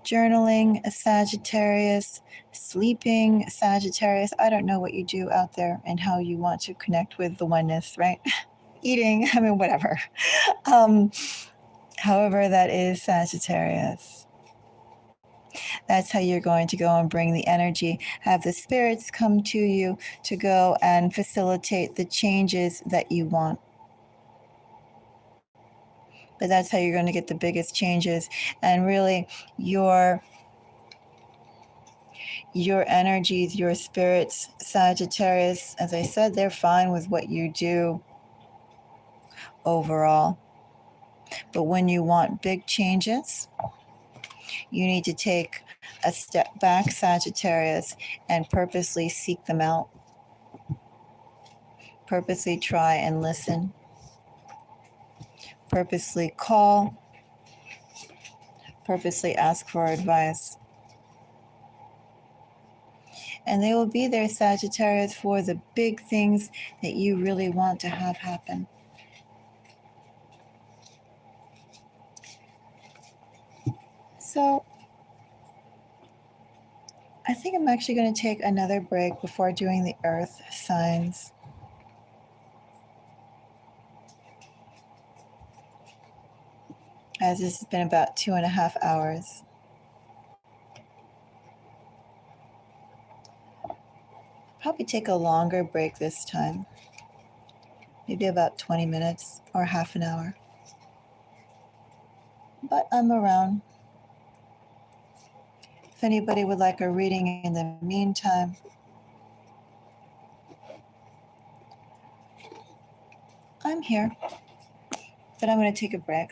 journaling, Sagittarius, sleeping, Sagittarius. I don't know what you do out there and how you want to connect with the oneness, right? Eating, I mean, whatever. However, that is Sagittarius. That's how you're going to go and bring the energy, have the spirits come to you to go and facilitate the changes that you want. But that's how you're going to get the biggest changes. And really, your energies, your spirits, Sagittarius, as I said, they're fine with what you do overall. But when you want big changes, you need to take a step back, Sagittarius, and purposely seek them out. Purposely try and listen. Purposely call. Purposely ask for advice. And they will be there, Sagittarius, for the big things that you really want to have happen. So I think I'm actually going to take another break before doing the earth signs. As this has been about 2.5 hours. Probably take a longer break this time. Maybe about 20 minutes or half an hour. But I'm around. If anybody would like a reading in the meantime, I'm here. But I'm going to take a break.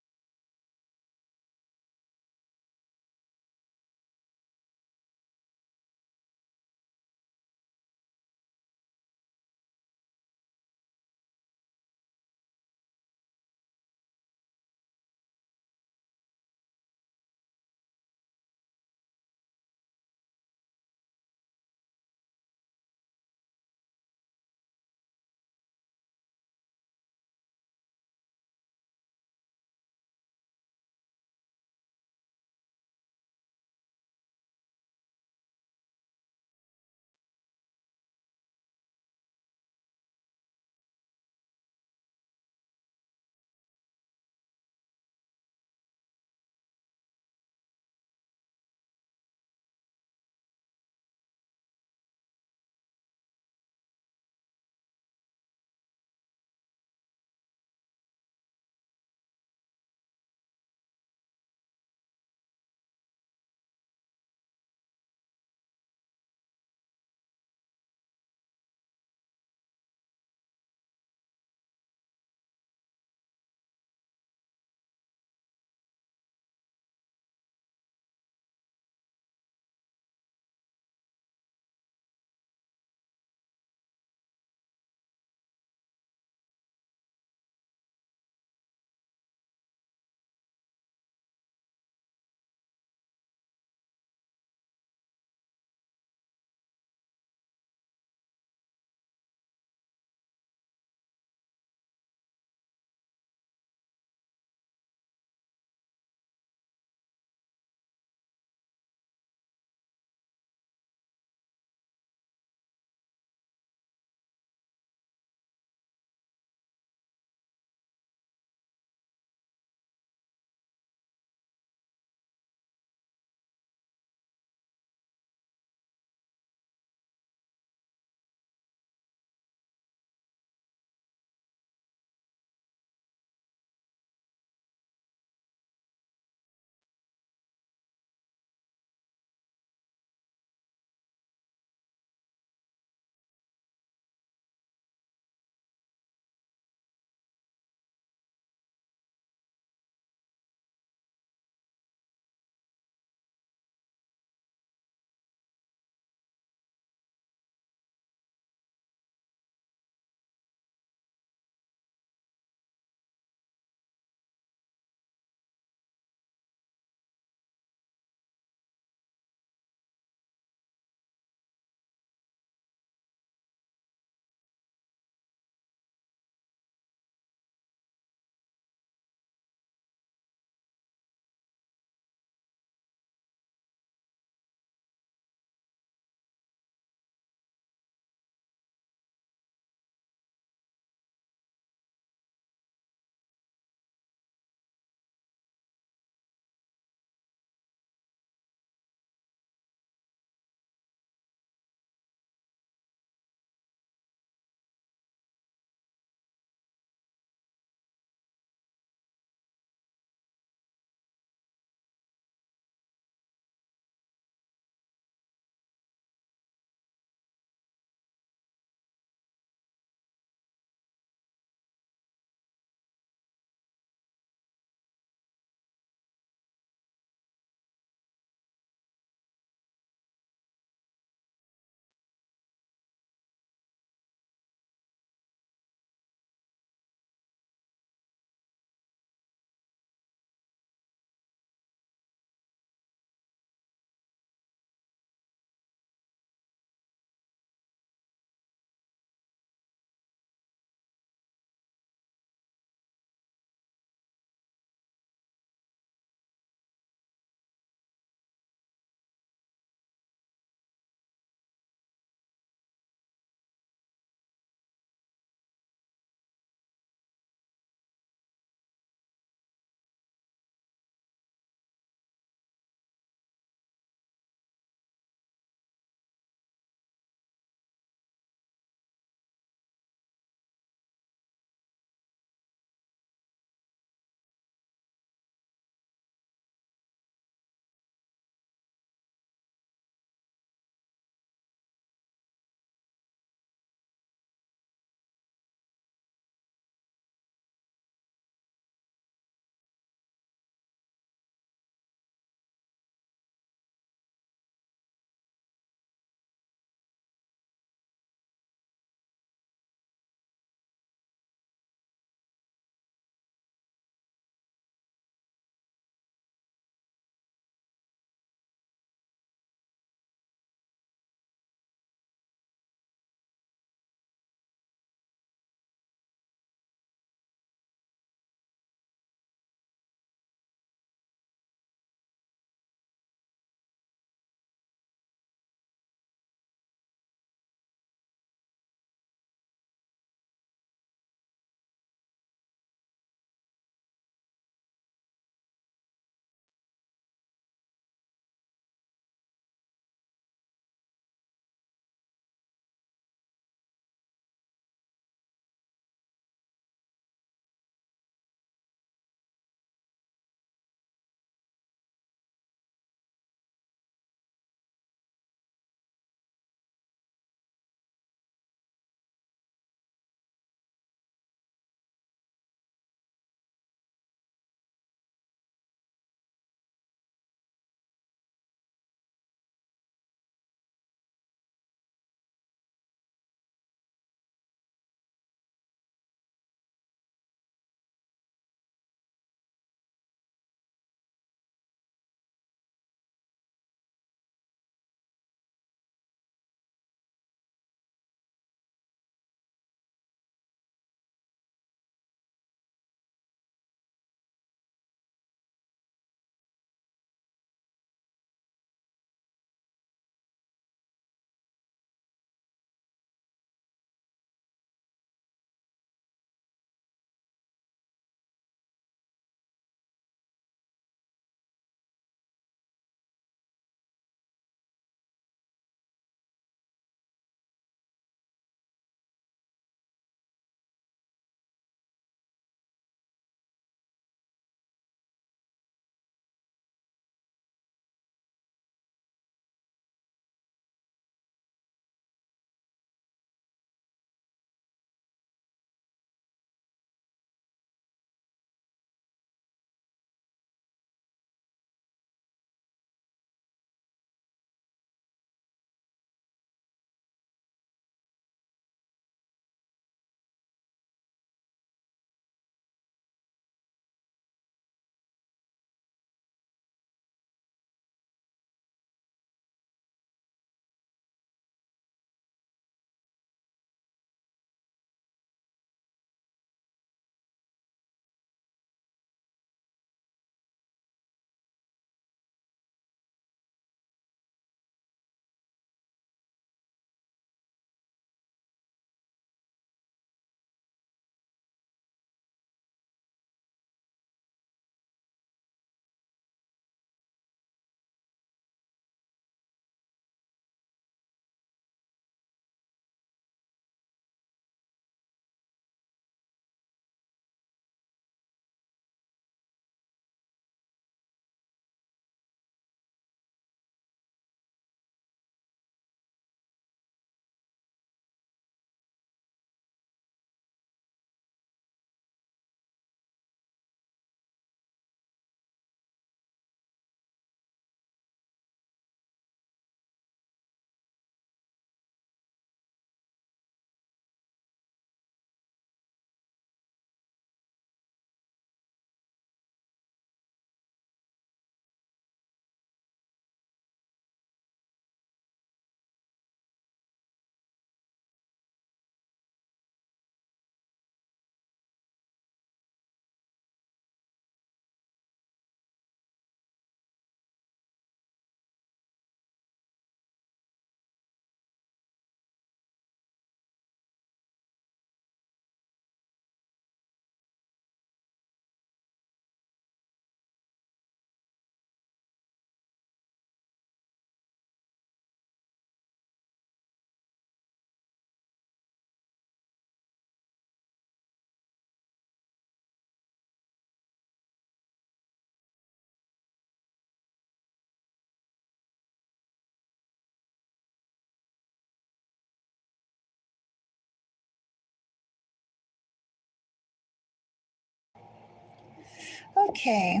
Okay.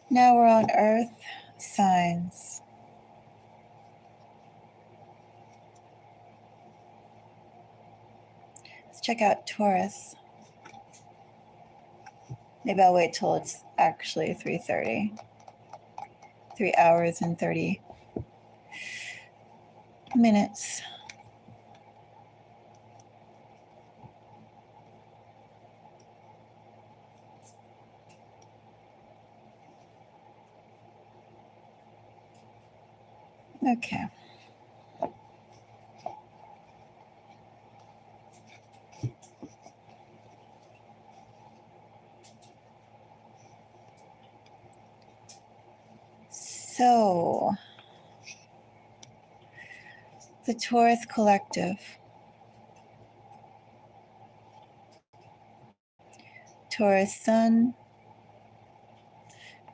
Now we're on Earth signs. Let's check out Taurus. Maybe I'll wait till it's actually 3:30. 3 hours and 30 minutes. Okay. So, the Taurus collective. Taurus sun,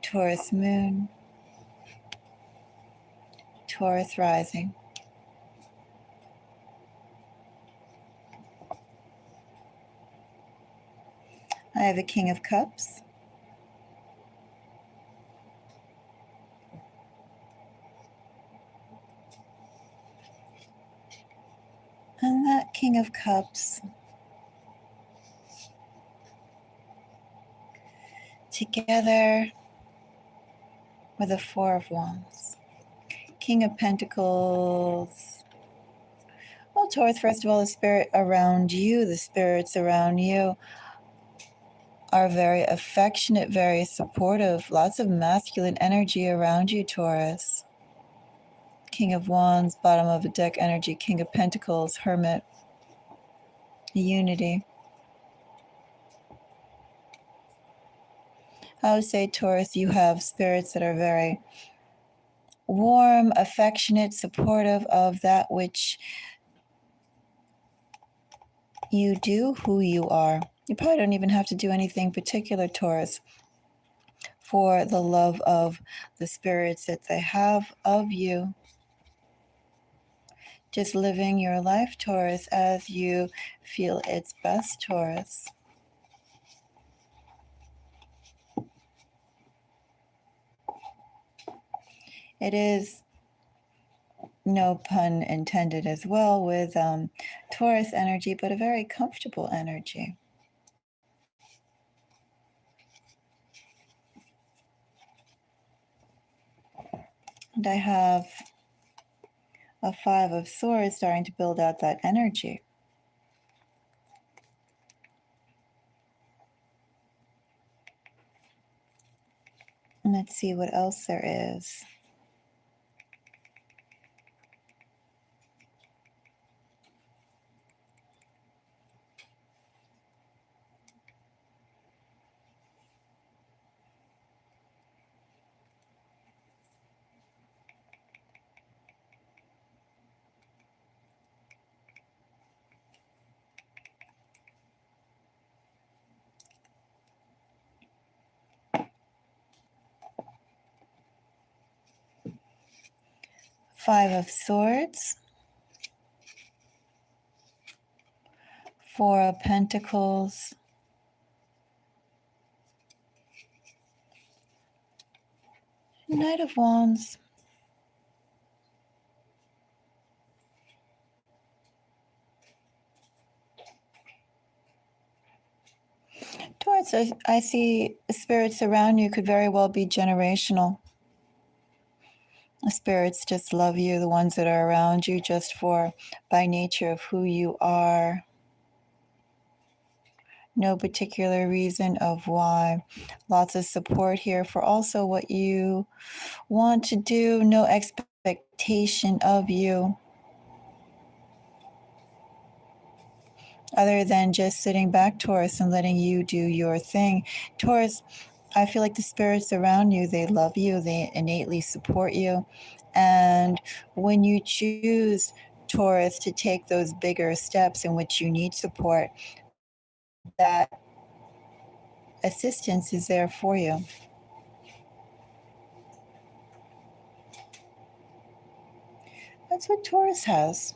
Taurus moon, Taurus rising. I have a King of Cups. And that King of Cups together with the Four of Wands. King of Pentacles. Well, Taurus, first of all, the spirit around you, the spirits around you are very affectionate, very supportive. Lots of masculine energy around you, Taurus. King of Wands, bottom of the deck energy, King of Pentacles, Hermit, unity. I would say, Taurus, you have spirits that are very warm, affectionate, supportive of that which you do, who you are. You probably don't even have to do anything particular, Taurus, for the love of the spirits that they have of you. Just living your life, Taurus, as you feel it's best, Taurus. It is, no pun intended as well, with Taurus energy, but a very comfortable energy. And I have a Five of Swords starting to build out that energy. And let's see what else there is. Five of Swords, Four of Pentacles, Knight of Wands, Taurus. I see spirits around you could very well be generational. The spirits just love you, the ones that are around you, just for by nature of who you are. No particular reason of why. Lots of support here for also what you want to do. No expectation of you, other than just sitting back, Taurus, and letting you do your thing. Taurus, I feel like the spirits around you, they love you, they innately support you. And when you choose, Taurus, to take those bigger steps in which you need support, that assistance is there for you. That's what Taurus has.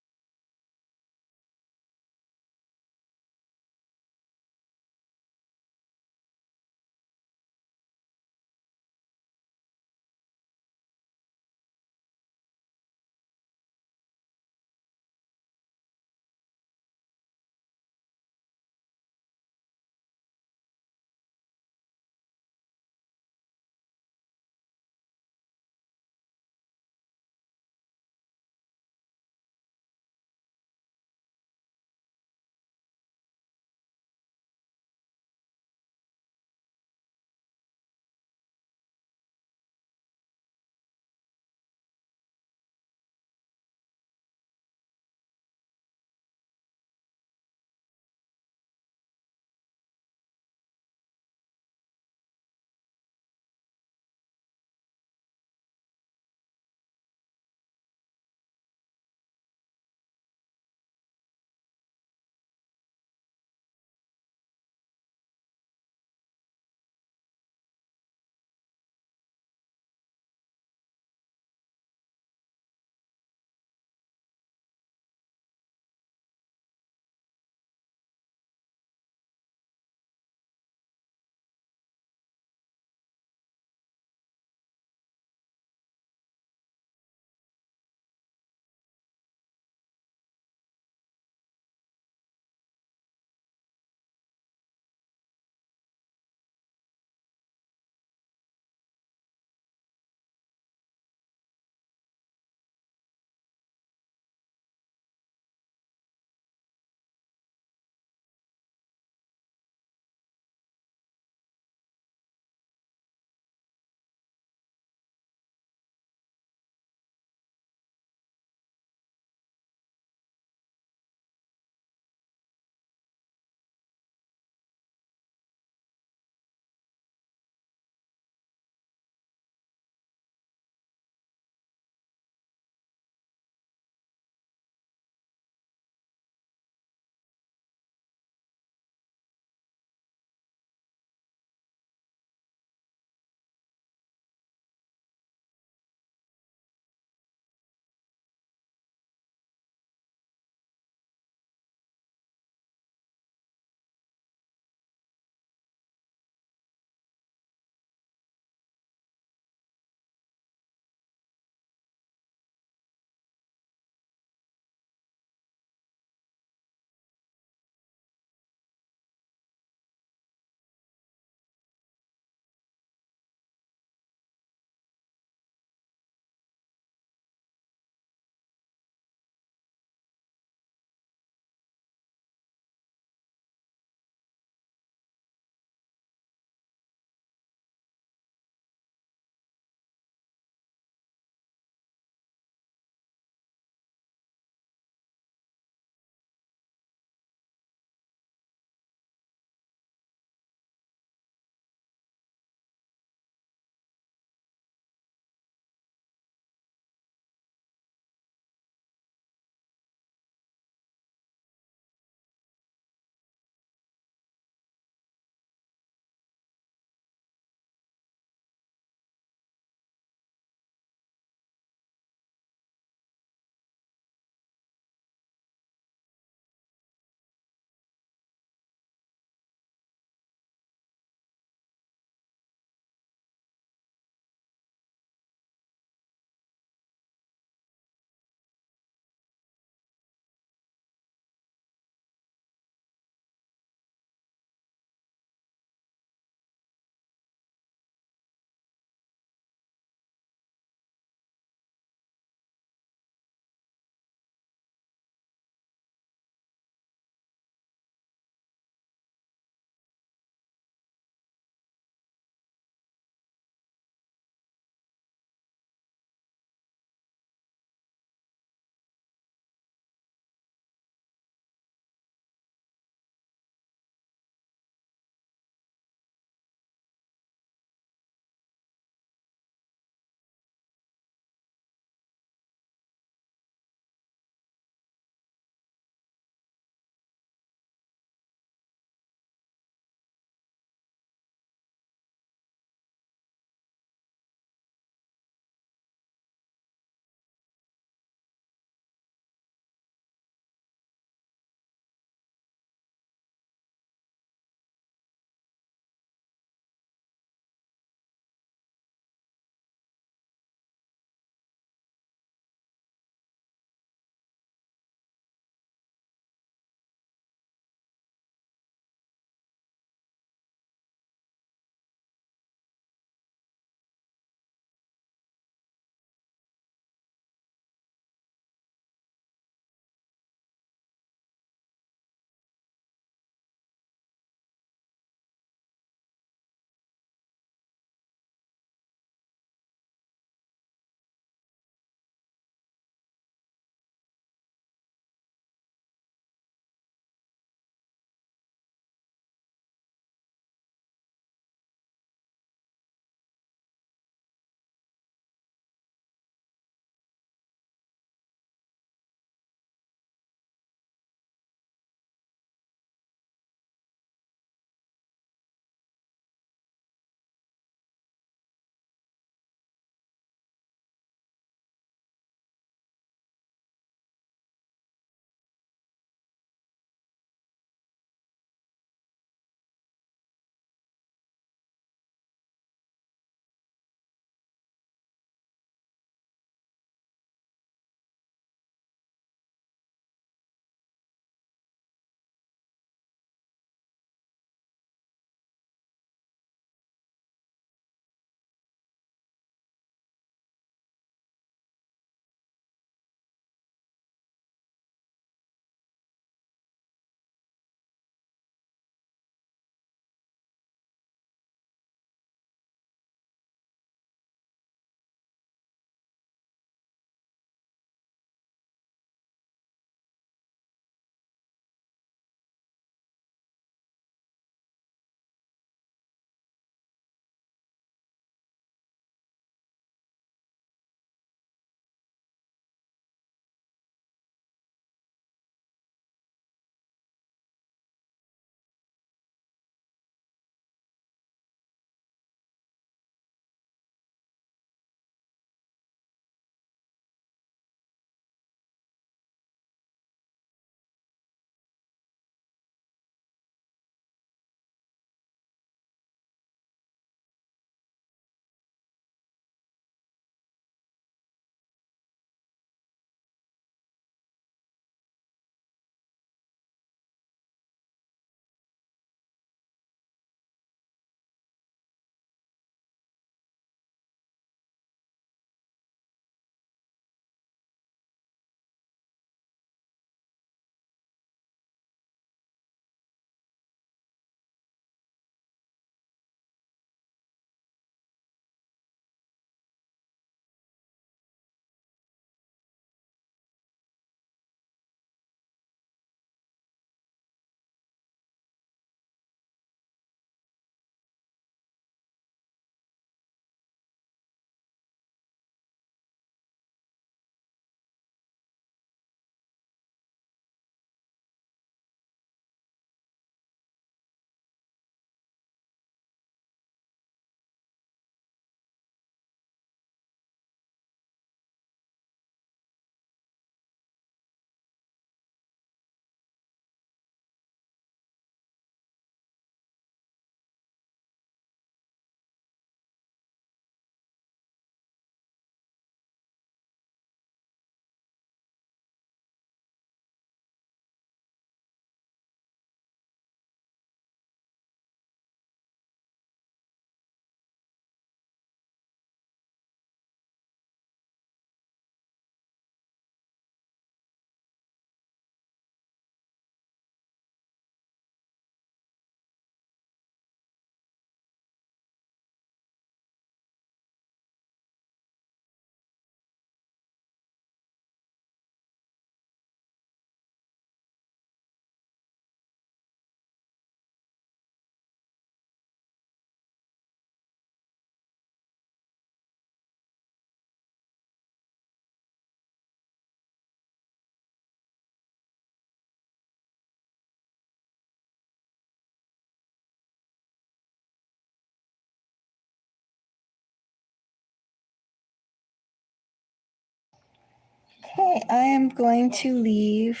Okay, I am going to leave.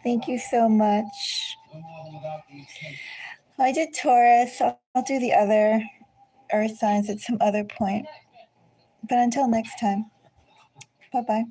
Thank you so much. I did Taurus. I'll do the other earth signs at some other point. But until next time, bye bye.